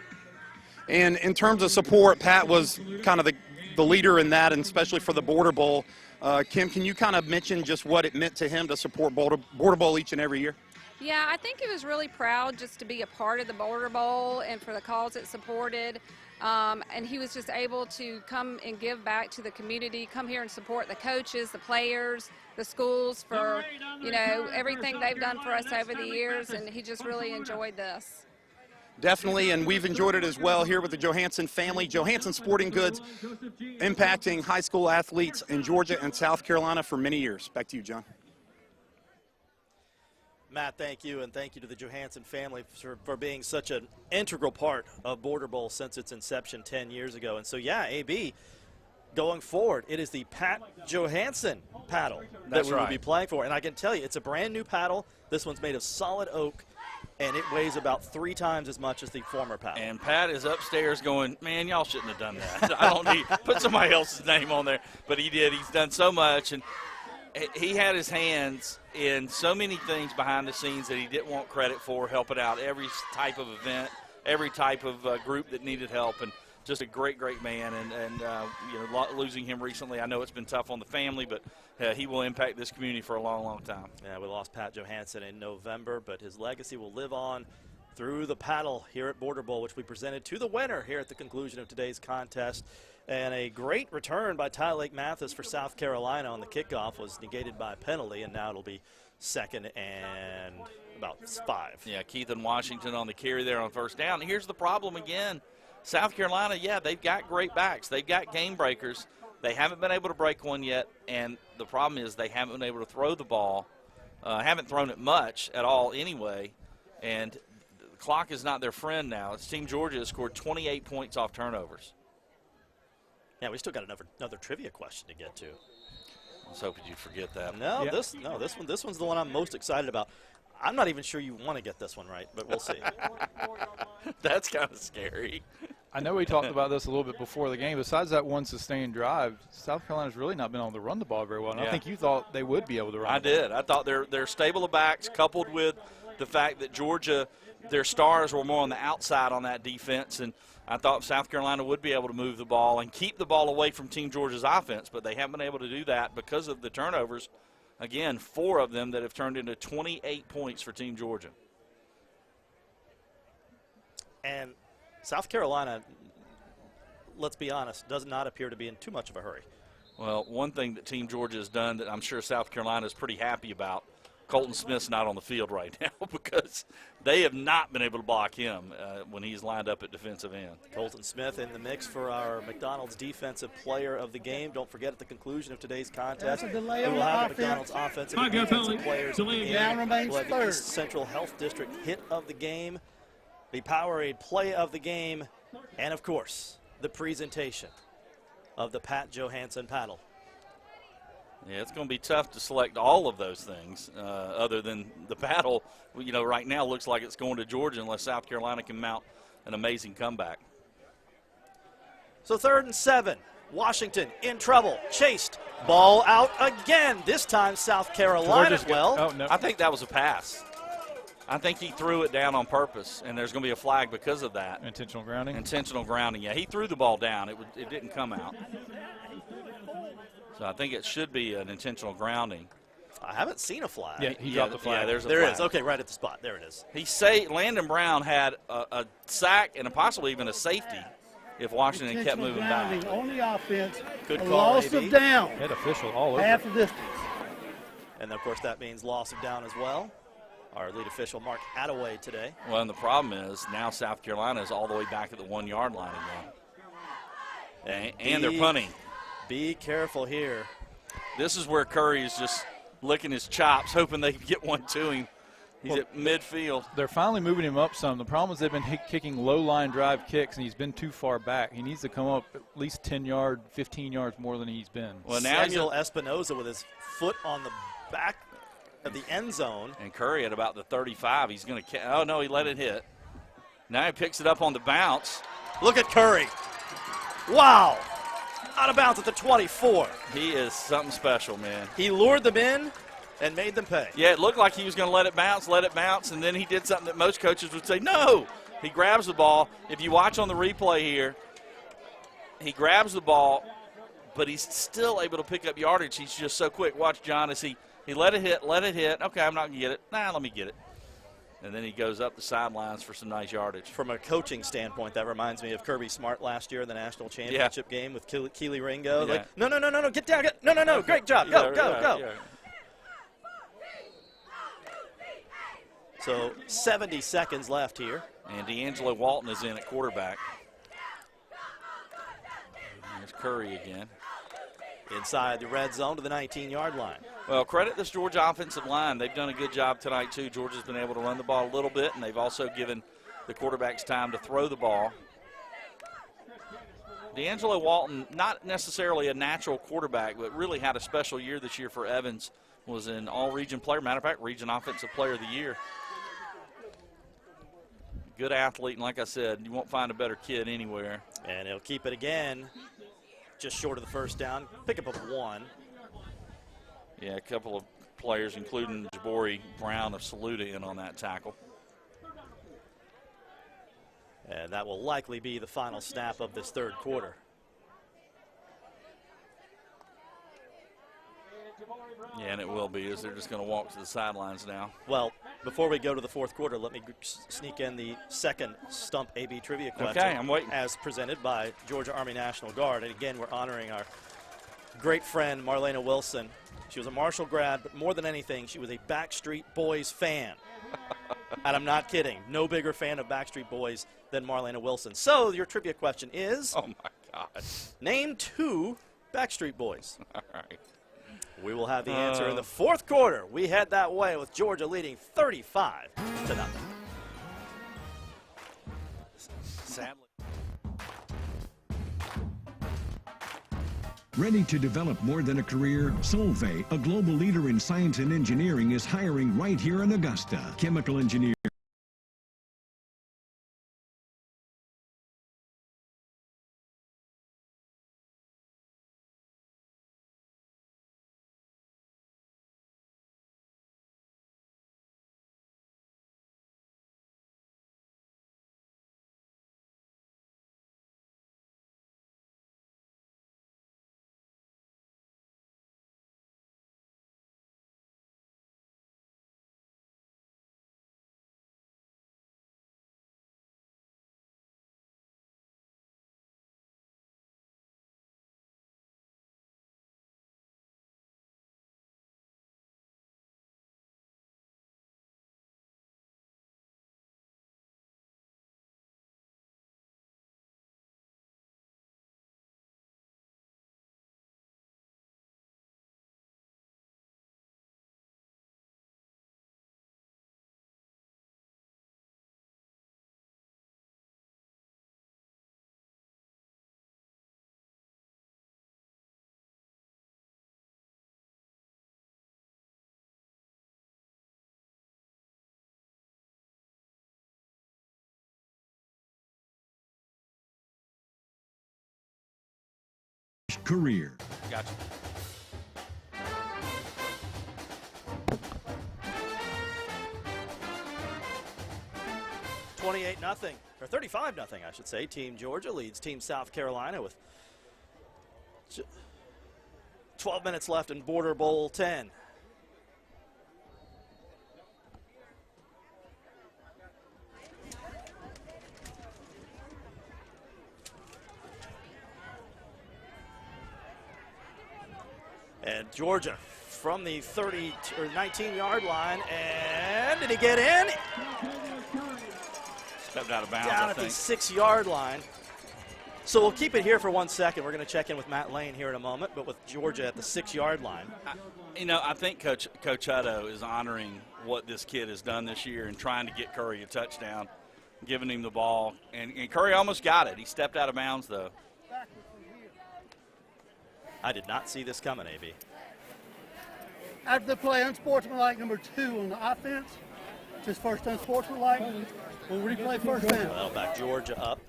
Speaker 5: And in terms of support, Pat was kind of the leader in that, and especially for the Border Bowl. Kim, can you kind of mention just what it meant to him to support Border Bowl each and every year?
Speaker 14: Yeah, I think he was really proud just to be a part of the Border Bowl and for the cause it supported. And he was just able to come and give back to the community, come here and support the coaches, the players, the schools for, everything they've done for us over the years, and he just really enjoyed this.
Speaker 5: Definitely, and we've enjoyed it as well here with the Johansen family. Johansen Sporting Goods impacting high school athletes in Georgia and South Carolina for many years. Back to you, John.
Speaker 1: Matt, thank you, and thank you to the Johansen family for being such an integral part of Border Bowl since its inception 10 years ago. And so, yeah, AB, going forward, it is the Pat Johansen paddle that we will be playing for. And I can tell you, it's a brand-new paddle. This one's made of solid oak, and it weighs about 3 times as much as the former paddle.
Speaker 2: And Pat is upstairs going, man, y'all shouldn't have done that. I don't need put somebody else's name on there. But he did. He's done so much. And he had his hands in so many things behind the scenes that he didn't want credit for, helping out every type of event, every type of group that needed help. And just a great, great man. And you know, losing him recently, I know it's been tough on the family, but he will impact this community for a long, long time.
Speaker 1: Yeah, we lost Pat Johansen in November, but his legacy will live on through the paddle here at Border Bowl, which we presented to the winner here at the conclusion of today's contest. And a great return by Ty Lake Mathis for South Carolina on the kickoff was negated by a penalty, and now it'll be 2nd and about 5.
Speaker 2: Yeah, Keith and Washington on the carry there on first down. And here's the problem again. South Carolina, yeah, they've got great backs. They've got game breakers. They haven't been able to break one yet, and the problem is they haven't been able to throw the ball, haven't thrown it much at all anyway, and the clock is not their friend now. It's Team Georgia has scored 28 points off turnovers.
Speaker 1: Yeah, we still got another trivia question to get to.
Speaker 2: I was hoping you'd forget that.
Speaker 1: No, yeah. This one's the one I'm most excited about. I'm not even sure you want to get this one right, but we'll see.
Speaker 2: That's kind of scary.
Speaker 8: I know we talked about this a little bit before the game. Besides that one sustained drive, South Carolina's really not been able to run the ball very well. And I think you thought they would be able to run
Speaker 2: I did. I thought their stable of backs, coupled with the fact that Georgia, their stars were more on the outside on that defense, and I thought South Carolina would be able to move the ball and keep the ball away from Team Georgia's offense, but they haven't been able to do that because of the turnovers. Again, 4 of them that have turned into 28 points for Team Georgia.
Speaker 1: And South Carolina, let's be honest, does not appear to be in too much of a hurry.
Speaker 2: Well, one thing that Team Georgia has done that I'm sure South Carolina is pretty happy about, Colton Smith's not on the field right now because they have not been able to block him when he's lined up at defensive end.
Speaker 1: Colton Smith in the mix for our McDonald's Defensive Player of the Game. Don't forget, at the conclusion of today's contest, we will have the McDonald's Offensive and Defensive Players of the Game. We'll have the East Central Health District Hit of the Game, the Powerade Play of the Game, and, of course, the presentation of the Pat Johansen paddle.
Speaker 2: Yeah, it's going to be tough to select all of those things other than the paddle. You know, right now looks like it's going to Georgia unless South Carolina can mount an amazing comeback.
Speaker 1: So 3rd and 7. Washington in trouble. Chased. Ball out again. This time South Carolina.
Speaker 2: I think that was a pass. I think he threw it down on purpose, and there's going to be a flag because of that.
Speaker 8: Intentional grounding?
Speaker 2: Intentional grounding, yeah. He threw the ball down. It didn't come out. So I think it should be an intentional grounding.
Speaker 1: I haven't seen a flag.
Speaker 8: Yeah, he dropped the flag.
Speaker 2: Yeah, there's a
Speaker 1: flag.
Speaker 2: flag.
Speaker 1: Is. Okay, right at the spot. There it is.
Speaker 2: Landon Brown had a sack and possibly even a safety if Washington kept moving back.
Speaker 9: On the offense,
Speaker 1: good call,
Speaker 9: loss of down.
Speaker 8: Head official all over.
Speaker 9: Half the distance.
Speaker 1: And, of course, that means loss of down as well. Our lead official, Mark Attaway, today.
Speaker 2: Well, and the problem is now South Carolina is all the way back at the 1-yard line again. And they're punting.
Speaker 1: Be careful here.
Speaker 2: This is where Curry is just licking his chops, hoping they can get one to him. He's at midfield.
Speaker 8: They're finally moving him up some. The problem is they've been kicking low-line drive kicks, and he's been too far back. He needs to come up at least 10 yards, 15 yards more than he's been.
Speaker 1: Well, now Samuel Espinoza with his foot on the back of the end zone.
Speaker 2: And Curry at about the 35. He's going to – oh, no, he let it hit. Now he picks it up on the bounce.
Speaker 1: Look at Curry. Wow. Out of bounds at the 24.
Speaker 2: He is something special, man.
Speaker 1: He lured them in and made them pay.
Speaker 2: Yeah, it looked like he was going to let it bounce, and then he did something that most coaches would say, no. He grabs the ball. If you watch on the replay here, he grabs the ball, but he's still able to pick up yardage. He's just so quick. Watch John as he let it hit. Okay, I'm not going to get it. Nah, let me get it. And then he goes up the sidelines for some nice yardage.
Speaker 1: From a coaching standpoint, that reminds me of Kirby Smart last year in the national championship game with Keely Ringo.
Speaker 2: Yeah.
Speaker 1: Like, no, get down. No, great job. Go.
Speaker 2: Yeah.
Speaker 1: So 70 seconds left here.
Speaker 2: And D'Angelo Walton is in at quarterback. There's Curry again.
Speaker 1: inside the red zone to the 19-yard line.
Speaker 2: Well, credit this Georgia offensive line. They've done a good job tonight, too. Georgia's been able to run the ball a little bit, and they've also given the quarterbacks time to throw the ball. D'Angelo Walton, not necessarily a natural quarterback, but really had a special year this year for Evans. Was an all-region player. Matter of fact, region offensive player of the year. Good athlete, and like I said, you won't find a better kid anywhere.
Speaker 1: And he'll keep it again, just short of the first down. Pickup of 1.
Speaker 2: Yeah, a couple of players, including Jabari Brown of Saluda, in on that tackle.
Speaker 1: And that will likely be the final snap of this third quarter.
Speaker 2: Yeah, and it will be, as they're just going to walk to the sidelines now.
Speaker 1: Well, before we go to the fourth quarter, let me sneak in the second Stump AB trivia question.
Speaker 2: Okay, I'm waiting.
Speaker 1: As presented by Georgia Army National Guard. And again, we're honoring our great friend, Marlena Wilson. She was a Marshall grad, but more than anything, she was a Backstreet Boys fan. And I'm not kidding. No bigger fan of Backstreet Boys than Marlena Wilson. So your trivia question is,
Speaker 2: oh my God,
Speaker 1: name 2 Backstreet Boys.
Speaker 2: All right.
Speaker 1: We will have the answer in the fourth quarter. We head that way with Georgia leading 35-0.
Speaker 2: Sadly.
Speaker 11: Ready to develop more than a career? Solvay, a global leader in science and engineering, is hiring right here in Augusta. Chemical engineer. Career.
Speaker 2: Gotcha.
Speaker 1: $28-0, or 35-0, I should say. Team Georgia leads Team South Carolina with 12 minutes left in Border Bowl 10. And Georgia from the 30 or 19-yard line, and did he get in?
Speaker 2: Stepped out of bounds,
Speaker 1: down at the 6-yard line. So we'll keep it here for 1 second. We're going to check in with Matt Lane here in a moment, but with Georgia at the 6-yard line.
Speaker 2: I think Coach Hutto is honoring what this kid has done this year and trying to get Curry a touchdown, giving him the ball. And Curry almost got it. He stepped out of bounds, though.
Speaker 1: I did not see this coming, AB.
Speaker 9: After the play unsportsmanlike number 2 on the offense, just first unsportsmanlike, we'll replay first down.
Speaker 1: That'll back Georgia up.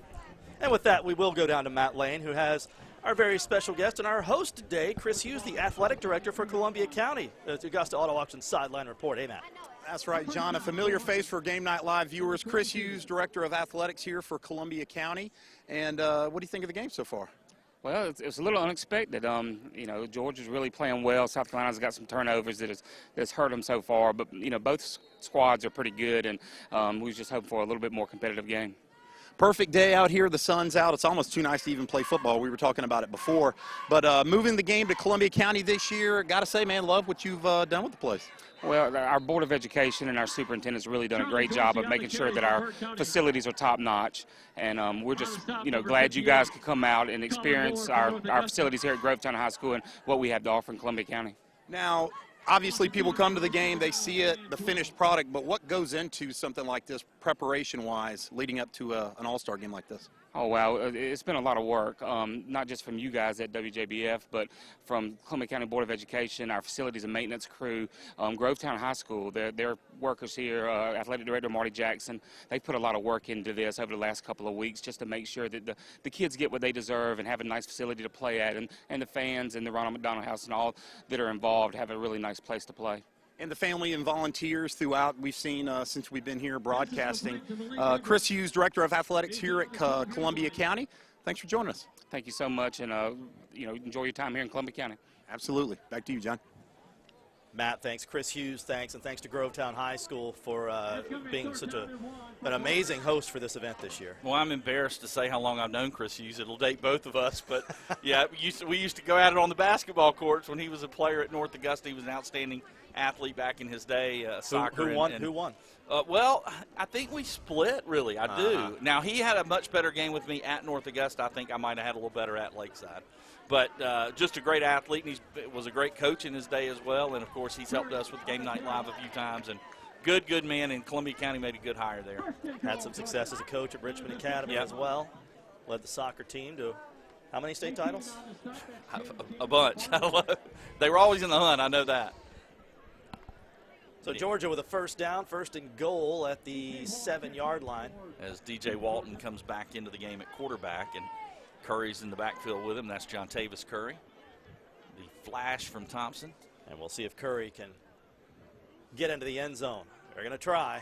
Speaker 1: And with that, we will go down to Matt Lane, who has our very special guest and our host today, Chris Hughes, the athletic director for Columbia County. It's Augusta Auto Auction Sideline Report. Hey, Matt.
Speaker 5: That's right, John. A familiar face for Game Night Live viewers. Chris Hughes, director of athletics here for Columbia County. And what do you think of the game so far?
Speaker 16: Well, it's a little unexpected. Georgia's really playing well. South Carolina's got some turnovers that's hurt them so far. But, both squads are pretty good, and we was just hoping for a little bit more competitive game.
Speaker 5: Perfect day out here. The sun's out. It's almost too nice to even play football. We were talking about it before. But moving the game to Columbia County this year, got to say, man, love what you've done with the place.
Speaker 16: Well, our Board of Education and our superintendent's really done a great job of making sure that our facilities are top-notch. And we're just, glad you guys could come out and experience our facilities here at Grovetown High School and what we have to offer in Columbia County.
Speaker 5: Now, obviously people come to the game, they see it, the finished product, but what goes into something like this preparation-wise leading up to an all-star game like this?
Speaker 16: Oh, wow. It's been a lot of work, not just from you guys at WJBF, but from Columbia County Board of Education, our facilities and maintenance crew, Grovetown High School, their workers here, Athletic Director Marty Jackson, they put a lot of work into this over the last couple of weeks just to make sure that the kids get what they deserve and have a nice facility to play at, and the fans and the Ronald McDonald House and all that are involved have a really nice place to play.
Speaker 5: And the family and volunteers throughout, we've seen since we've been here broadcasting. Chris Hughes, Director of Athletics here at Columbia County. Thanks for joining us.
Speaker 16: Thank you so much, and enjoy your time here in Columbia County.
Speaker 5: Absolutely. Back to you, John.
Speaker 1: Matt, thanks. Chris Hughes, thanks. And thanks to Grovetown High School for being such an amazing host for this event this year.
Speaker 2: Well, I'm embarrassed to say how long I've known Chris Hughes. It'll date both of us. But, yeah, we used to go at it on the basketball courts when he was a player at North Augusta. He was an outstanding athlete back in his day, soccer.
Speaker 1: Who won?
Speaker 2: Well, I think we split, really. I do. Now, he had a much better game with me at North Augusta. I think I might have had a little better at Lakeside. But just a great athlete, and he was a great coach in his day as well. And, of course, he's helped us with Game Night Live a few times. And good man, and Columbia County made a good hire there.
Speaker 1: Had some success as a coach at Richmond Academy as well. Led the soccer team to how many state titles?
Speaker 2: A bunch. They were always in the hunt, I know that.
Speaker 1: So Georgia with a first down, first and goal at the 7-yard line.
Speaker 2: As DJ Walton comes back into the game at quarterback, and Curry's in the backfield with him. That's John Tavis Curry. The flash from Thompson.
Speaker 1: And we'll see if Curry can get into the end zone. They're going to try.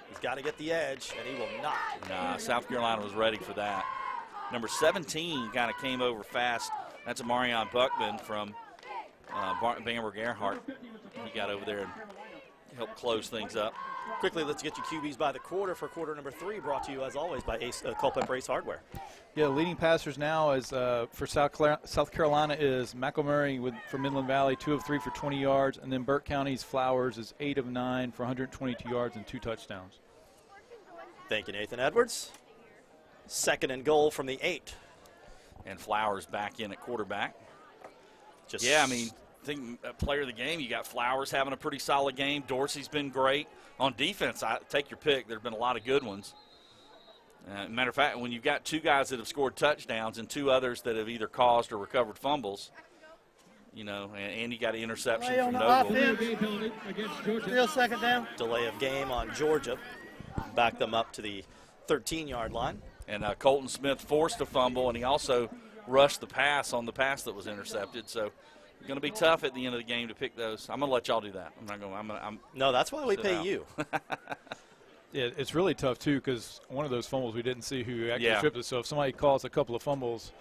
Speaker 1: He's got to get the edge, and he will not.
Speaker 2: Nah, South Carolina was ready for that. Number 17 kind of came over fast. That's a Marion Buckman from Bamberg Earhart. He got over there and help close things up.
Speaker 1: Quickly, let's get you QBs by the quarter for quarter number 3, brought to you as always by Culpeper Ace Hardware.
Speaker 8: Yeah, leading passers now is for South Carolina is McElmurray for Midland Valley, 2 of 3 for 20 yards, and then Burke County's Flowers is 8 of 9 for 122 yards and 2 touchdowns.
Speaker 1: Thank you, Nathan Edwards. Second and goal from the 8.
Speaker 2: And Flowers back in at quarterback. Yeah, I mean, I think player of the game, you got Flowers having a pretty solid game. Dorsey's been great. On defense, take your pick. There have been a lot of good ones. Matter of fact, when you've got 2 guys that have scored touchdowns and 2 others that have either caused or recovered fumbles, and you got an interception from Noble.
Speaker 9: Still second down.
Speaker 1: Delay of game on Georgia. Back them up to the 13-yard line.
Speaker 2: And Colton Smith forced a fumble, and he also rushed the pass on the pass that was intercepted. So it's going to be tough at the end of the game to pick those. I'm going to let y'all do that. I'm not going.
Speaker 1: No, that's why we pay you.
Speaker 8: Yeah, it's really tough too because one of those fumbles we didn't see who actually tripped it. So if somebody calls a couple of fumbles,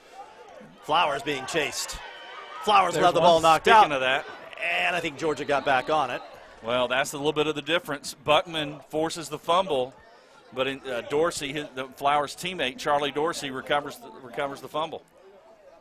Speaker 1: Flowers being chased. Flowers will have the ball knocked out.
Speaker 2: Speaking of that,
Speaker 1: and I think Georgia got back on it.
Speaker 2: Well, that's a little bit of the difference. Buckman forces the fumble, but Dorsey, the Flowers teammate Charlie Dorsey, recovers the fumble.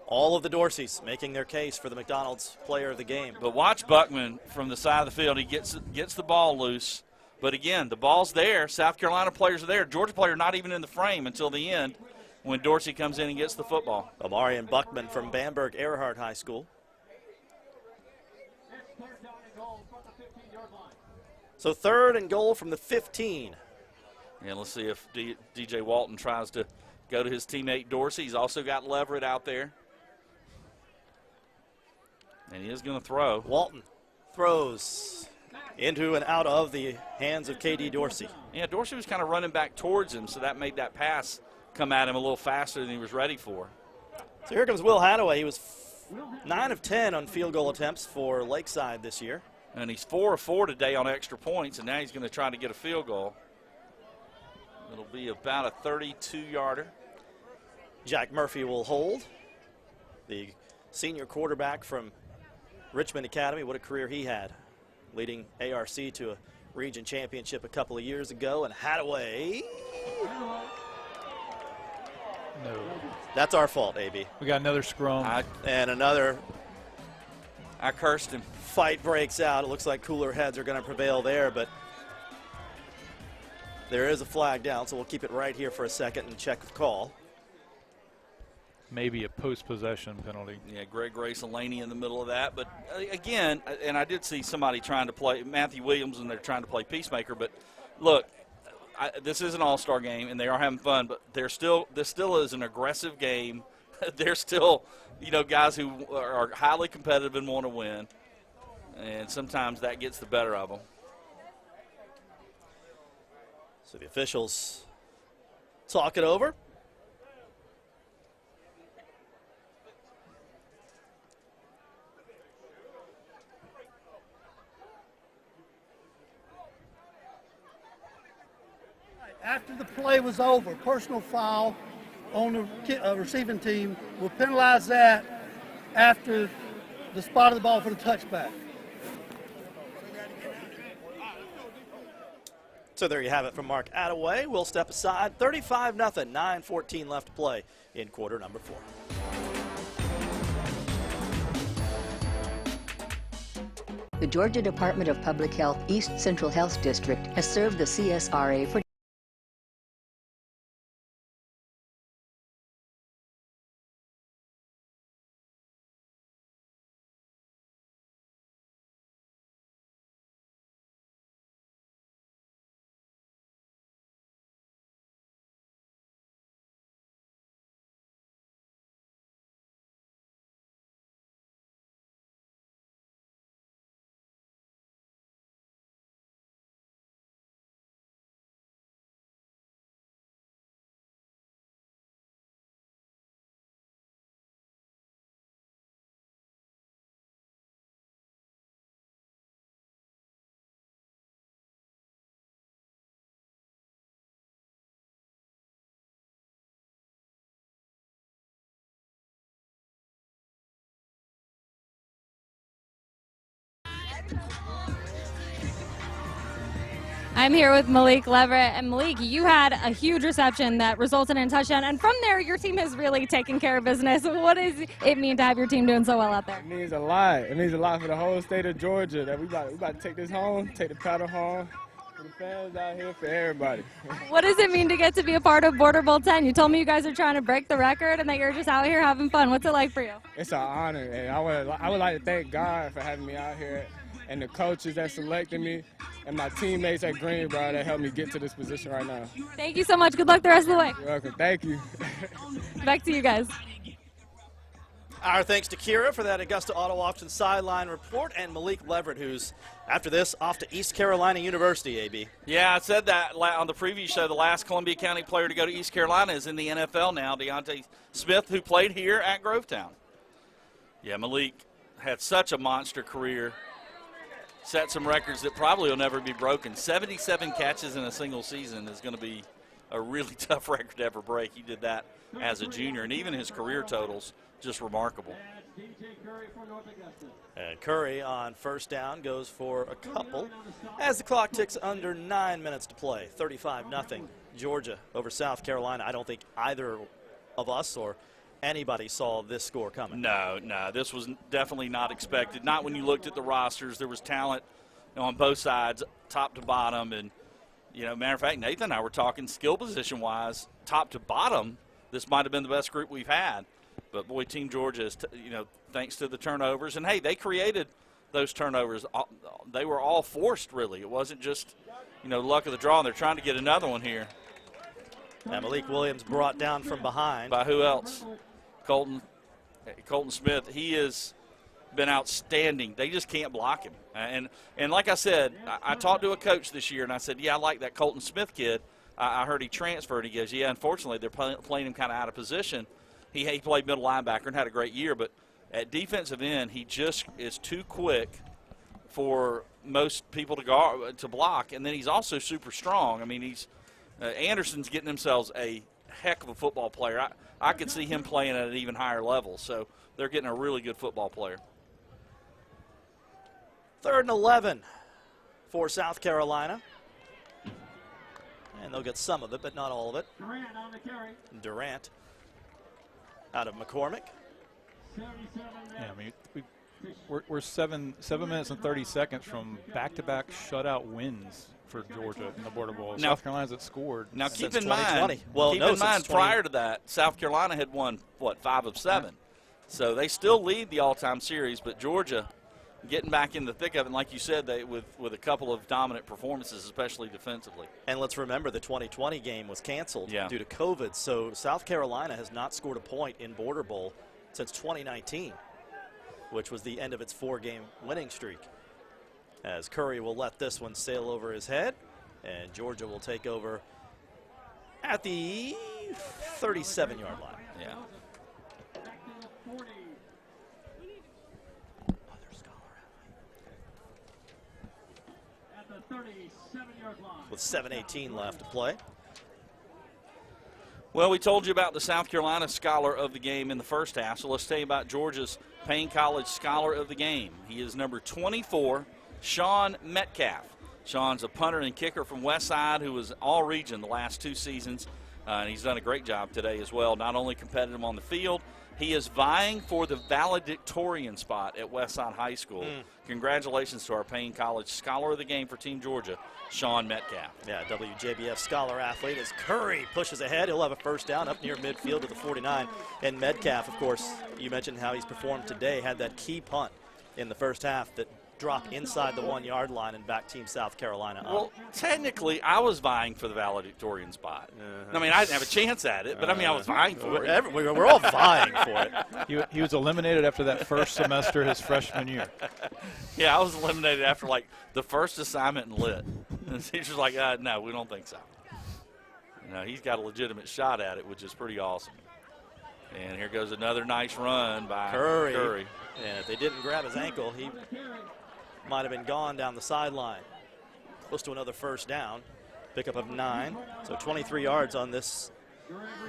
Speaker 1: All of the Dorseys making their case for the McDonald's player of the game.
Speaker 2: But watch Buckman from the side of the field. He gets the ball loose. But, again, the ball's there. South Carolina players are there. Georgia player not even in the frame until the end when Dorsey comes in and gets the football.
Speaker 1: Amarian Buckman from Bamberg Earhart High School. So third and goal from the 15.
Speaker 2: And let's see if DJ Walton tries to go to his teammate Dorsey. He's also got Leverett out there. And he is going to throw.
Speaker 1: Walton throws into and out of the hands of K.D. Dorsey.
Speaker 2: Yeah, Dorsey was kind of running back towards him, so that made that pass come at him a little faster than he was ready for.
Speaker 1: So here comes Will Hadaway. He was 9 of 10 on field goal attempts for Lakeside this year.
Speaker 2: And he's 4 of 4 today on extra points, and now he's going to try to get a field goal. It'll be about a 32-yarder.
Speaker 1: Jack Murphy will hold. The senior quarterback from Richmond Academy, what a career he had, leading ARC to a region championship a couple of years ago. And Hadaway That's our fault, AB.
Speaker 8: We got another scrum.
Speaker 1: And another
Speaker 2: I cursed him.
Speaker 1: Fight breaks out. It looks like cooler heads are going to prevail there, but there is a flag down, so we'll keep it right here for a second and check the call.
Speaker 8: Maybe a post-possession penalty.
Speaker 2: Yeah, Greg Grace and Laney in the middle of that. But, again, and I did see somebody trying to play Matthew Williams, and they're trying to play peacemaker. But, look, this is an all-star game, and they are having fun, but this still is an aggressive game. They're still, guys who are highly competitive and want to win, and sometimes that gets the better of them.
Speaker 1: So the officials talk it over.
Speaker 9: After the play was over, personal foul on the receiving team will penalize that after the spot of the ball for the touchback.
Speaker 1: So there you have it from Mark Attaway. We'll step aside. 35-0, 9:14 left to play in quarter number 4.
Speaker 17: The Georgia Department of Public Health East Central Health District has served the CSRA for
Speaker 15: I'm here with Malik Leverett. And Malik, you had a huge reception that resulted in a touchdown. And from there, your team has really taken care of business. What does it mean to have your team doing so well out there?
Speaker 24: It means a lot. It means a lot for the whole state of Georgia that we about to take this home, take the paddle home, for the fans out here, for everybody.
Speaker 15: What does it mean to get to be a part of Border Bowl 10? You told me you guys are trying to break the record and that you're just out here having fun. What's it like for you?
Speaker 24: It's an honor, and I would like to thank God for having me out here, and the coaches that selected me, and my teammates at Greenbrier that helped me get to this position right now.
Speaker 15: Thank you so much. Good luck the rest of the way.
Speaker 24: You're welcome. Thank you.
Speaker 15: Back to you guys.
Speaker 1: Our thanks to Kira for that Augusta Auto Auction sideline report, and Malik Leverett, who's, after this, off to East Carolina University, AB.
Speaker 2: Yeah, I said that on the preview show. The last Columbia County player to go to East Carolina is in the NFL now, Deontay Smith, who played here at Grovetown. Yeah, Malik had such a monster career. Set some records that probably will never be broken. 77 catches in a single season is going to be a really tough record to ever break. He did that as a junior, and even his career totals, just remarkable.
Speaker 1: And Curry on first down goes for a couple as the clock ticks under 9 minutes to play. 35-0 Georgia over South Carolina. I don't think either of us or anybody saw this score coming.
Speaker 2: No, this was definitely not expected. Not when you looked at the rosters. There was talent on both sides, top to bottom. And, matter of fact, Nathan and I were talking skill position-wise, top to bottom, this might have been the best group we've had. But, boy, Team Georgia is, thanks to the turnovers. And, hey, they created those turnovers. They were all forced, really. It wasn't just, luck of the draw, and they're trying to get another one here.
Speaker 1: And Malik Williams brought down from behind.
Speaker 2: By who else? Colton Smith. He has been outstanding. They just can't block him. And like I said, I talked to a coach this year, and I said, yeah, I like that Colton Smith kid. I heard he transferred. He goes, yeah, unfortunately, they're playing him kind of out of position. He played middle linebacker and had a great year, but at defensive end, he just is too quick for most people to block, and then he's also super strong. I mean, Anderson's getting themselves a heck of a football player. I could see him playing at an even higher level, so they're getting a really good football player.
Speaker 1: 3rd and 11 for South Carolina. And they'll get some of it, but not all of it.
Speaker 10: Durant on the carry.
Speaker 1: Durant out of McCormick.
Speaker 8: Yeah, I mean, we're 7 minutes and 30 seconds from back-to-back shutout wins for Georgia in the Border Bowl.
Speaker 2: Now,
Speaker 8: South Carolina hasn't scored
Speaker 2: Now,
Speaker 8: since
Speaker 2: keep in mind, prior to that, South Carolina had won, 5 of 7. So they still lead the all-time series, but Georgia getting back in the thick of it, and like you said, with a couple of dominant performances, especially defensively.
Speaker 1: And let's remember the 2020 game was canceled
Speaker 2: Yeah.
Speaker 1: due to COVID, so South Carolina has not scored a point in Border Bowl since 2019, which was the end of its 4-game winning streak. As Curry will let this one sail over his head, and Georgia will take over at the 37-yard line.
Speaker 2: Yeah.
Speaker 1: With 7:18 left to play.
Speaker 2: Well, we told you about the South Carolina Scholar of the Game in the first half, so let's tell you about Georgia's Payne College Scholar of the Game. He is number 24, Sean Metcalf. Sean's a punter and kicker from Westside who was all-region the last 2 seasons, and he's done a great job today as well, not only competitive on the field, he is vying for the valedictorian spot at Westside High School. Congratulations to our Payne College Scholar of the Game for Team Georgia, Sean Metcalf.
Speaker 1: Yeah, WJBF Scholar athlete as Curry pushes ahead. He'll have a first down up near midfield to the 49. And Metcalf, of course, you mentioned how he's performed today, had that key punt in the first half that dropped inside the 1-yard line and back Team South Carolina up.
Speaker 2: Well, technically, I was vying for the valedictorian spot. I mean, I didn't have a chance at it, but I mean, I was vying for it.
Speaker 1: We're all vying for it.
Speaker 8: He was eliminated after that first semester his freshman year.
Speaker 2: Yeah, I was eliminated after, like, the first assignment in lit. And the teacher's like, no, we don't think so. No, he's got a legitimate shot at it, which is pretty awesome. And here goes another nice run by Curry.
Speaker 1: And if they didn't grab his ankle, he might have been gone down the sideline. Close to another first down. Pickup of 9. So 23 yards on this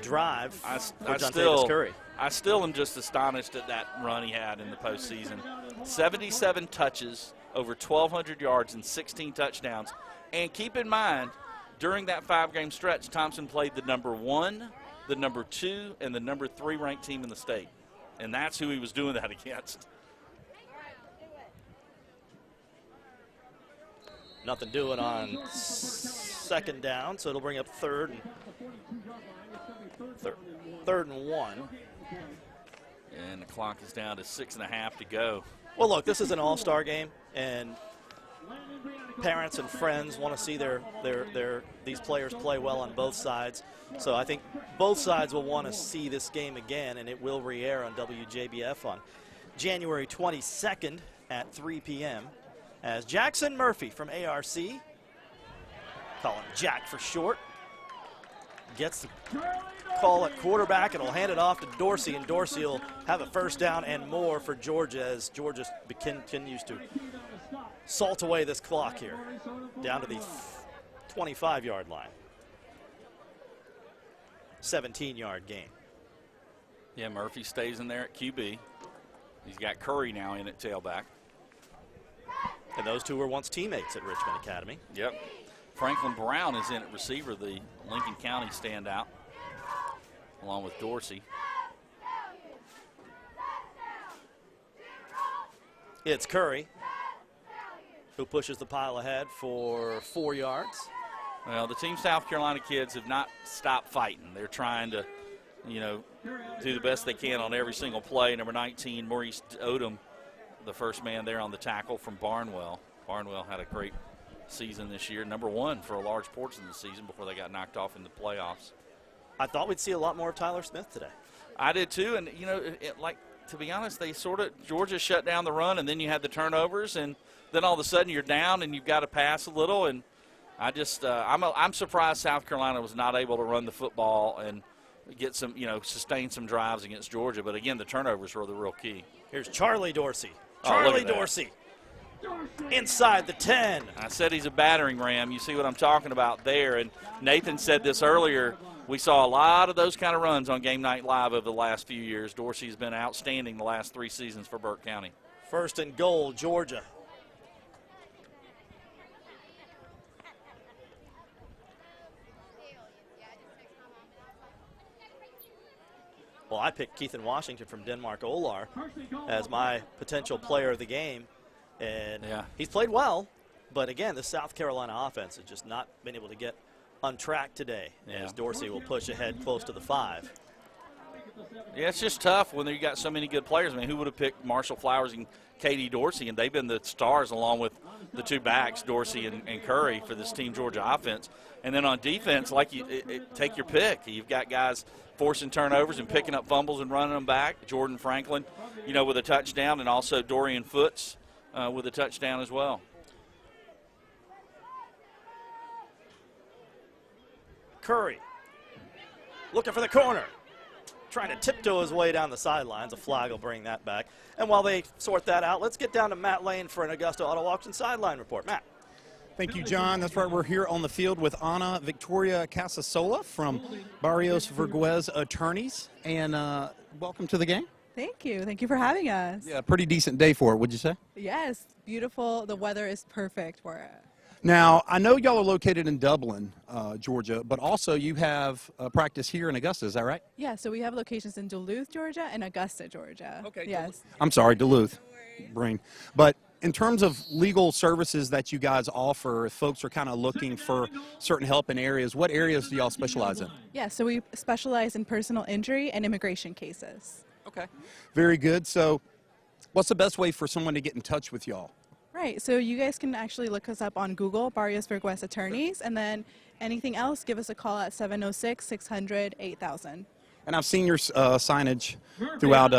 Speaker 1: drive for Jontavis Curry.
Speaker 2: I still am just astonished at that run he had in the postseason. 77 touches, over 1,200 yards, and 16 touchdowns. And keep in mind, during that 5-game stretch, Thompson played the number 1, the number 2, and the number 3 ranked team in the state. And that's who he was doing that against.
Speaker 1: Nothing doing on second down, so it'll bring up third and 1.
Speaker 2: And the clock is down to 6.5 to go.
Speaker 1: Well, look, this is an all-star game, and parents and friends want to see these players play well on both sides. So I think both sides will want to see this game again, and it will re-air on WJBF on January 22nd at 3 p.m. as Jackson Murphy from ARC, call him Jack for short, gets the call at quarterback and will hand it off to Dorsey, and Dorsey will have a first down and more for Georgia as Georgia continues to salt away this clock here down to the 25-yard line. 17-yard gain.
Speaker 2: Yeah, Murphy stays in there at QB. He's got Curry now in at tailback.
Speaker 1: And those two were once teammates at Richmond Academy.
Speaker 2: Yep. Franklin Brown is in at receiver, the Lincoln County standout, along with Dorsey.
Speaker 1: It's Curry who pushes the pile ahead for 4 yards.
Speaker 2: Well, the Team South Carolina kids have not stopped fighting. They're trying to, do the best they can on every single play. Number 19, Maurice Odom, the first man there on the tackle from Barnwell. Barnwell had a great season this year, number 1 for a large portion of the season before they got knocked off in the playoffs.
Speaker 1: I thought we'd see a lot more of Tyler Smith today.
Speaker 2: I did too, and to be honest, Georgia shut down the run, and then you had the turnovers, and then all of a sudden you're down and you've got to pass a little, and I'm surprised South Carolina was not able to run the football and get some, sustain some drives against Georgia. But again, the turnovers were the real key.
Speaker 1: Here's Charlie Dorsey. Charlie Dorsey inside the 10.
Speaker 2: I said he's a battering ram. You see what I'm talking about there. And Nathan said this earlier. We saw a lot of those kind of runs on Game Night Live over the last few years. Dorsey's been outstanding the last 3 seasons for Burke County.
Speaker 1: First and goal, Georgia. well, I picked Keithan Washington from Denmark Olar as my potential player of the game. And he's played well, but again, the South Carolina offense has just not been able to get on track today, as Dorsey will push ahead close to the 5.
Speaker 2: Yeah, it's just tough when you got so many good players. I mean, who would have picked Marshall Flowers and Katie Dorsey? And they've been the stars along with the 2 backs, Dorsey and Curry, for this Team Georgia offense. And then on defense, like take your pick. You've got guys forcing turnovers and picking up fumbles and running them back. Jordan Franklin, with a touchdown, and also Dorian Foots with a touchdown as well.
Speaker 1: Curry looking for the corner. Trying to tiptoe his way down the sidelines. A flag will bring that back. And while they sort that out, let's get down to Matt Lane for an Augusta Auto Auction sideline report. Matt.
Speaker 5: Thank you, John. That's right. We're here on the field with Ana Victoria Casasola from Barrios Verguez Attorneys. And welcome to the game.
Speaker 18: Thank you. Thank you for having us.
Speaker 5: Yeah, pretty decent day for it, would you say?
Speaker 18: Yes, beautiful. The weather is perfect for it.
Speaker 5: Now, I know y'all are located in Dublin, Georgia, but also you have practice here in Augusta. Is that right?
Speaker 18: Yeah, so we have locations in Duluth, Georgia, and Augusta, Georgia. Okay. Yes.
Speaker 5: I'm sorry, Duluth. Brain. But in terms of legal services that you guys offer, if folks are kind of looking for certain help in areas, what areas do y'all specialize in?
Speaker 18: Yeah, so we specialize in personal injury and immigration cases.
Speaker 5: Okay. Very good. So what's the best way for someone to get in touch with y'all?
Speaker 18: Right, so you guys can actually look us up on Google, Barrios Verguez Attorneys, and then anything else, give us a call at 706-600-8000.
Speaker 5: And I've seen your signage throughout,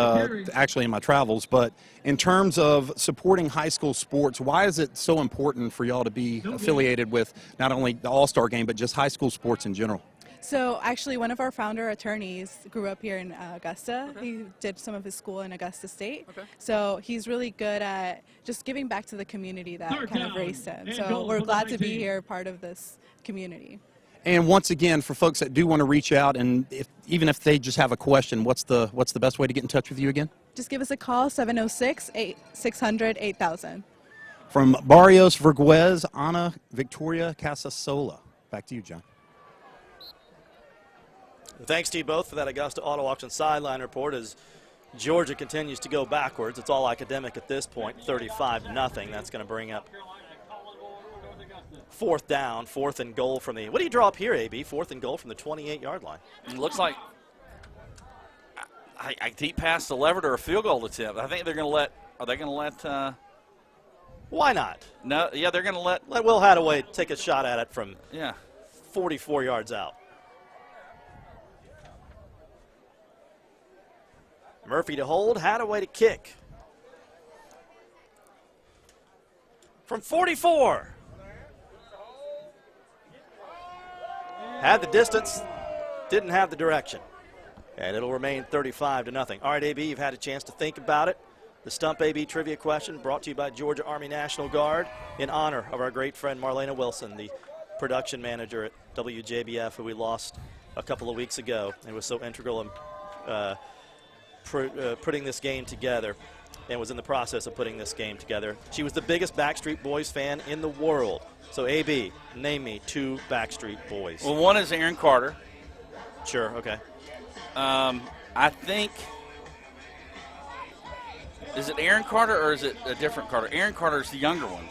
Speaker 5: actually in my travels, but in terms of supporting high school sports, why is it so important for y'all to be affiliated with not only the All-Star Game, but just high school sports in general?
Speaker 18: So actually one of our founder attorneys grew up here in Augusta. Okay. He did some of his school in Augusta State. Okay. So he's really good at just giving back to the community that kind of raised him. So we're glad to be here, part of this community.
Speaker 5: And once again, for folks that do want to reach out, and even if they just have a question, what's the best way to get in touch with you again?
Speaker 18: Just give us a call, 706-600-8000.
Speaker 5: From Barrios Verguez, Ana Victoria Casasola. Back to you, John.
Speaker 1: Thanks to you both for that Augusta Auto Auction sideline report as Georgia continues to go backwards. It's all academic at this point, 35-0. That's going to bring up 4th down, 4th and goal from the – what do you draw up here, AB? 4th and goal from the 28-yard line.
Speaker 2: It looks like I deep pass the Leverett or a field goal attempt. I think they're going to let – are they going to let
Speaker 1: why not?
Speaker 2: No, yeah, they're going to let
Speaker 1: Will Hadaway take a shot at it from 44 yards out. Murphy to hold, Hadaway to kick. From 44. Had the distance, didn't have the direction. And it'll remain 35-0. All right, AB, you've had a chance to think about it. The Stump AB trivia question brought to you by Georgia Army National Guard in honor of our great friend Marlena Wilson, the production manager at WJBF, who we lost a couple of weeks ago. It was so integral in putting this game together and was in the process of putting this game together. She was the biggest Backstreet Boys fan in the world. So, AB, name me 2 Backstreet Boys.
Speaker 2: Well, one is Aaron Carter.
Speaker 1: Sure, okay.
Speaker 2: I think, is it Aaron Carter or is it a different Carter? Aaron Carter is the younger one.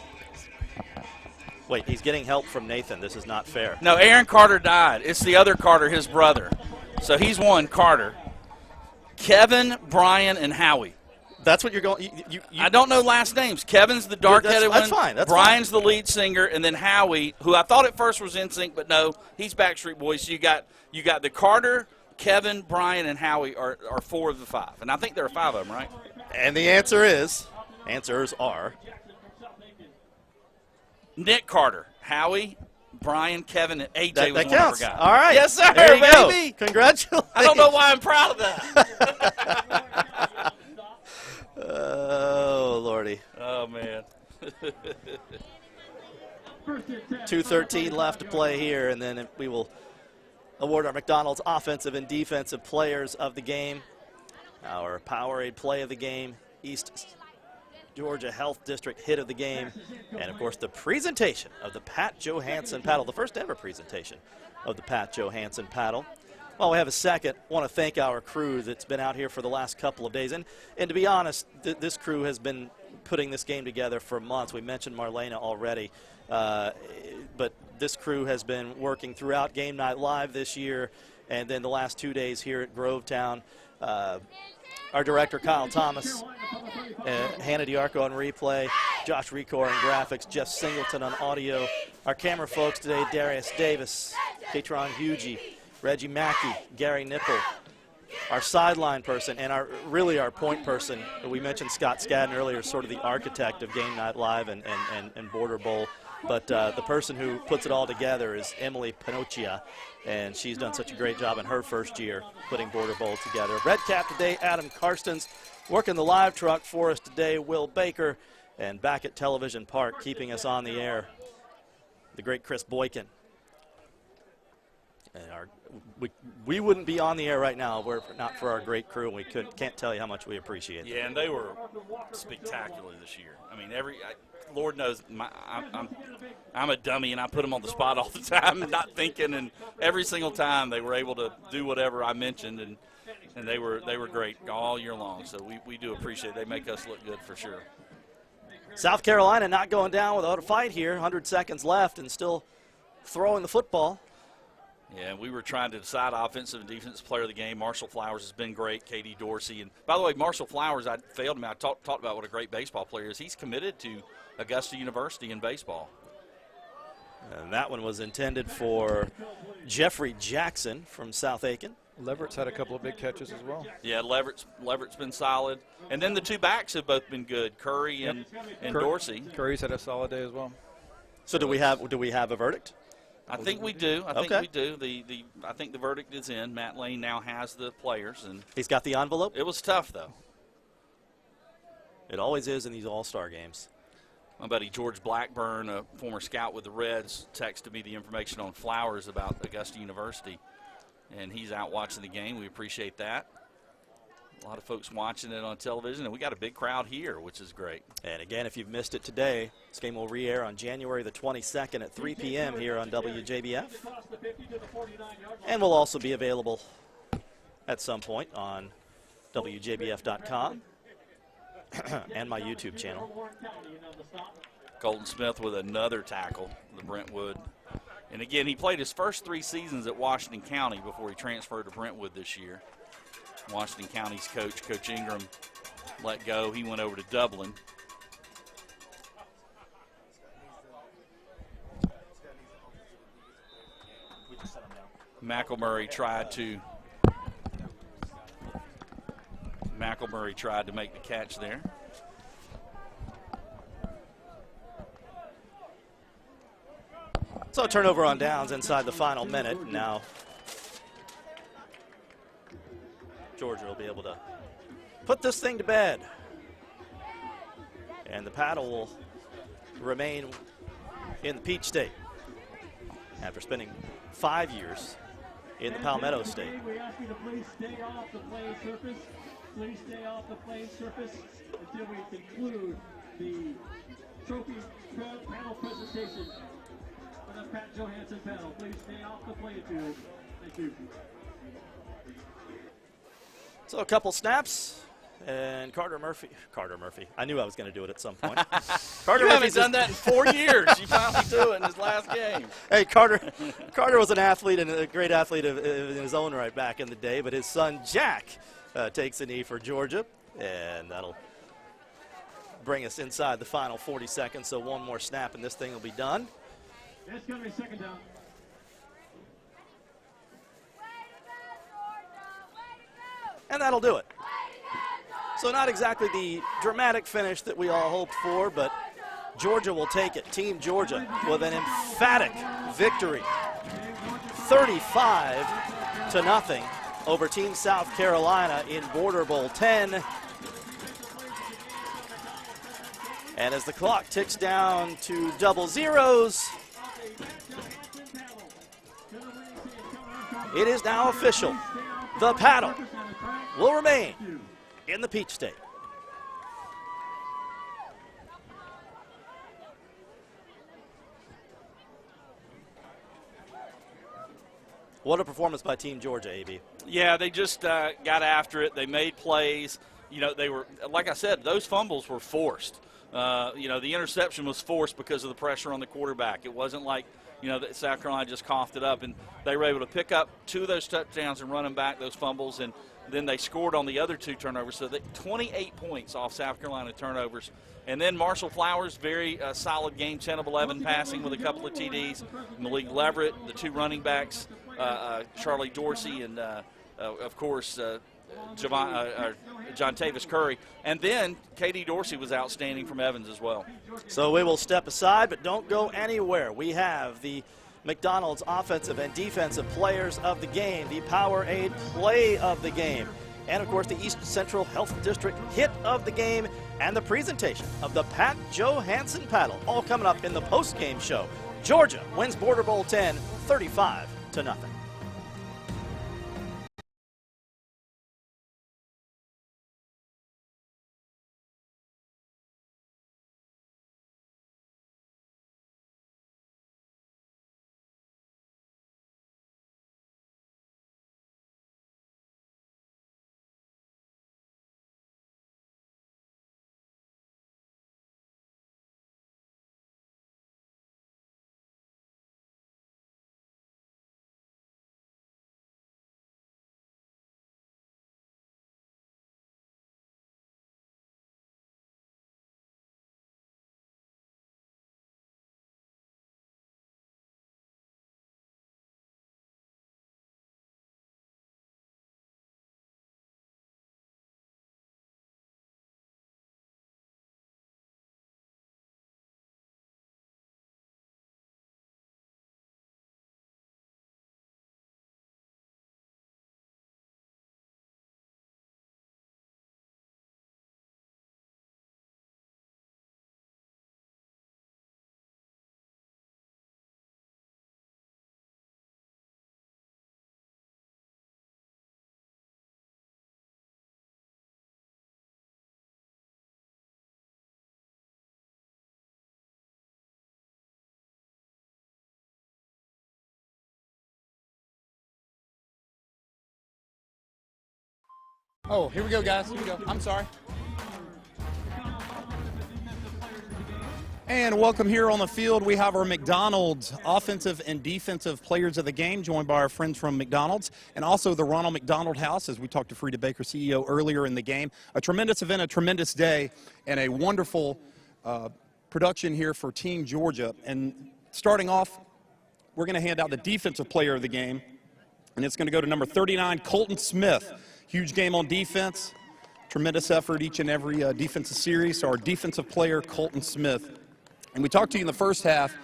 Speaker 1: Wait, he's getting help from Nathan. This is not fair.
Speaker 2: No, Aaron Carter died. It's the other Carter, his brother. So he's one, Carter. Kevin, Brian, and Howie.
Speaker 1: That's what you're going.
Speaker 2: I don't know last names. Kevin's the dark-headed one.
Speaker 1: That's fine.
Speaker 2: Brian's the lead singer, and then Howie, who I thought at first was NSYNC, but no, he's Backstreet Boys. So you got the Carter, Kevin, Brian, and Howie are 4 of the 5, and I think there are 5 of them, right?
Speaker 1: And the answers are
Speaker 2: Nick Carter, Howie, Brian, Kevin, and AJ.
Speaker 1: That
Speaker 2: was
Speaker 1: counts.
Speaker 2: One
Speaker 1: All right.
Speaker 2: Yes, sir.
Speaker 1: There you
Speaker 2: baby.
Speaker 1: Go. Congratulations.
Speaker 2: I don't know why I'm proud of that.
Speaker 1: Oh, Lordy.
Speaker 2: Oh, man.
Speaker 1: 2:13 left to play here, and then we will award our McDonald's offensive and defensive players of the game. Our Powerade play of the game, East Georgia Health District hit of the game, and of course the presentation of the Pat Johansen paddle, the first ever presentation of the Pat Johansen paddle. Well, we have a second. I want to thank our crew that's been out here for the last couple of days. And to be honest, this crew has been putting this game together for months. We mentioned Marlena already. But this crew has been working throughout Game Night Live this year, and then the last 2 days here at Grovetown. Our director, Kyle Thomas, Hannah Diarco on replay, Josh Recor on graphics, Jeff Singleton on audio. Our camera folks today, Darius Davis, Katron Hugie, Reggie Mackey, Gary Nipple. Our sideline person and our point person, we mentioned Scott Skadden earlier, sort of the architect of Game Night Live and Border Bowl. But the person who puts it all together is Emily Pinocchia, and she's done such a great job in her first year putting Border Bowl together. Red Cap today, Adam Karstens. Working the live truck for us today, Will Baker. And back at Television Park, keeping us on the air, the great Chris Boykin. And we wouldn't be on the air right now if we're not for our great crew, and we can't tell you how much we appreciate it.
Speaker 2: Yeah, and they were spectacular this year. I mean, Lord knows I'm a dummy, and I put them on the spot all the time, not thinking, and every single time they were able to do whatever I mentioned, and they were great all year long. So we do appreciate it. They make us look good for sure.
Speaker 1: South Carolina not going down without a fight here. 100 seconds left and still throwing the football.
Speaker 2: Yeah, we were trying to decide offensive and defensive player of the game. Marshall Flowers has been great, Katie Dorsey. And by the way, Marshall Flowers, I failed him. I talked about what a great baseball player is. He's committed to Augusta University in baseball.
Speaker 1: And that one was intended for Jeffrey Jackson from South Aiken.
Speaker 8: Leverett's had a couple of big catches as well.
Speaker 2: Yeah, Leverett's been solid. And then the two backs have both been good, Curry and Dorsey.
Speaker 8: Curry's had a solid day as well.
Speaker 1: So do we have a verdict?
Speaker 2: I think we do. I think we do. I think the verdict is in. Matt Lane now has the players, and
Speaker 1: he's got the envelope.
Speaker 2: It was tough, though.
Speaker 1: It always is in these all-star games.
Speaker 2: My buddy George Blackburn, a former scout with the Reds, texted me the information on Flowers about Augusta University, and he's out watching the game. We appreciate that. A lot of folks watching it on television, and we got a big crowd here, which is great.
Speaker 1: And again, if you've missed it today, this game will re-air on January the 22nd at 3 p.m. here on WJBF. And will also be available at some point on WJBF.com and my YouTube channel.
Speaker 2: Colton Smith with another tackle, the Brentwood. And again, he played his first 3 seasons at Washington County before he transferred to Brentwood this year. Washington County's coach, Coach Ingram, let go. He went over to Dublin. McElmurray tried to make the catch there.
Speaker 1: So a turnover on downs inside the final minute. Now Georgia will be able to put this thing to bed. And the paddle will remain in the Peach State after spending 5 years in the Palmetto State.
Speaker 10: We ask you to please stay off the playing surface. Please stay off the playing surface until we conclude the trophy panel presentation for the Pat Johansen panel. Please stay off the playing field. Thank you.
Speaker 1: So a couple snaps, and Carter Murphy. I knew I was going to do it at some point. Carter
Speaker 2: You haven't done that in 4 years. You finally do it in his last game.
Speaker 1: Hey, Carter was an athlete and a great athlete in his own right back in the day, but his son Jack takes a knee for Georgia, and that'll bring us inside the final 40 seconds. So one more snap, and this thing will be done.
Speaker 10: It's going to be second down.
Speaker 1: And that'll do it. So not exactly the dramatic finish that we all hoped for, but Georgia will take it. Team Georgia with an emphatic victory, 35-0 over Team South Carolina in Border Bowl 10. And as the clock ticks down to double zeros, it is now official. The paddle will remain in the Peach State. What a performance by Team Georgia, AB.
Speaker 2: Yeah, they just got after it. They made plays. You know, they were, like I said, those fumbles were forced. You know, the interception was forced because of the pressure on the quarterback. It wasn't like, you know, that South Carolina just coughed it up, and they were able to pick up 2 of those touchdowns and run them back, those fumbles, and then they scored on the other 2 turnovers. So 28 points off South Carolina turnovers. And then Marshall Flowers, very solid game, 10 of 11 passing with a couple of TDs. Malik Leverett, the 2 running backs, Charlie Dorsey, and, of course, John Tavis Curry. And then K.D. Dorsey was outstanding from Evans as well.
Speaker 1: So we will step aside, but don't go anywhere. We have the McDonald's offensive and defensive players of the game, the Powerade play of the game, and, of course, the East Central Health District hit of the game, and the presentation of the Pat Johansen paddle, all coming up in the post-game show. Georgia wins Border Bowl 10, 35-0.
Speaker 5: Oh, here we go, guys. Here we go. I'm sorry. And welcome here on the field. We have our McDonald's offensive and defensive players of the game, joined by our friends from McDonald's and also the Ronald McDonald House, as we talked to Frida Baker, CEO, earlier in the game. A tremendous event, a tremendous day, and a wonderful production here for Team Georgia. And starting off, we're going to hand out the defensive player of the game, and it's going to go to number 39, Colton Smith. Huge game on defense, tremendous effort each and every defensive series. So our defensive player, Colton Smith. And we talked to you in the first half,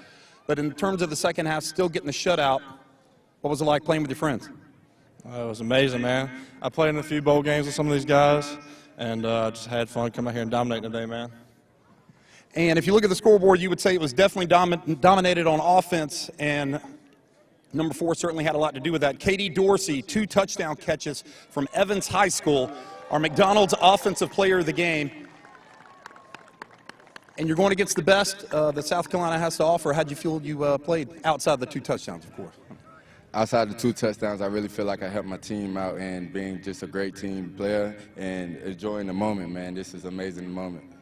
Speaker 5: but in terms of the second half, still getting the shutout, what was it like playing with your friends?
Speaker 20: It was amazing, man. I played in a few bowl games with some of these guys, and just had fun coming out here and dominating today, man.
Speaker 5: And if you look at the scoreboard, you would say it was definitely dominated on offense, and number 4 certainly had a lot to do with that. K.D. Dorsey, 2 touchdown catches from Evans High School, our McDonald's offensive player of the game. And you're going against the best that South Carolina has to offer. How'd you feel you played outside the 2 touchdowns, of course?
Speaker 21: Outside the 2 touchdowns, I really feel like I helped my team out and being just a great team player and enjoying the moment, man. This is an amazing moment.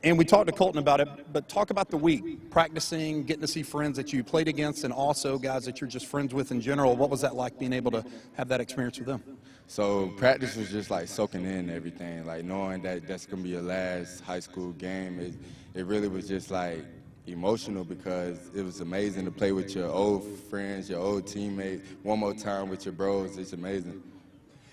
Speaker 5: And we talked to Colton about it, but talk about the week, practicing, getting to see friends that you played against and also guys that you're just friends with in general. What was that like, being able to have that experience with them?
Speaker 21: So practice was just like soaking in everything, like knowing that that's going to be your last high school game. It really was just like emotional because it was amazing to play with your old friends, your old teammates, one more time with your bros. It's amazing.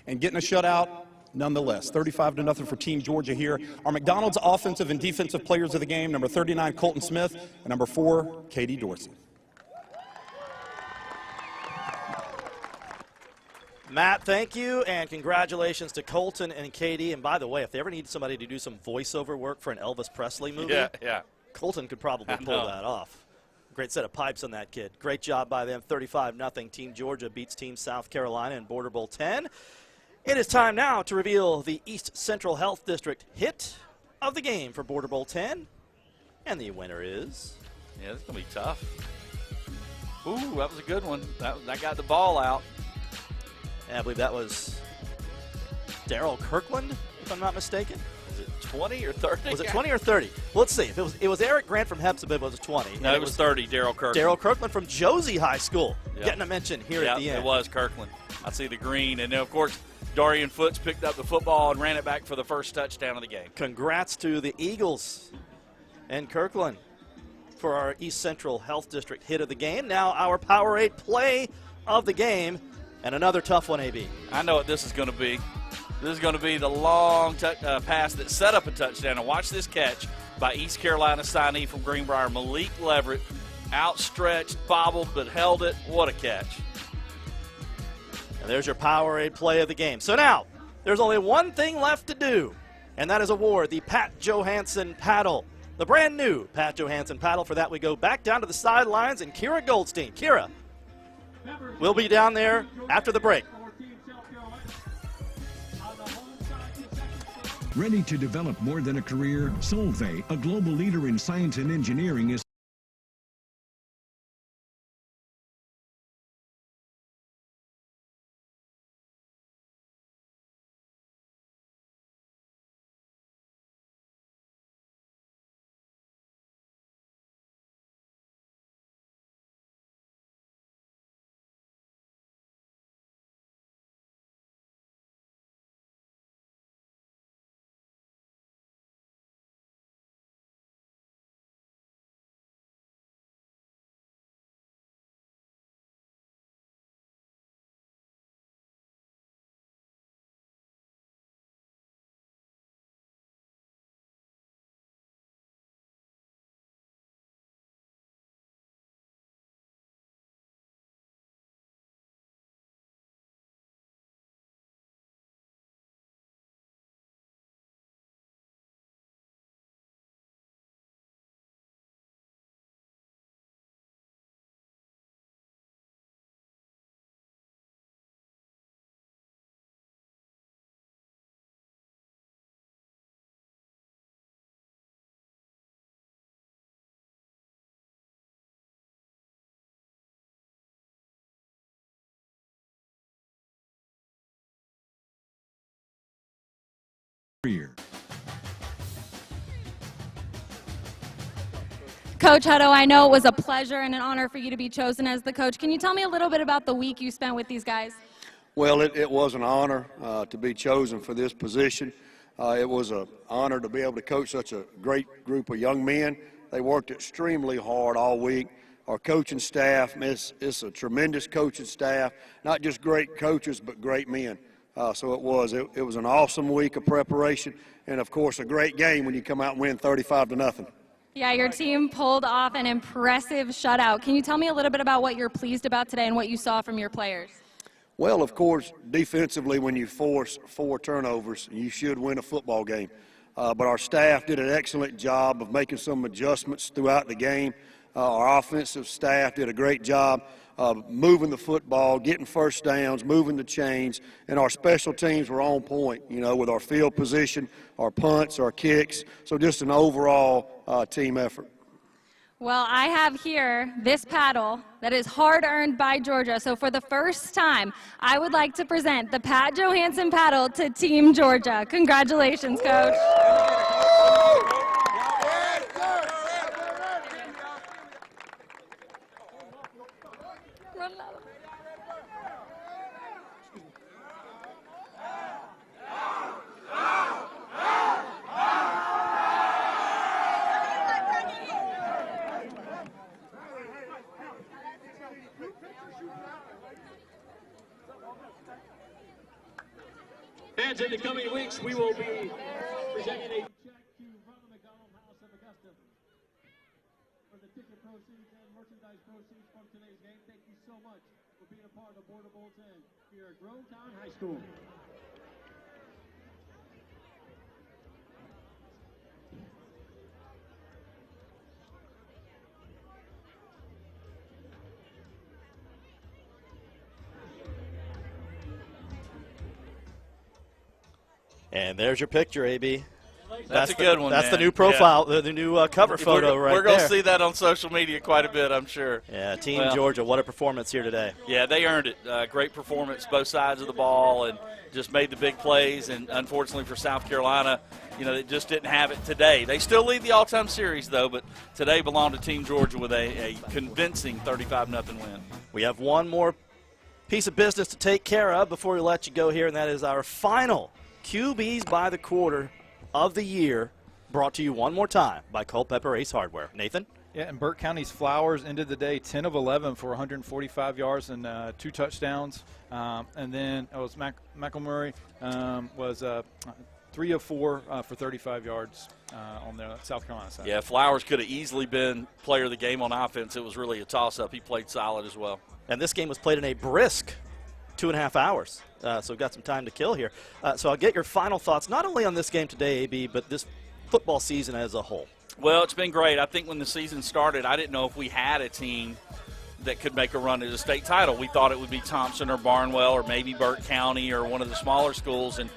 Speaker 5: And getting a shutout, nonetheless, 35-0 for Team Georgia here. Our McDonald's offensive and defensive players of the game, number 39, Colton Smith, and number 4, K.D. Dorsey.
Speaker 1: Matt, thank you, and congratulations to Colton and Katie. And by the way, if they ever need somebody to do some voiceover work for an Elvis Presley movie, Colton could probably pull that off. Great set of pipes on that kid. Great job by them. 35-0. Team Georgia beats Team South Carolina in Border Bowl 10. It is time now to reveal the East Central Health District hit of the game for Border Bowl 10. And the winner is...
Speaker 2: Yeah, this is going to be tough. Ooh, that was a good one. That got the ball out.
Speaker 1: And I believe that was Daryl Kirkland, if I'm not mistaken.
Speaker 2: Was it 20 or 30?
Speaker 1: Was it 20 or 30? Well, let's see. If it was Eric Grant from Hepzibah, it was 20.
Speaker 2: No, it was 30, Daryl Kirkland.
Speaker 1: Daryl Kirkland from Josie High School,
Speaker 2: Yep.
Speaker 1: getting a mention here at the end.
Speaker 2: It was Kirkland. I see the green. And then, of course, Darian Foots picked up the football and ran it back for the first touchdown of the game.
Speaker 1: Congrats to the Eagles and Kirkland for our East Central Health District hit of the game. Now our Powerade play of the game, and another tough one, AB.
Speaker 2: I know what this is going to be. This is going to be the long pass that set up a touchdown. And watch this catch by East Carolina signee from Greenbrier, Malik Leverett. Outstretched, bobbled, but held it. What a catch.
Speaker 1: And there's your Powerade play of the game. So now, there's only one thing left to do, and that is award the Pat Johansen paddle. The brand new Pat Johansen paddle. For that, we go back down to the sidelines, and Kira Goldstein. Kira, we'll be down there after the break.
Speaker 11: Ready to develop more than a career? Solvay, a global leader in science and engineering, is career.
Speaker 15: Coach Hutto, I know it was a pleasure and an honor for you to be chosen as the coach. Can you tell me a little bit about the week you spent with these guys?
Speaker 4: Well, it was an honor to be chosen for this position. It was an honor to be able to coach such a great group of young men. They worked extremely hard all week. Our coaching staff, it's a tremendous coaching staff, not just great coaches, but great men. So it was an awesome week of preparation, and of course a great game when you come out and win 35-0.
Speaker 15: Yeah, your team pulled off an impressive shutout. Can you tell me a little bit about what you're pleased about today and what you saw from your players?
Speaker 4: Well, of course, defensively, when you force 4 turnovers, you should win a football game. But our staff did an excellent job of making some adjustments throughout the game. Our offensive staff did a great job of moving the football, getting first downs, moving the chains, and our special teams were on point, with our field position, our punts, our kicks. So just an overall team effort.
Speaker 15: Well, I have here this paddle that is hard-earned by Georgia. So for the first time, I would like to present the Pat Johansen paddle to Team Georgia. Congratulations, Coach.
Speaker 10: And in the coming weeks, we will be presenting a check to Ronald McDonald House of Augusta for the ticket proceeds and merchandise proceeds from today's game. Thank you so much for being a part of the Border Bowl 10 here at Grovetown High School.
Speaker 1: And there's your picture, AB.
Speaker 2: That's a good one.
Speaker 1: That's
Speaker 2: man.
Speaker 1: the new profile, the new cover photo right there.
Speaker 2: We're going to see that on social media quite a bit, I'm sure.
Speaker 1: Yeah, Team Georgia, what a performance here today.
Speaker 2: Yeah, they earned it. Great performance, both sides of the ball, and just made the big plays. And unfortunately for South Carolina, they just didn't have it today. They still lead the all-time series, though, but today belonged to Team Georgia with a convincing 35-0 win.
Speaker 1: We have one more piece of business to take care of before we let you go here, and that is our final QBs by the quarter of the year, brought to you one more time by Culpeper Ace Hardware. Nathan?
Speaker 8: Yeah, and Burke County's Flowers ended the day 10 of 11 for 145 yards and 2 touchdowns. And then it was McElmurray was 3 of 4 for 35 yards on the South Carolina side.
Speaker 2: Yeah, Flowers could have easily been player of the game on offense. It was really a toss-up. He played solid as well.
Speaker 1: And this game was played in a brisk 2.5 hours. So we've got some time to kill here. So I'll get your final thoughts, not only on this game today, AB, but this football season as a whole.
Speaker 2: Well, it's been great. I think when the season started, I didn't know if we had a team that could make a run at a state title. We thought it would be Thompson or Barnwell or maybe Burke County or one of the smaller schools. And,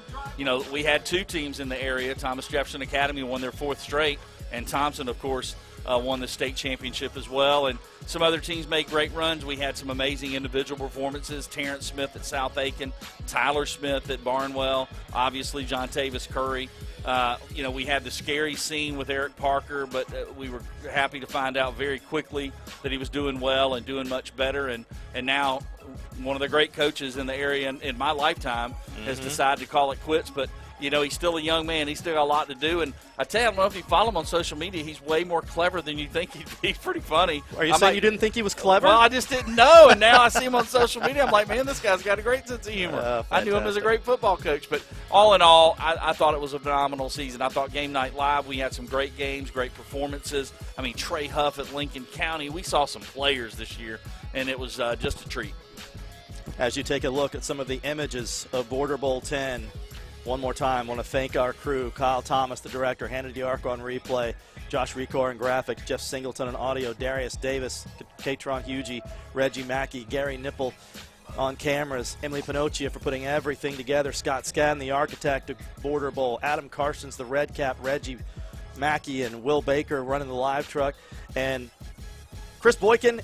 Speaker 2: we had 2 teams in the area. Thomas Jefferson Academy won their 4th straight, and Thompson, of course, won the state championship as well. And some other teams made great runs. We had some amazing individual performances. Terrence Smith at South Aiken, Tyler Smith at Barnwell, obviously John Tavis Curry. We had the scary scene with Eric Parker, but we were happy to find out very quickly that he was doing well and doing much better. And now one of the great coaches in the area in my lifetime has decided to call it quits. But, he's still a young man. He's still got a lot to do. And I tell you, I don't know if you follow him on social media, he's way more clever than you think he'd be. He's pretty funny.
Speaker 1: Are you saying you didn't think he was clever?
Speaker 2: Well, I just didn't know. And now I see him on social media. I'm like, man, this guy's got a great sense of humor. I knew him as a great football coach. But all in all, I thought it was a phenomenal season. I thought Game Night Live, we had some great games, great performances. I mean, Trey Huff at Lincoln County. We saw some players this year, and it was just a treat.
Speaker 1: As you take a look at some of the images of Border Bowl 10, one more time, I want to thank our crew, Kyle Thomas, the director, Hannah DiArco on replay, Josh Recor in graphics, Jeff Singleton on audio, Darius Davis, Katron Hugie, Reggie Mackey, Gary Nipple on cameras, Emily Pinocchia for putting everything together, Scott Skadden, the architect of Border Bowl, Adam Carson's the red cap, Reggie Mackey and Will Baker running the live truck, and Chris Boykin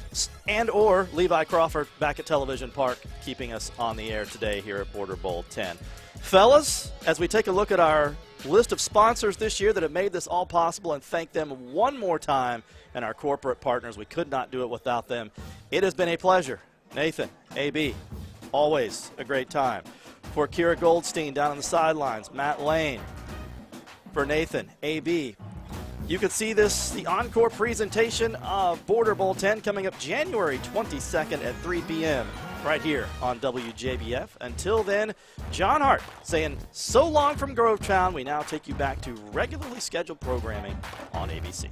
Speaker 1: and or Levi Crawford back at Television Park keeping us on the air today here at Border Bowl 10. Fellas, as we take a look at our list of sponsors this year that have made this all possible and thank them one more time, and our corporate partners, we could not do it without them. It has been a pleasure. Nathan, AB, always a great time. For Kira Goldstein down on the sidelines, Matt Lane. For Nathan, AB. You can see the encore presentation of Border Bowl 10 coming up January 22nd at 3 p.m. right here on WJBF. Until then, John Hart saying so long from Grovetown. We now take you back to regularly scheduled programming on ABC.